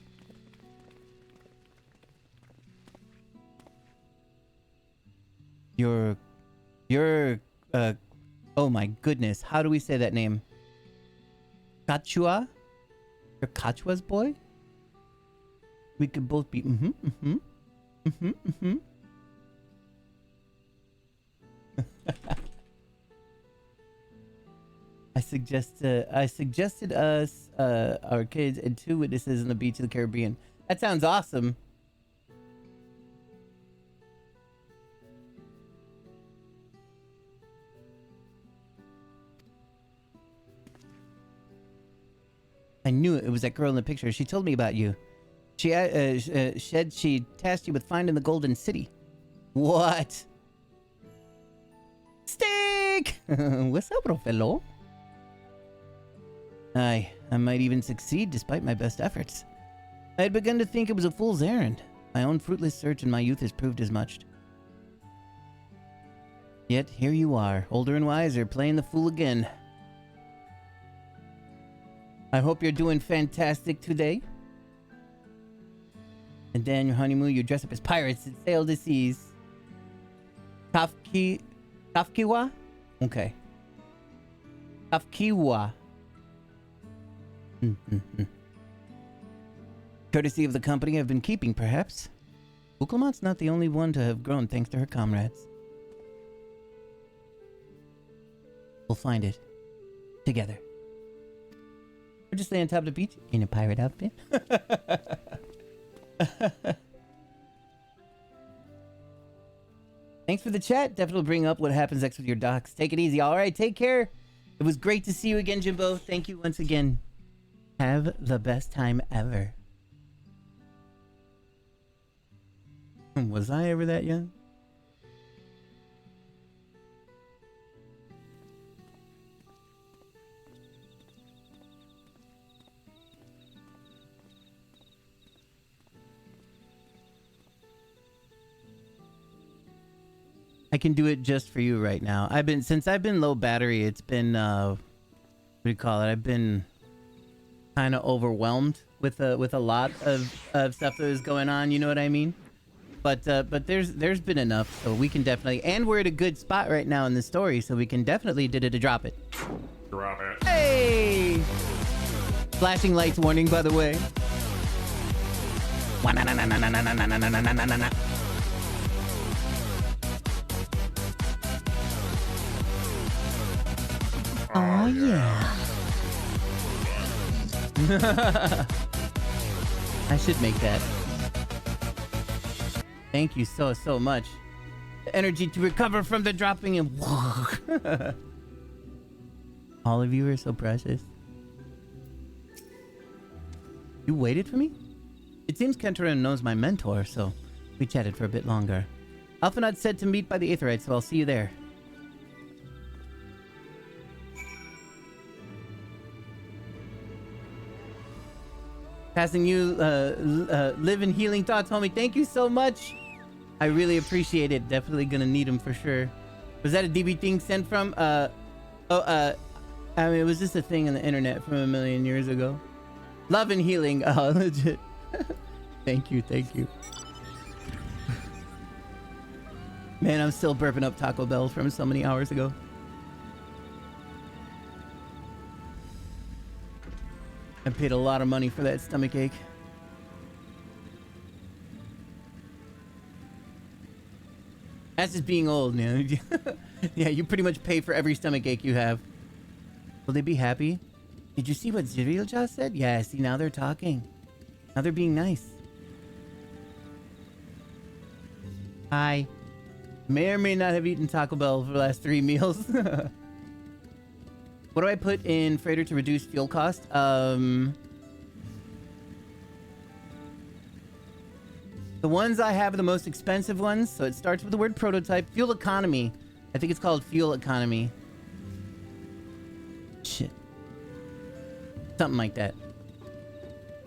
Oh my goodness, how do we say that name? Kachua? You're Kachua's boy? We could both be I suggested us, our kids, and 2 witnesses on the beach of the Caribbean. That sounds awesome. I knew it. It was that girl in the picture. She told me about you. She said she tasked you with finding the Golden City. What? Stick! What's up, bro, fellow? I might even succeed despite my best efforts. I had begun to think it was a fool's errand. My own fruitless search in my youth has proved as much. Yet here you are, older and wiser, playing the fool again. I hope you're doing fantastic today. And then your honeymoon, you dress up as pirates and sail the seas. Kafkiwa? Okay. Kafkiwa. Courtesy of the company I've been keeping, perhaps. Uklamon's not the only one to have grown thanks to her comrades. We'll find it. Together. Or just lay on top of the beach in a pirate outfit. Thanks for the chat. Definitely bring up what happens next with your docs. Take it easy. All right, take care. It was great to see you again, Jimbo. Thank you once again. Have the best time ever. Was I ever that young? I can do it just for you right now. Since I've been low battery, it's been what do you call it? I've been kind of overwhelmed with a lot of stuff that was going on, you know what I mean? But there's been enough, so we can definitely, and we're at a good spot right now in the story, so we can definitely drop it. Drop it. Hey! Flashing lights warning, by the way. Oh yeah. I should make that. Thank you so much. The energy to recover from the dropping and all of you are so precious. You waited for me? It seems Kentoran knows my mentor, so we chatted for a bit longer. Alphanot said to meet by the Aetherite, so I'll see you there. Passing you live in healing thoughts, homie. Thank you so much. I really appreciate it. Definitely gonna need them for sure. Was that a DB thing sent from? I mean, it was just a thing on the internet from a million years ago. Love and healing. Oh, legit. Thank you. Man, I'm still burping up Taco Bell from so many hours ago. I paid a lot of money for that stomach ache. That's just being old, man. Yeah, you pretty much pay for every stomach ache you have. Will they be happy? Did you see what Ziriel just said? Yeah, see, now they're talking. Now they're being nice. Hi. May or may not have eaten Taco Bell for the last 3 meals. What do I put in freighter to reduce fuel cost? The ones I have are the most expensive ones, so it starts with the word prototype. Fuel economy. I think it's called fuel economy. Shit. Something like that.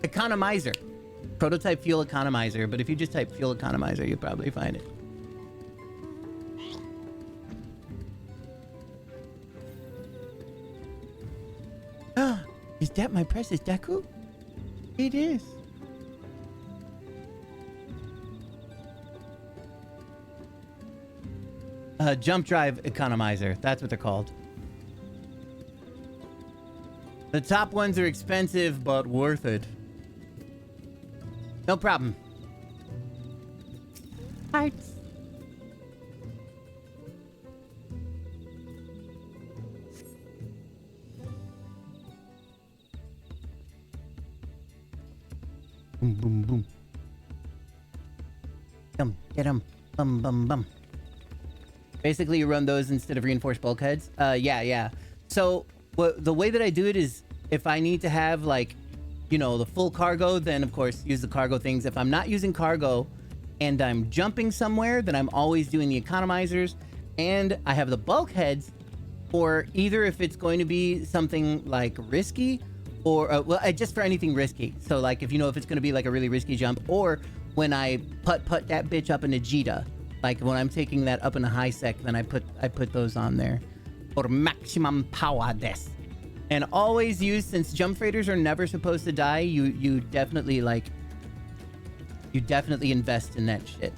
Economizer. Prototype fuel economizer, but if you just type fuel economizer, you'll probably find it. Is that my precious Deku? It is. Jump drive economizer. That's what they're called. The top ones are expensive, but worth it. No problem. Hearts. Boom, boom, boom. Get 'em. Bum, bum, bum. Basically, you run those instead of reinforced bulkheads. Yeah. So, the way that I do it is, if I need to have, like, you know, the full cargo, then, of course, use the cargo things. If I'm not using cargo and I'm jumping somewhere, then I'm always doing the economizers. And I have the bulkheads for either if it's going to be something, like, risky, or just for anything risky. So like if you know if it's going to be like a really risky jump, or when I put that bitch up in a Jita, Like when I'm taking that up in a high sec, then I put those on there for maximum power des. And always use, since jump freighters are never supposed to die, you definitely invest in that shit.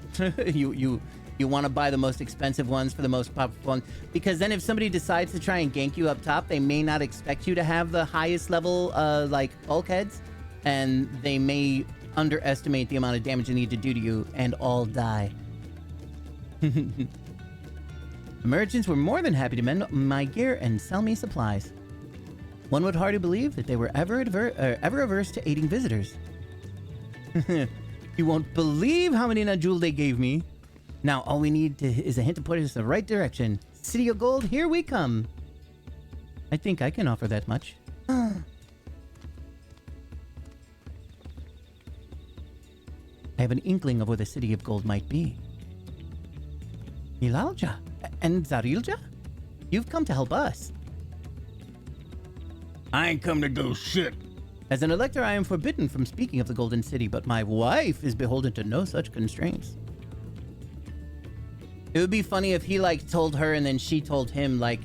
You want to buy the most expensive ones for the most powerful ones, because then if somebody decides to try and gank you up top, they may not expect you to have the highest level like bulkheads, and they may underestimate the amount of damage they need to do to you and all die. The merchants were more than happy to mend my gear and sell me supplies. One would hardly believe that they were ever averse to aiding visitors. You won't believe how many Najul they gave me. Now all we need is a hint to point us in the right direction. City of Gold, here we come. I think I can offer that much. I have an inkling of where the City of Gold might be. Ilalja and Zarilja? You've come to help us. I ain't come to do shit. As an elector, I am forbidden from speaking of the Golden City, but my wife is beholden to no such constraints. It would be funny if he, like, told her and then she told him, like,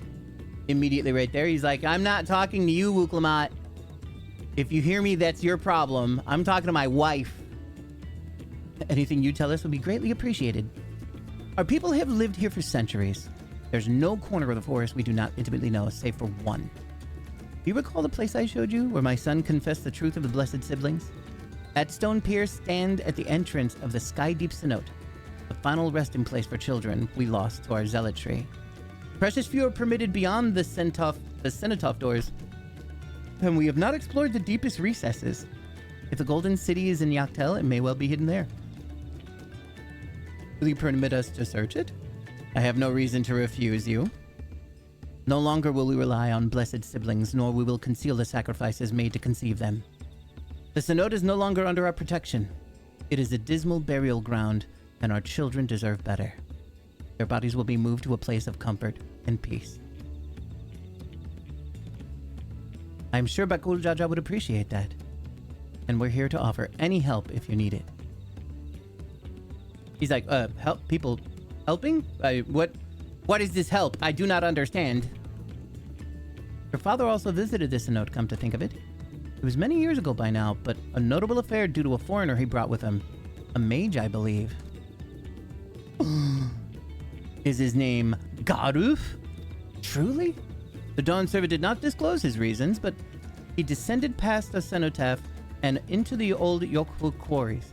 immediately right there. He's like, I'm not talking to you, Wuklamat. If you hear me, that's your problem. I'm talking to my wife. Anything you tell us will be greatly appreciated. Our people have lived here for centuries. There's no corner of the forest we do not intimately know, save for one. Do you recall the place I showed you, where my son confessed the truth of the blessed siblings? That stone piers stand at the entrance of the Sky Deep Cenote, the final resting place for children we lost to our zealotry. Precious few are permitted beyond the Cenotaph doors, and we have not explored the deepest recesses. If the Golden City is in Yaktel, it may well be hidden there. Will you permit us to search it? I have no reason to refuse you. No longer will we rely on blessed siblings, nor we will conceal the sacrifices made to conceive them. The Cenote is no longer under our protection. It is a dismal burial ground, and our children deserve better. Their bodies will be moved to a place of comfort and peace. I'm sure Bakul Jaja would appreciate that. And we're here to offer any help if you need it. He's like, help people helping? What is this help? I do not understand. Your father also visited this Cenote, come to think of it. It was many years ago by now, but a notable affair due to a foreigner he brought with him. A mage, I believe. Is his name Garuf? Truly? The Dawn Servant did not disclose his reasons, but he descended past the cenotaph and into the old Yokfu quarries.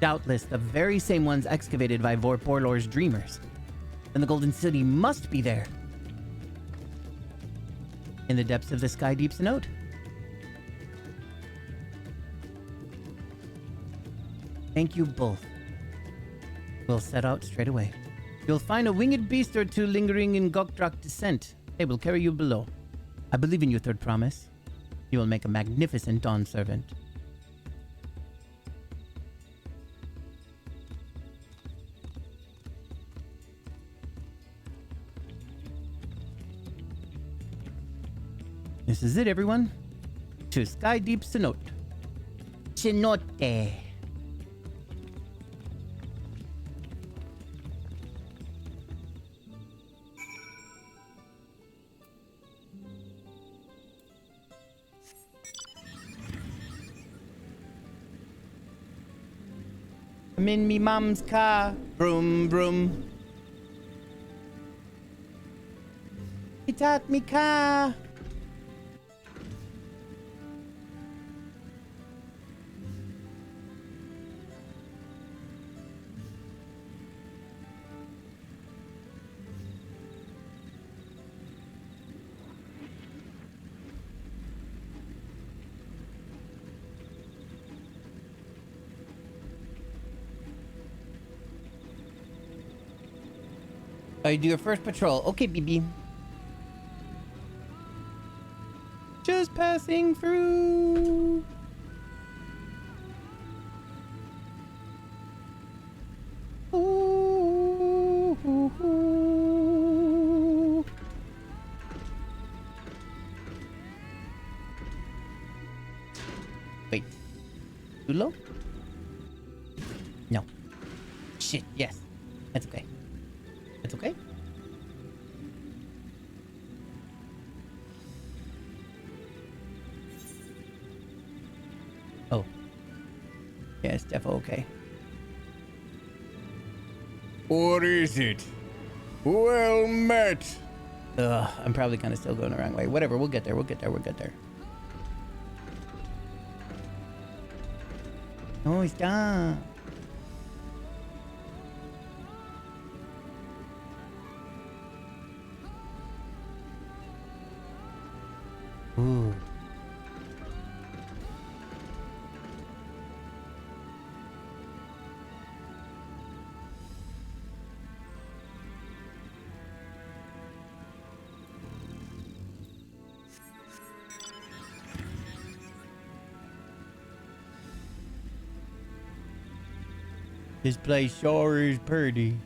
Doubtless the very same ones excavated by Vorporlor's dreamers. Then the Golden City must be there. In the depths of the Sky Deep Cenote. Thank you both. We'll set out straight away. You'll find a winged beast or two lingering in Gokdrak descent. They will carry you below. I believe in your third promise. You will make a magnificent Dawn Servant. This is it, everyone. To Sky Deep Cenote. Cenote. I'm in me mom's car. Vroom, vroom. He taught me car. You do your first patrol. Okay, BB. Just passing through. Ooh, ooh, ooh. Wait. low? No. Shit, yes. That's okay. That's okay. Oh. Yeah, it's definitely okay. What is it? Well met. Ugh, I'm probably kind of still going the wrong way. Whatever, we'll get there, we'll get there, we'll get there. Oh, stop. Ooh. This place sure is pretty.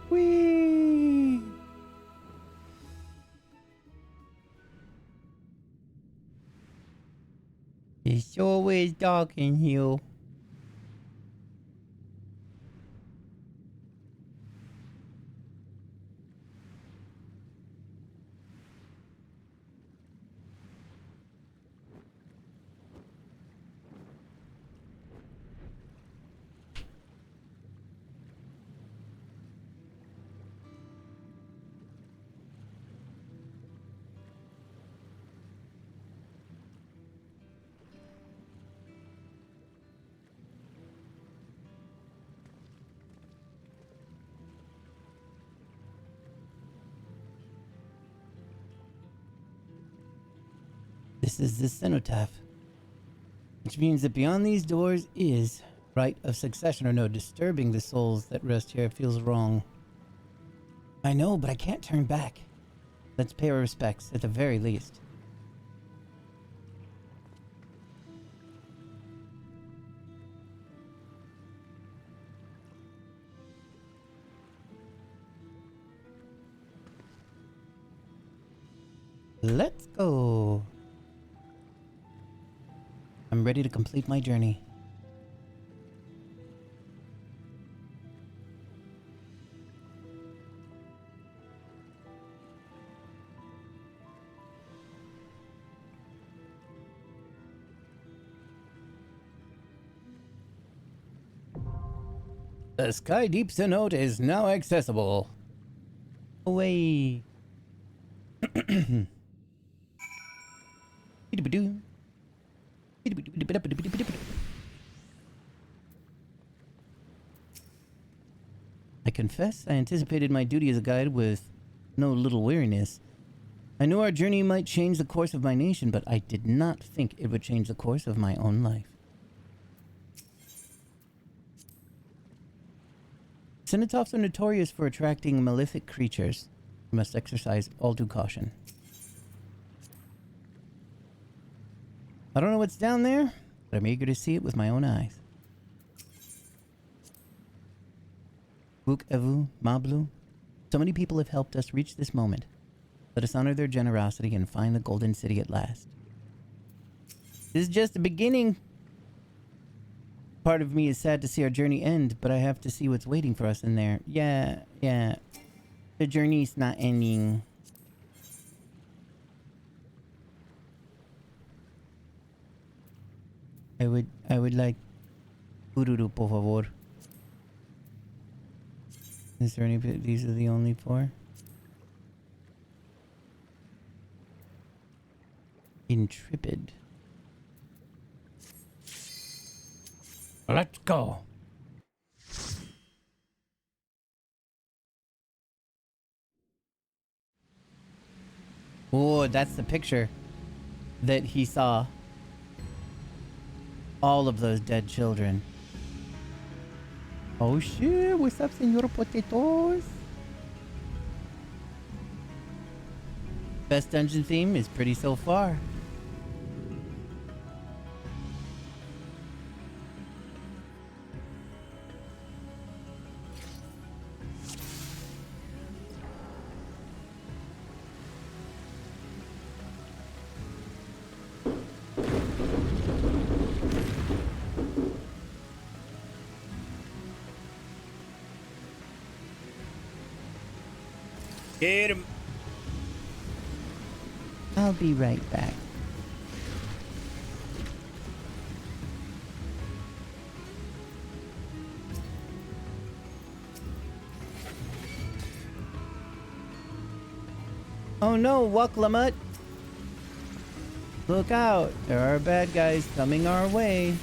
Whee! It's always dark in here. This is the cenotaph, which means that beyond these doors is right of succession or no. Disturbing the souls that rest here feels wrong. I know, but I can't turn back. Let's pay our respects at the very least. Let's go. I'm ready to complete my journey. The Sky Deep cenote is now accessible. Away. I confess I anticipated my duty as a guide with no little weariness. I knew our journey might change the course of my nation, but I did not think it would change the course of my own life. Cenotaphs are notorious for attracting malefic creatures. We must exercise all due caution. I don't know what's down there, but I'm eager to see it with my own eyes. Vuk Evu, Mablu, so many people have helped us reach this moment. Let us honor their generosity and find the Golden City at last. This is just the beginning. Part of me is sad to see our journey end, but I have to see what's waiting for us in there. Yeah. The journey's not ending. I would like Ururu, por favor. Is there any? These are the only 4. Intrepid. Let's go. Oh, that's the picture that he saw. All of those dead children. Oh shit, what's up, Senor Potatoes? Best dungeon theme is pretty so far. Get him. I'll be right back. Oh no, Wucklamut! Look out, there are bad guys coming our way.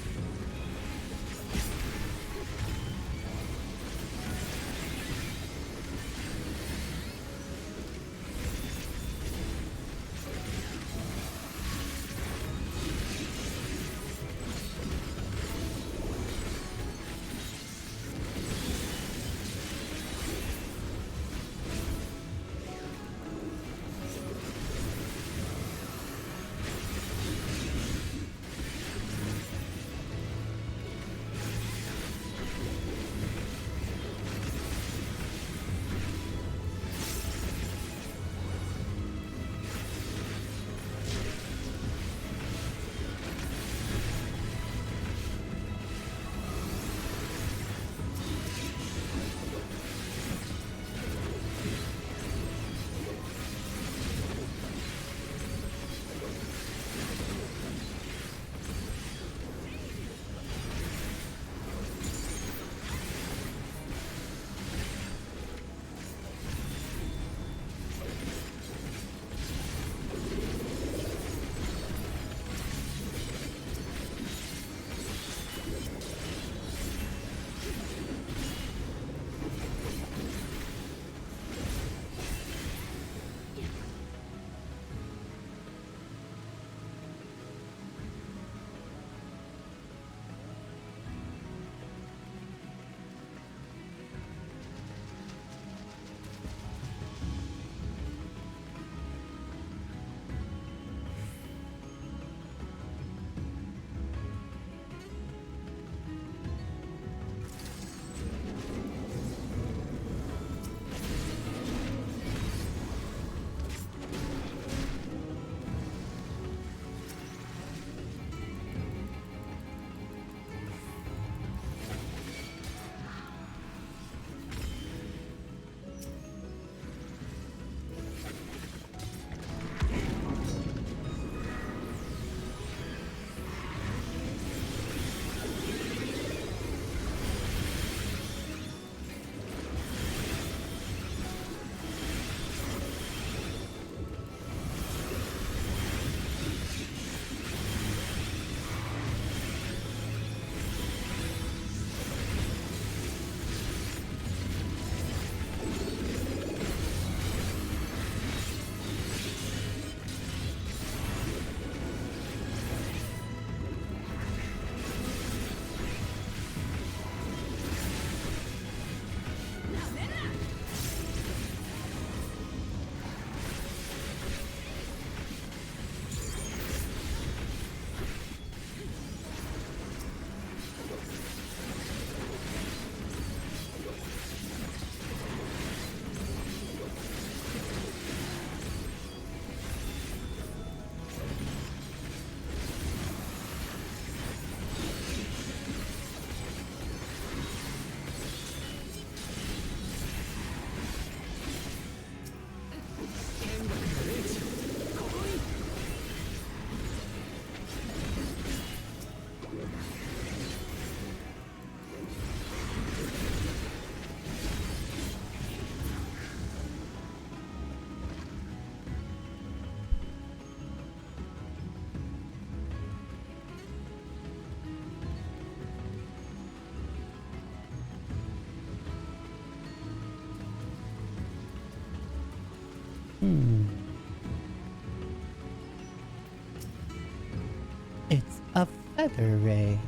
Feather Ray.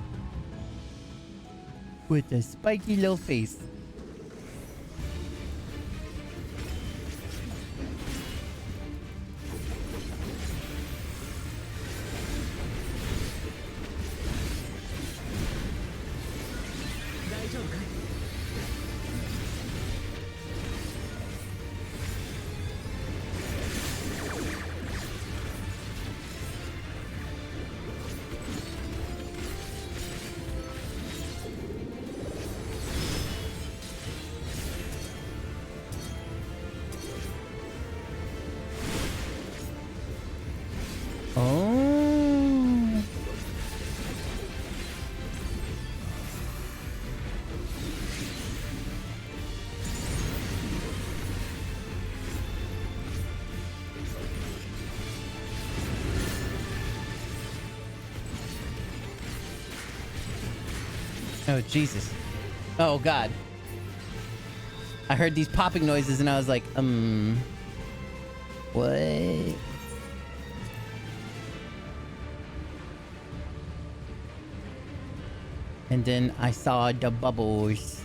With a spiky little face. Oh. Oh, Jesus. Oh, God. I heard these popping noises and I was like, what? And then I saw the bubbles.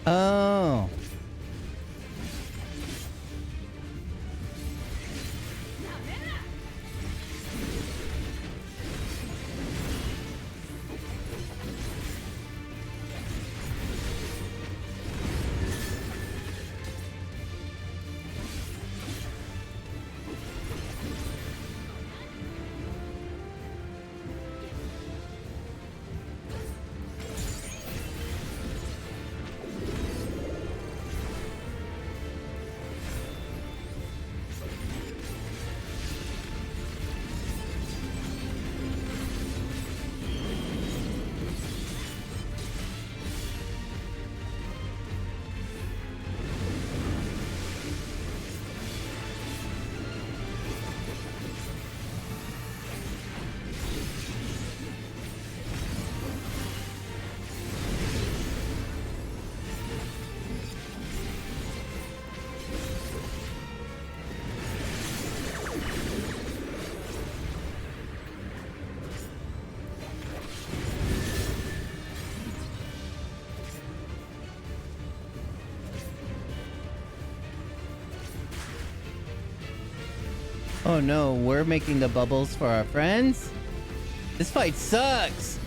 Oh. Oh no, we're making the bubbles for our friends? This fight sucks!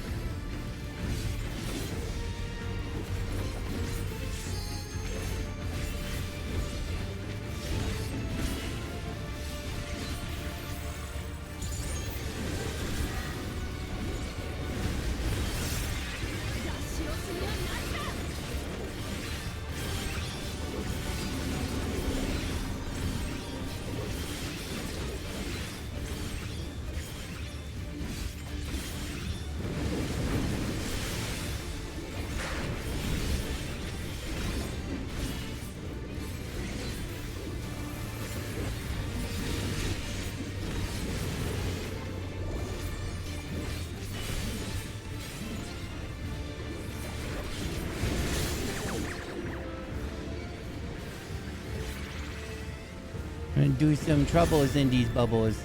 And do some troubles in these bubbles.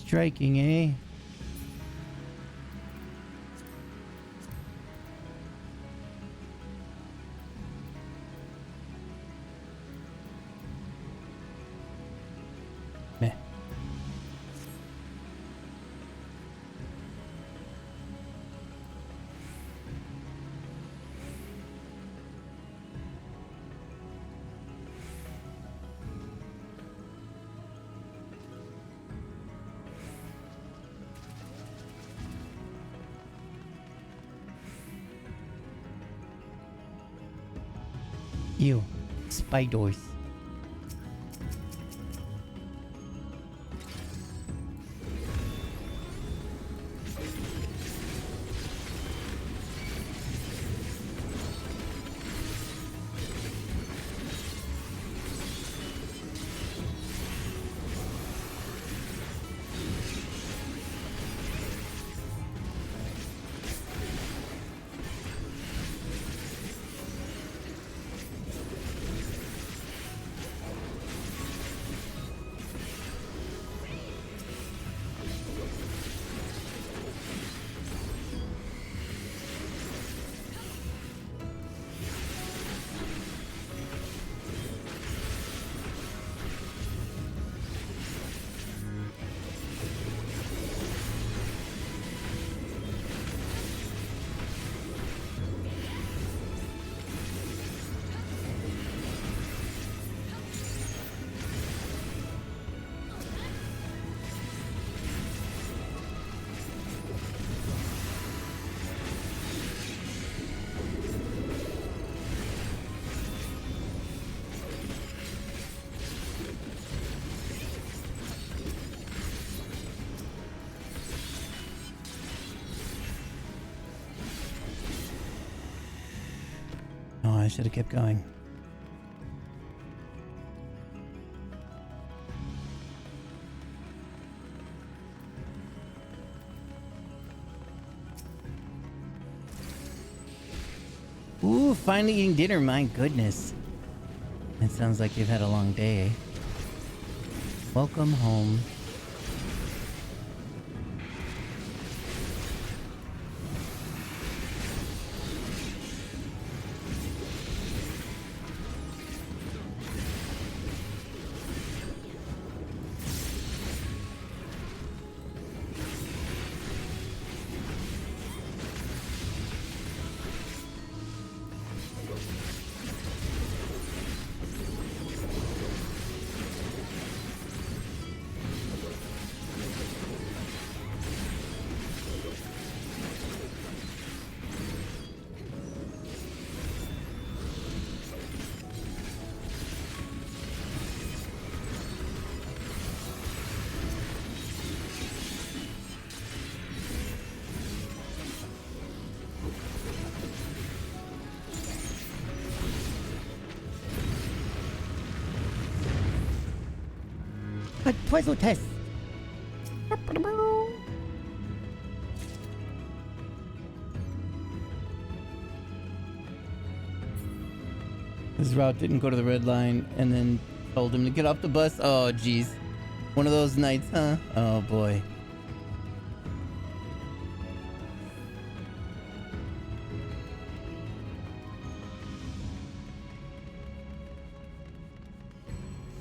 striking, eh? Meh. Ew. Spiders. Oh, I should have kept going. Ooh, finally eating dinner. My goodness. It sounds like you've had a long day, eh? Welcome home. A puzzle test. His route didn't go to the red line and then told him to get off the bus. Oh, jeez. One of those nights, huh? Oh, boy.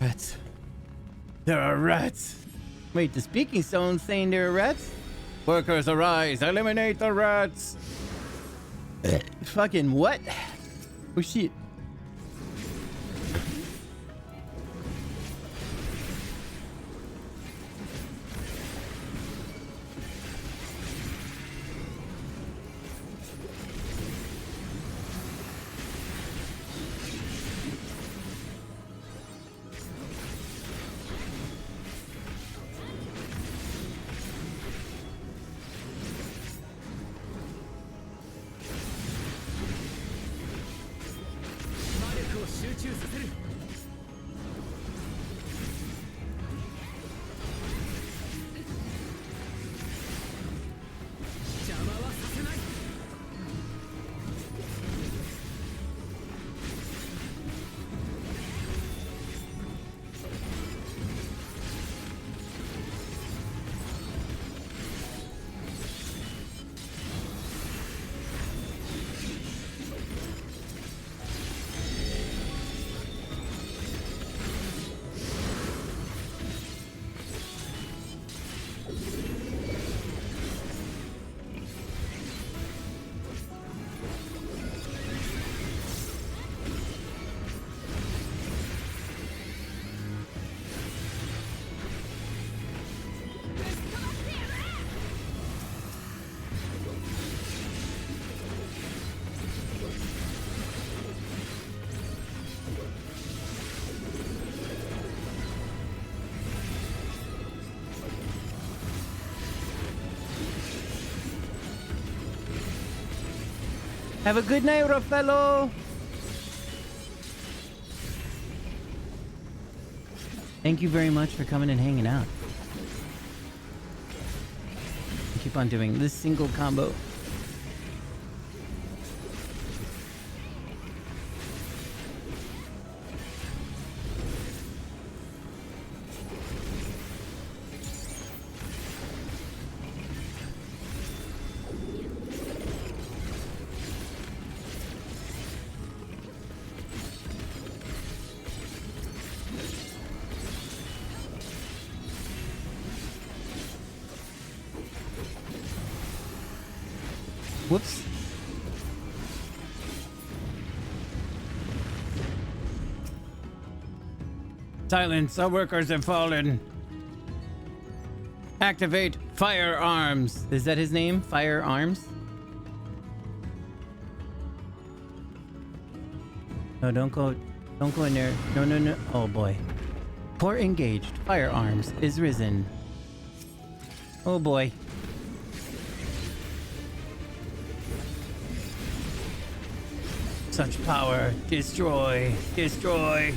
Rats. There are rats. Wait, the speaking stone's saying there are rats? Workers arise, eliminate the rats. Fucking what? Oh shit. Have a good night, Raffaello. Thank you very much for coming and hanging out. Keep on doing this single combo. Whoops. Silence, our workers have fallen. Activate firearms. Is that his name? Firearms? No, don't go in there. No, no, no. Oh boy. Port engaged. Firearms is risen. Oh boy. Such power. Destroy. Destroy.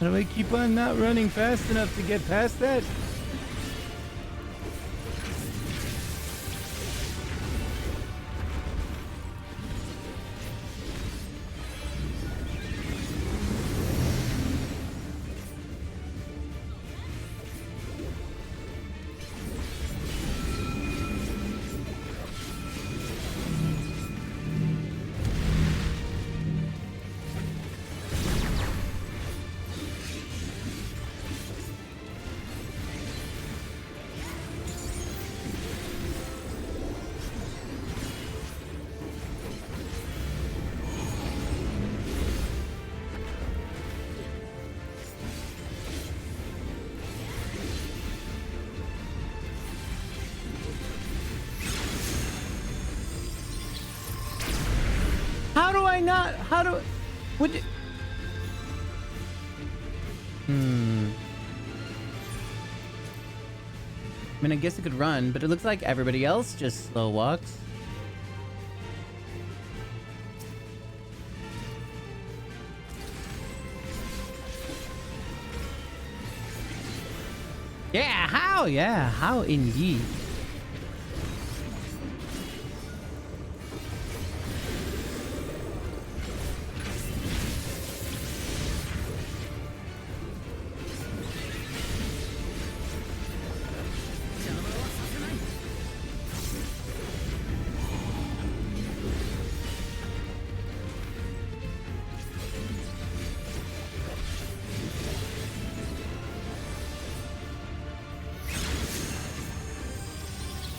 How do I keep on not running fast enough to get past that? How do I not? How do? What? I mean, I guess it could run, but it looks like everybody else just slow walks. Yeah, how? Yeah, how indeed.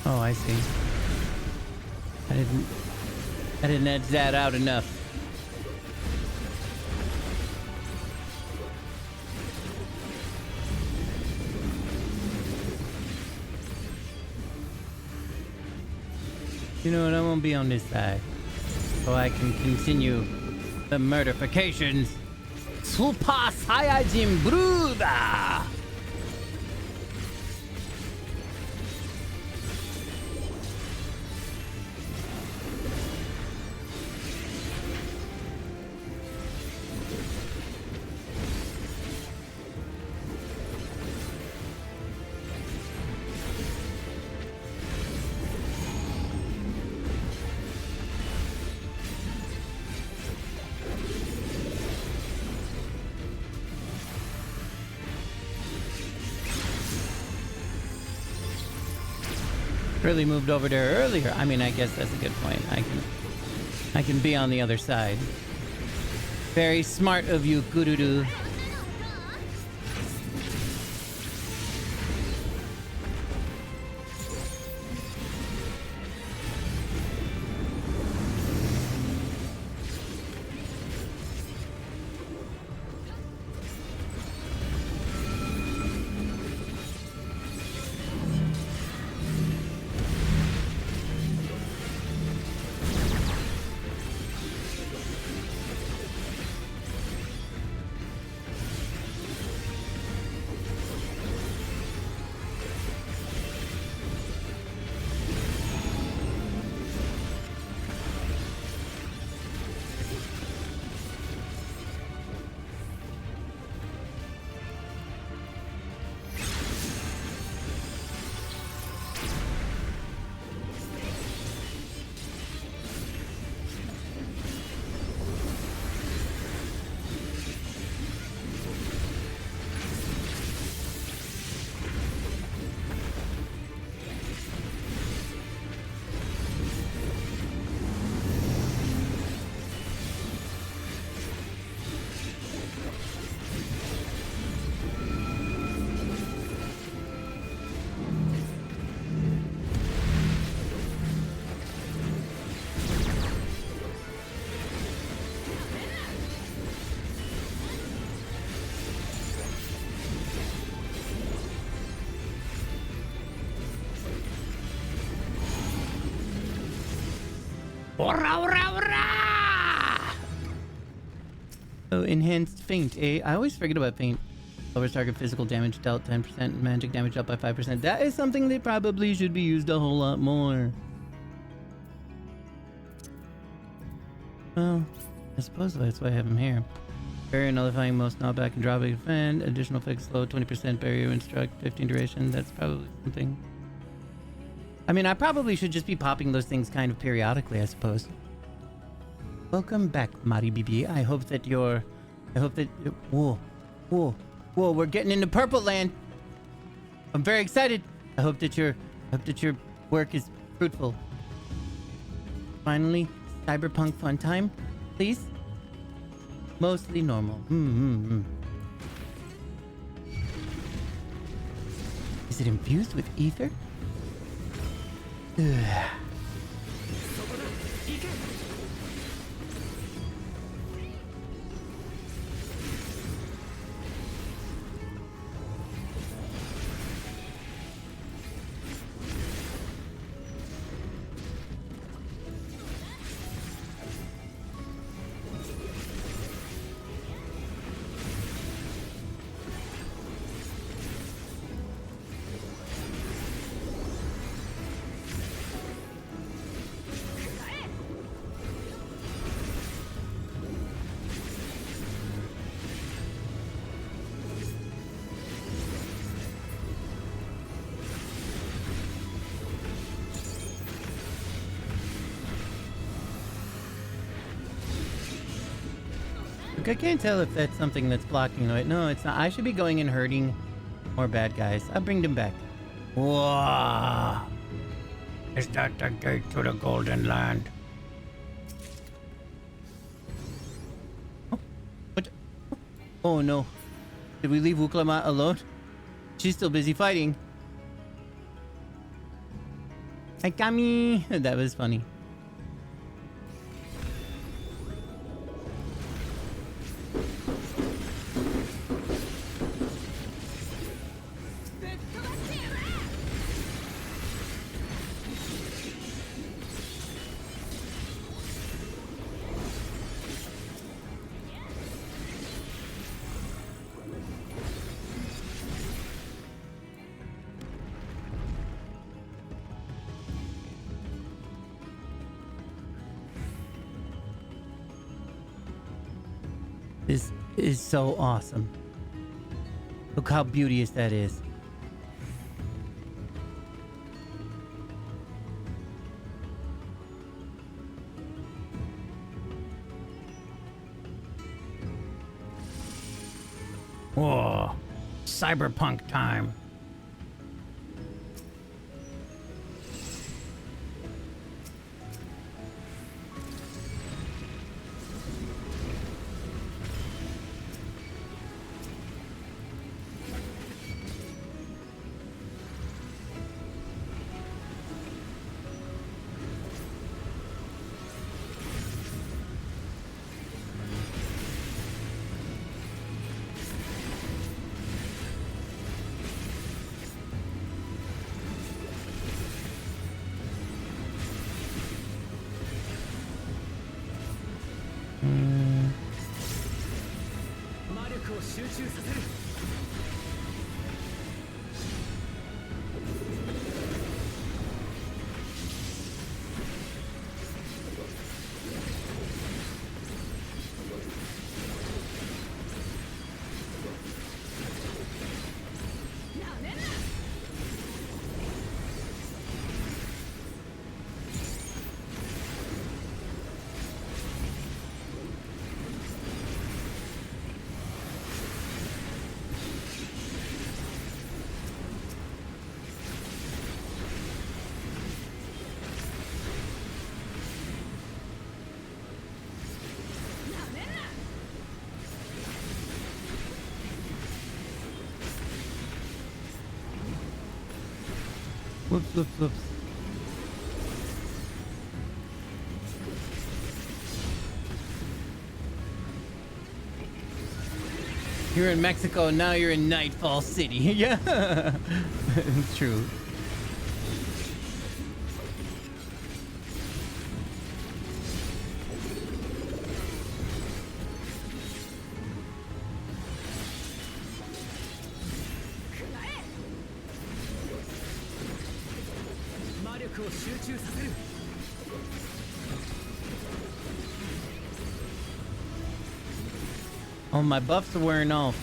Oh, I see. I didn't edge that out enough. You know what? I won't be on this side. So I can continue the murderfications. Super Saiyajin Bruda! Really moved over there earlier. I mean, I guess that's a good point. I can be on the other side. Very smart of you, Gururu. Oh, enhanced feint, eh? I always forget about feint. Lowers target physical damage dealt 10%, magic damage up by 5%. That is something that probably should be used a whole lot more. Well, I suppose that's why I have him here. Barrier nullifying most knockback and drawback defend. Additional effect slow, 20% barrier instruct, 15 duration. That's probably something. I mean, I probably should just be popping those things kind of periodically, I suppose. Welcome back, Mari Bibi. I hope that you're... Whoa. We're getting into Purple Land. I'm very excited. I hope that your work is fruitful. Finally, cyberpunk fun time, please. Mostly normal. Is it infused with ether? Ugh. Look, I can't tell if that's something that's blocking the way. No, it's not. I should be going and hurting more bad guys. I'll bring them back. Whoa! Is that the gate to the Golden Land? Oh, what? Oh no. Did we leave Wuklama alone? She's still busy fighting. Hi, Kami! That was funny. This is so awesome. Look how beauteous that is. Whoa, cyberpunk time. Whoops, whoops, whoops. You're in Mexico, now you're in Nightfall City. Yeah, it's true. Oh, my buffs are wearing off.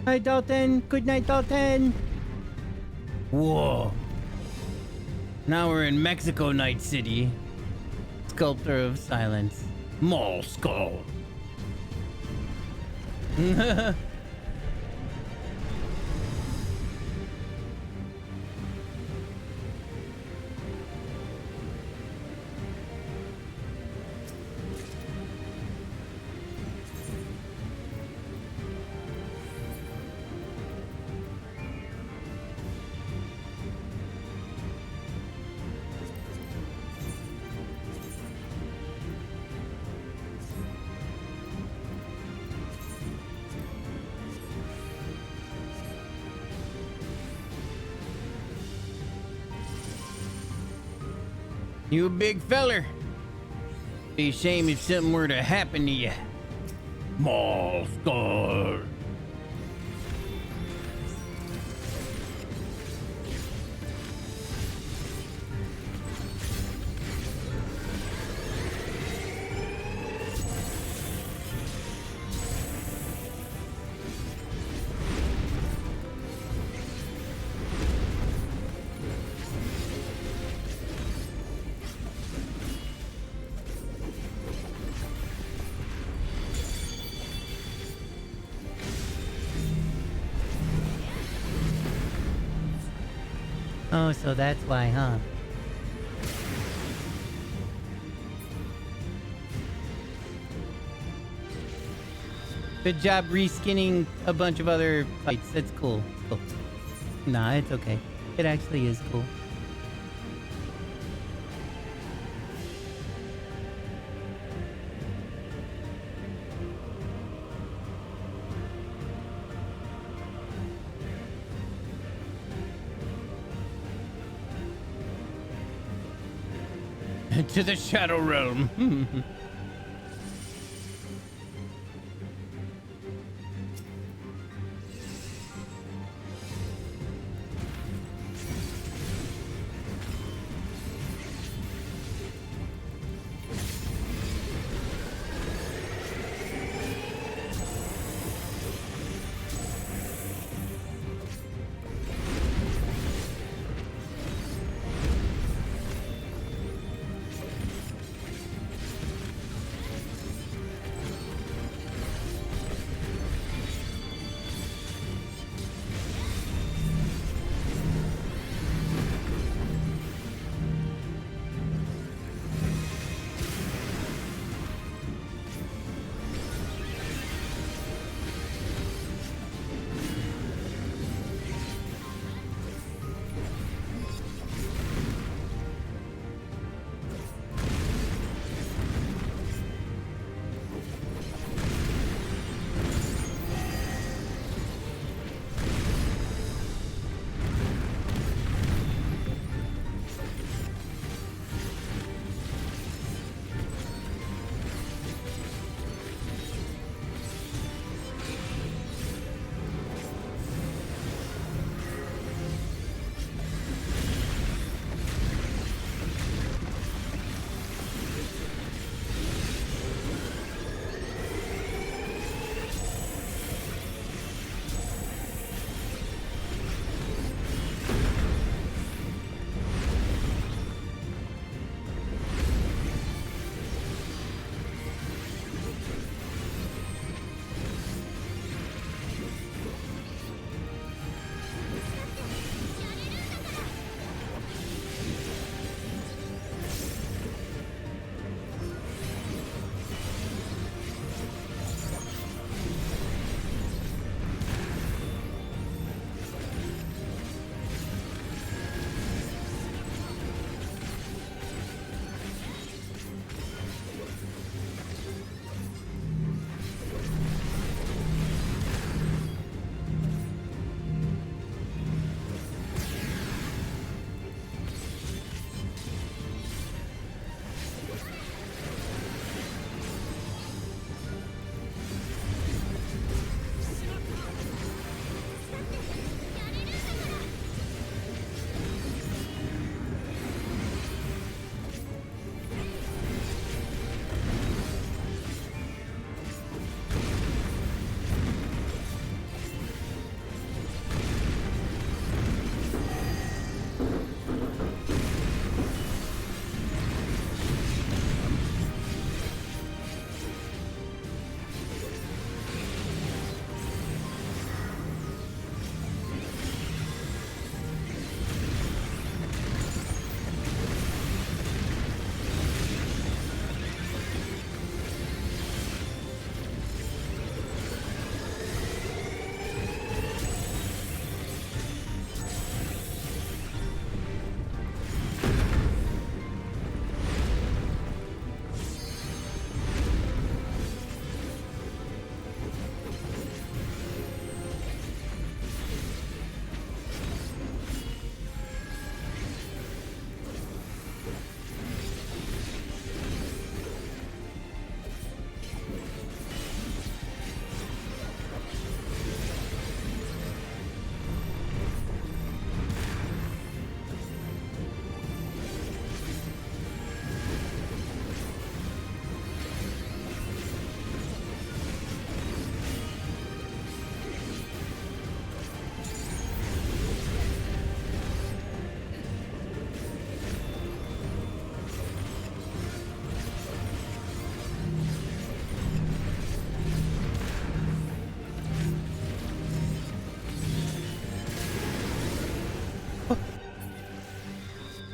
Hi, Dalton. Good night, Dalton. Whoa. Now we're in Mexico Night City. Sculptor of Silence. Mall Skull. You a big feller. Be a shame if something were to happen to you. Mall Skull. Oh, so that's why, huh? Good job reskinning a bunch of other fights. That's cool. Cool. Nah, it's okay. It actually is cool. to the Shadow Realm.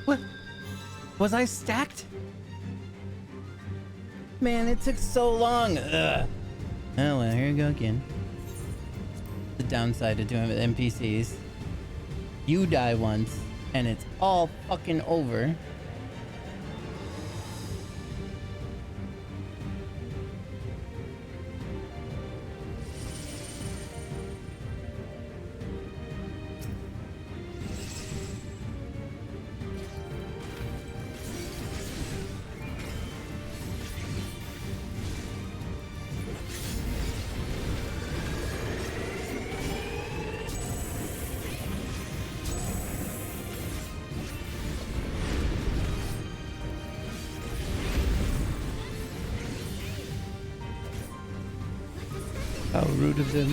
What? Was I stacked? Man, it took so long. Ugh. Oh, well, here we go again. The downside of doing it with NPCs. You die once, and it's all fucking over. How rude of them.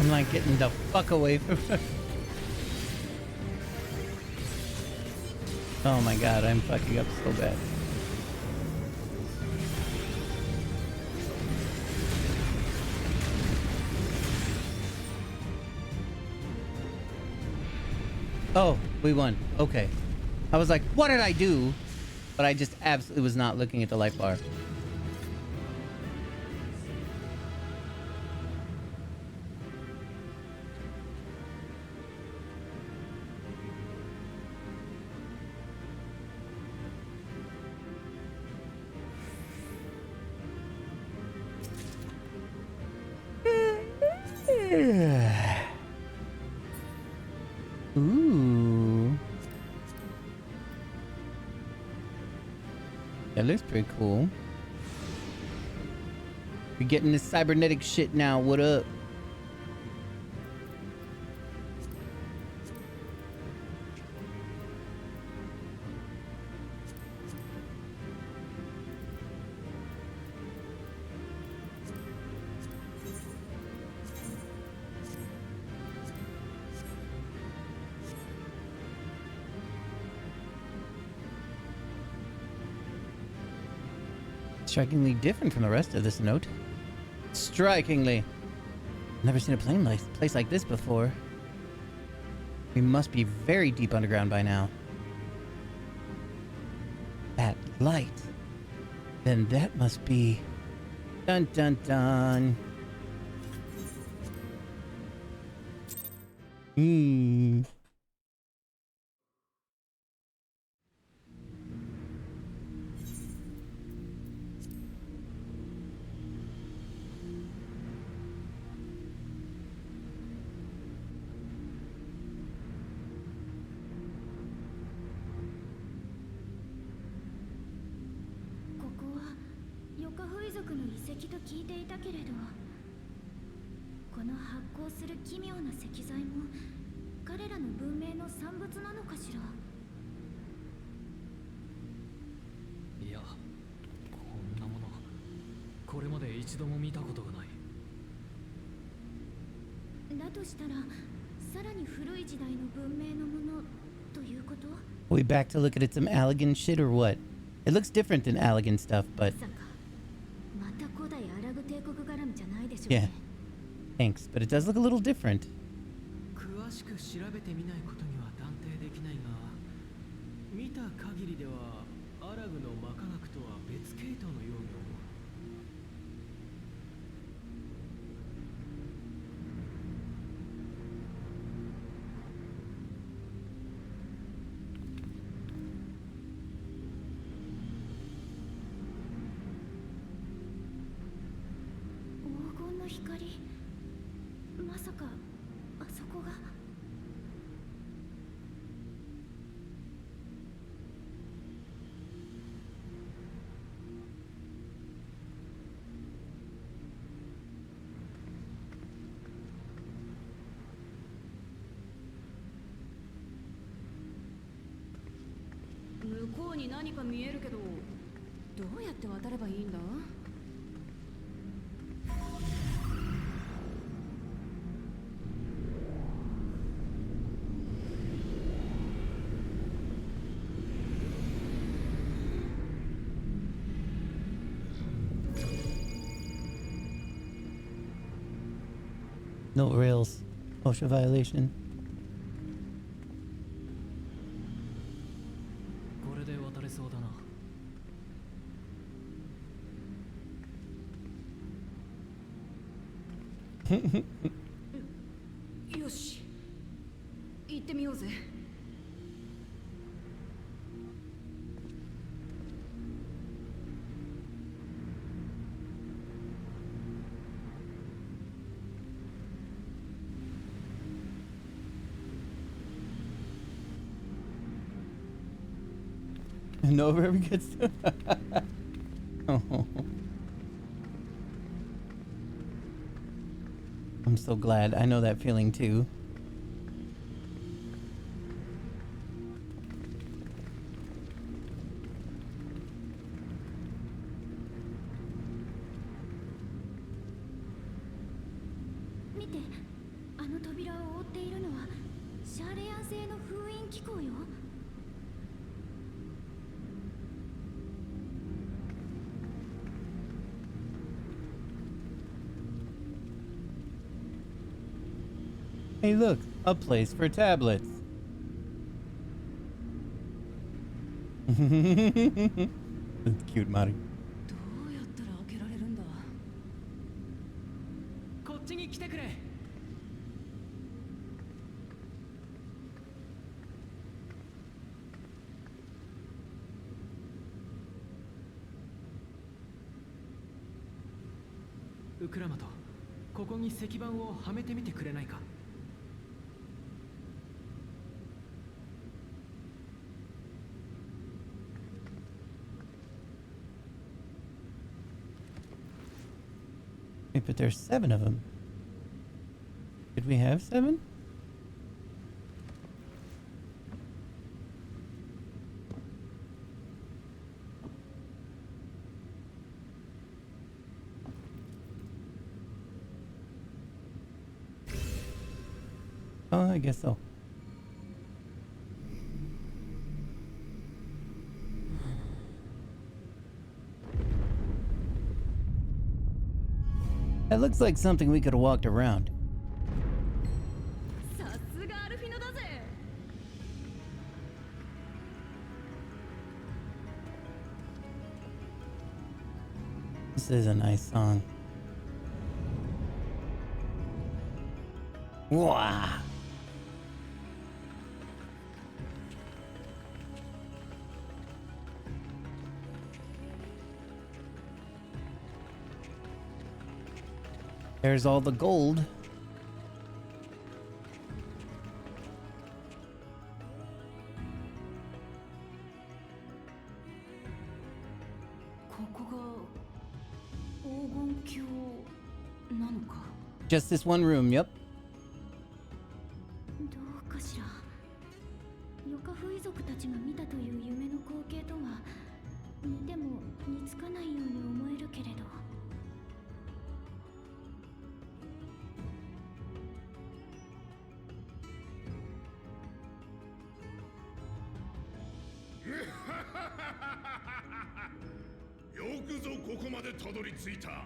I'm like getting the fuck away from her. Oh my god, I'm fucking up so bad. Oh, we won. Okay. I was like, what did I do? But I just absolutely was not looking at the life bar. Ooh. That looks pretty cool. We're getting this cybernetic shit now. What up? Strikingly different from the rest of this note. Strikingly. Never seen a place like this before. We must be very deep underground by now. That light. Then that must be... Dun dun dun. Hmm.いや、こんなものこれまで一度も見たことがない。だとしたらさらに古い時代の文明のものということ？ Are we back to look at some Allegan shit or what? It looks different than Allegan stuff, but... Yeah. Thanks, but it does look a little different. 詳しく調べてみないことには断定できないが、見た限りではアラグの魔科学とは別系統のように思う。光、まさかあそこが。向こうに何か見えるけど、どうやって渡ればいいんだNo rails. OSHA violation. これで渡れそうだな。よし、行ってみようぜ。Nova ever gets to... Oh. I'm so glad. I know that feeling too. Hey look, a place for tablets. That's cute, Mari. どうやったら開けられるんだ。こっちに来てくれ。ウクラマト、ここに石板をはめてみてくれないか。But there's 7 of them. Did we have 7? Oh, I guess so. That looks like something we could have walked around. さすがアルフィノだぜ。 This is a nice song. Wow. There's all the gold. Just this one room, yep. どうかしら。ヨカフ遺族たちが見たという夢の光景とは似ても似つかないように思えるけれど。よくぞここまでたどり着いた。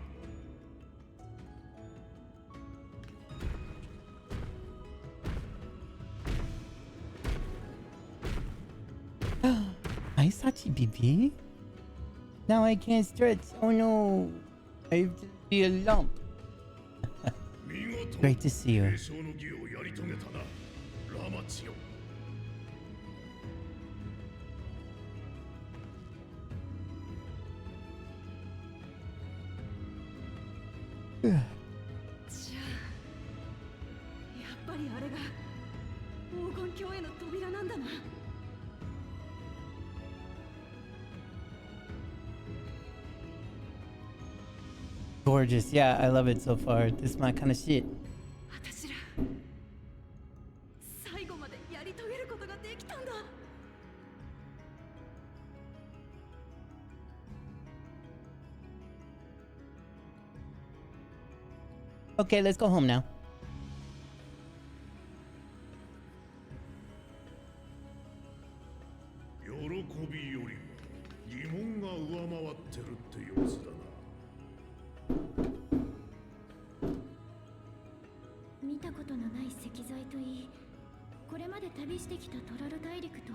I thought you'd be big. Now I can't stretch. Oh no. I have to be a lump. Great to see you. Gorgeous. Yeah, I love it so far. This is my kind of shit. Okay, let's go home now. 見たことのない石材といい、これまで旅してきたトラル大陸と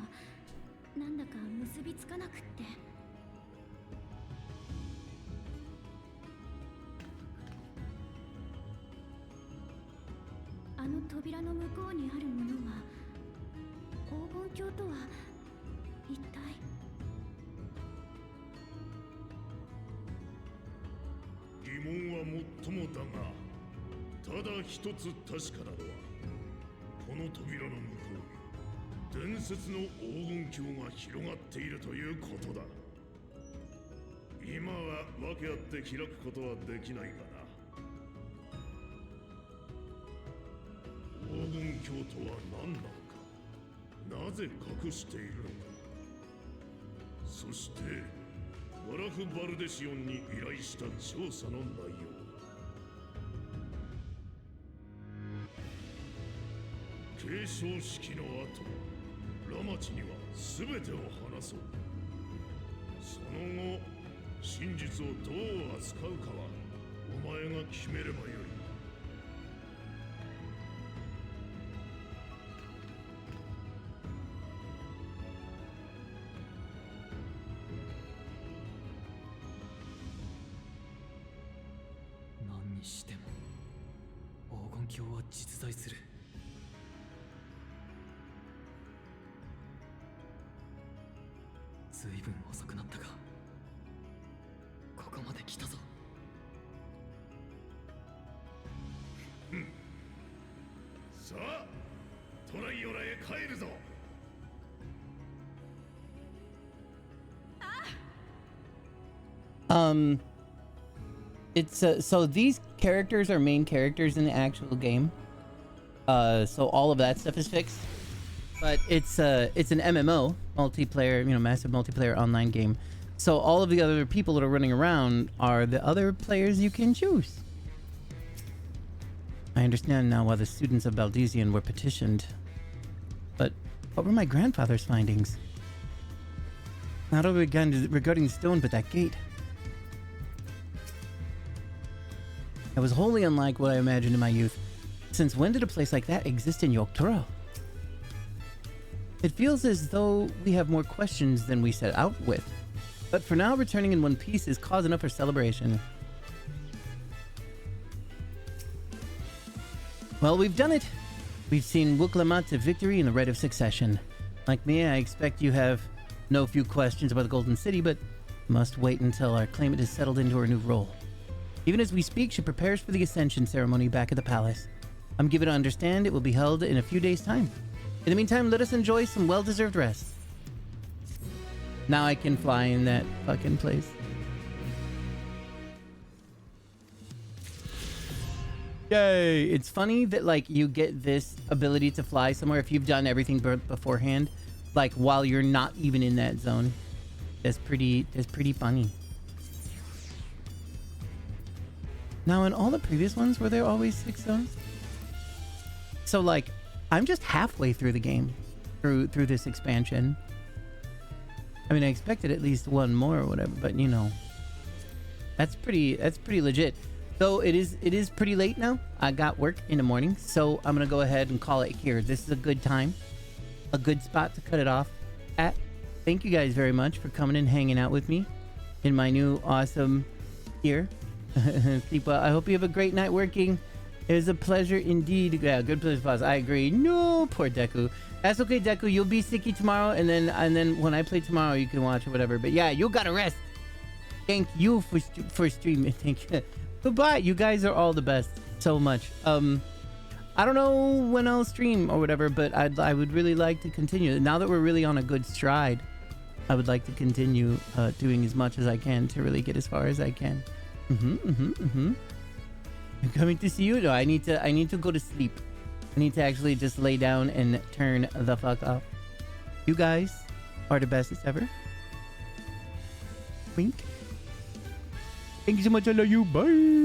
なんだか結びつかなくって。あの扉の向こうにあるものは黄金鏡とは一体。疑問はもっともだが、ただ一つ確かなのは、この扉の向こうに伝説の黄金鏡が広がっているということだ。今は訳あって開くことはできないがな。黄金鏡とは何なのか、なぜ隠しているのか。そしてワラフ・バルデシオンに依頼した調査の内容。継承式の後、ラマチには全てを話そう。その後、真実をどう扱うかはお前が決めればよい。何にしても黄金鏡は実在する。ずいぶん遅くなったが、ここまで来たぞ。さあ、トライオラへ帰るぞ。It's so these characters are main characters in the actual game. So all of that stuff is fixed. But it's an MMO, multiplayer, massive multiplayer online game. So all of the other people that are running around are the other players you can choose. I understand now why the students of Baldesion were petitioned. But what were my grandfather's findings? Not only regarding the stone, but that gate. That was wholly unlike what I imagined in my youth. Since when did a place like that exist in Yoktoro? It feels as though we have more questions than we set out with. But for now, returning in one piece is cause enough for celebration. Well, we've done it. We've seen Wuklamat to victory in the rite of succession. Like me, I expect you have no few questions about the Golden City, but must wait until our claimant is settled into her new role. Even as we speak, she prepares for the Ascension ceremony back at the palace. I'm given to understand it will be held in a few days' time. In the meantime, let us enjoy some well-deserved rest. Now I can fly in that fucking place. Yay! It's funny that, like, you get this ability to fly somewhere if you've done everything beforehand, like, while you're not even in that zone. That's pretty funny. Now, in all the previous ones, were there always 6 zones? So, like, I'm just halfway through the game, through this expansion. I mean, I expected at least one more or whatever, but you know, that's pretty legit. Though it is pretty late now. I got work in the morning, so I'm gonna go ahead and call it here. This is a good time, a good spot to cut it off at. Thank you guys very much for coming and hanging out with me in my new awesome here. Keep well. I hope you have a great night working. It was a pleasure indeed. Yeah, good place pause. I agree. No, poor Deku. That's okay, Deku. You'll be sicky tomorrow, and then when I play tomorrow, you can watch or whatever. But yeah, you gotta rest. Thank you for streaming. Thank you. Goodbye. You guys are all the best so much. I don't know when I'll stream or whatever, but I would really like to continue. Now that we're really on a good stride, I would like to continue doing as much as I can to really get as far as I can. I'm coming to see you. No, I need to go to sleep. I need to actually just lay down and turn the fuck off. You guys are the bestest ever. Wink. Thank you so much. I love you. Bye.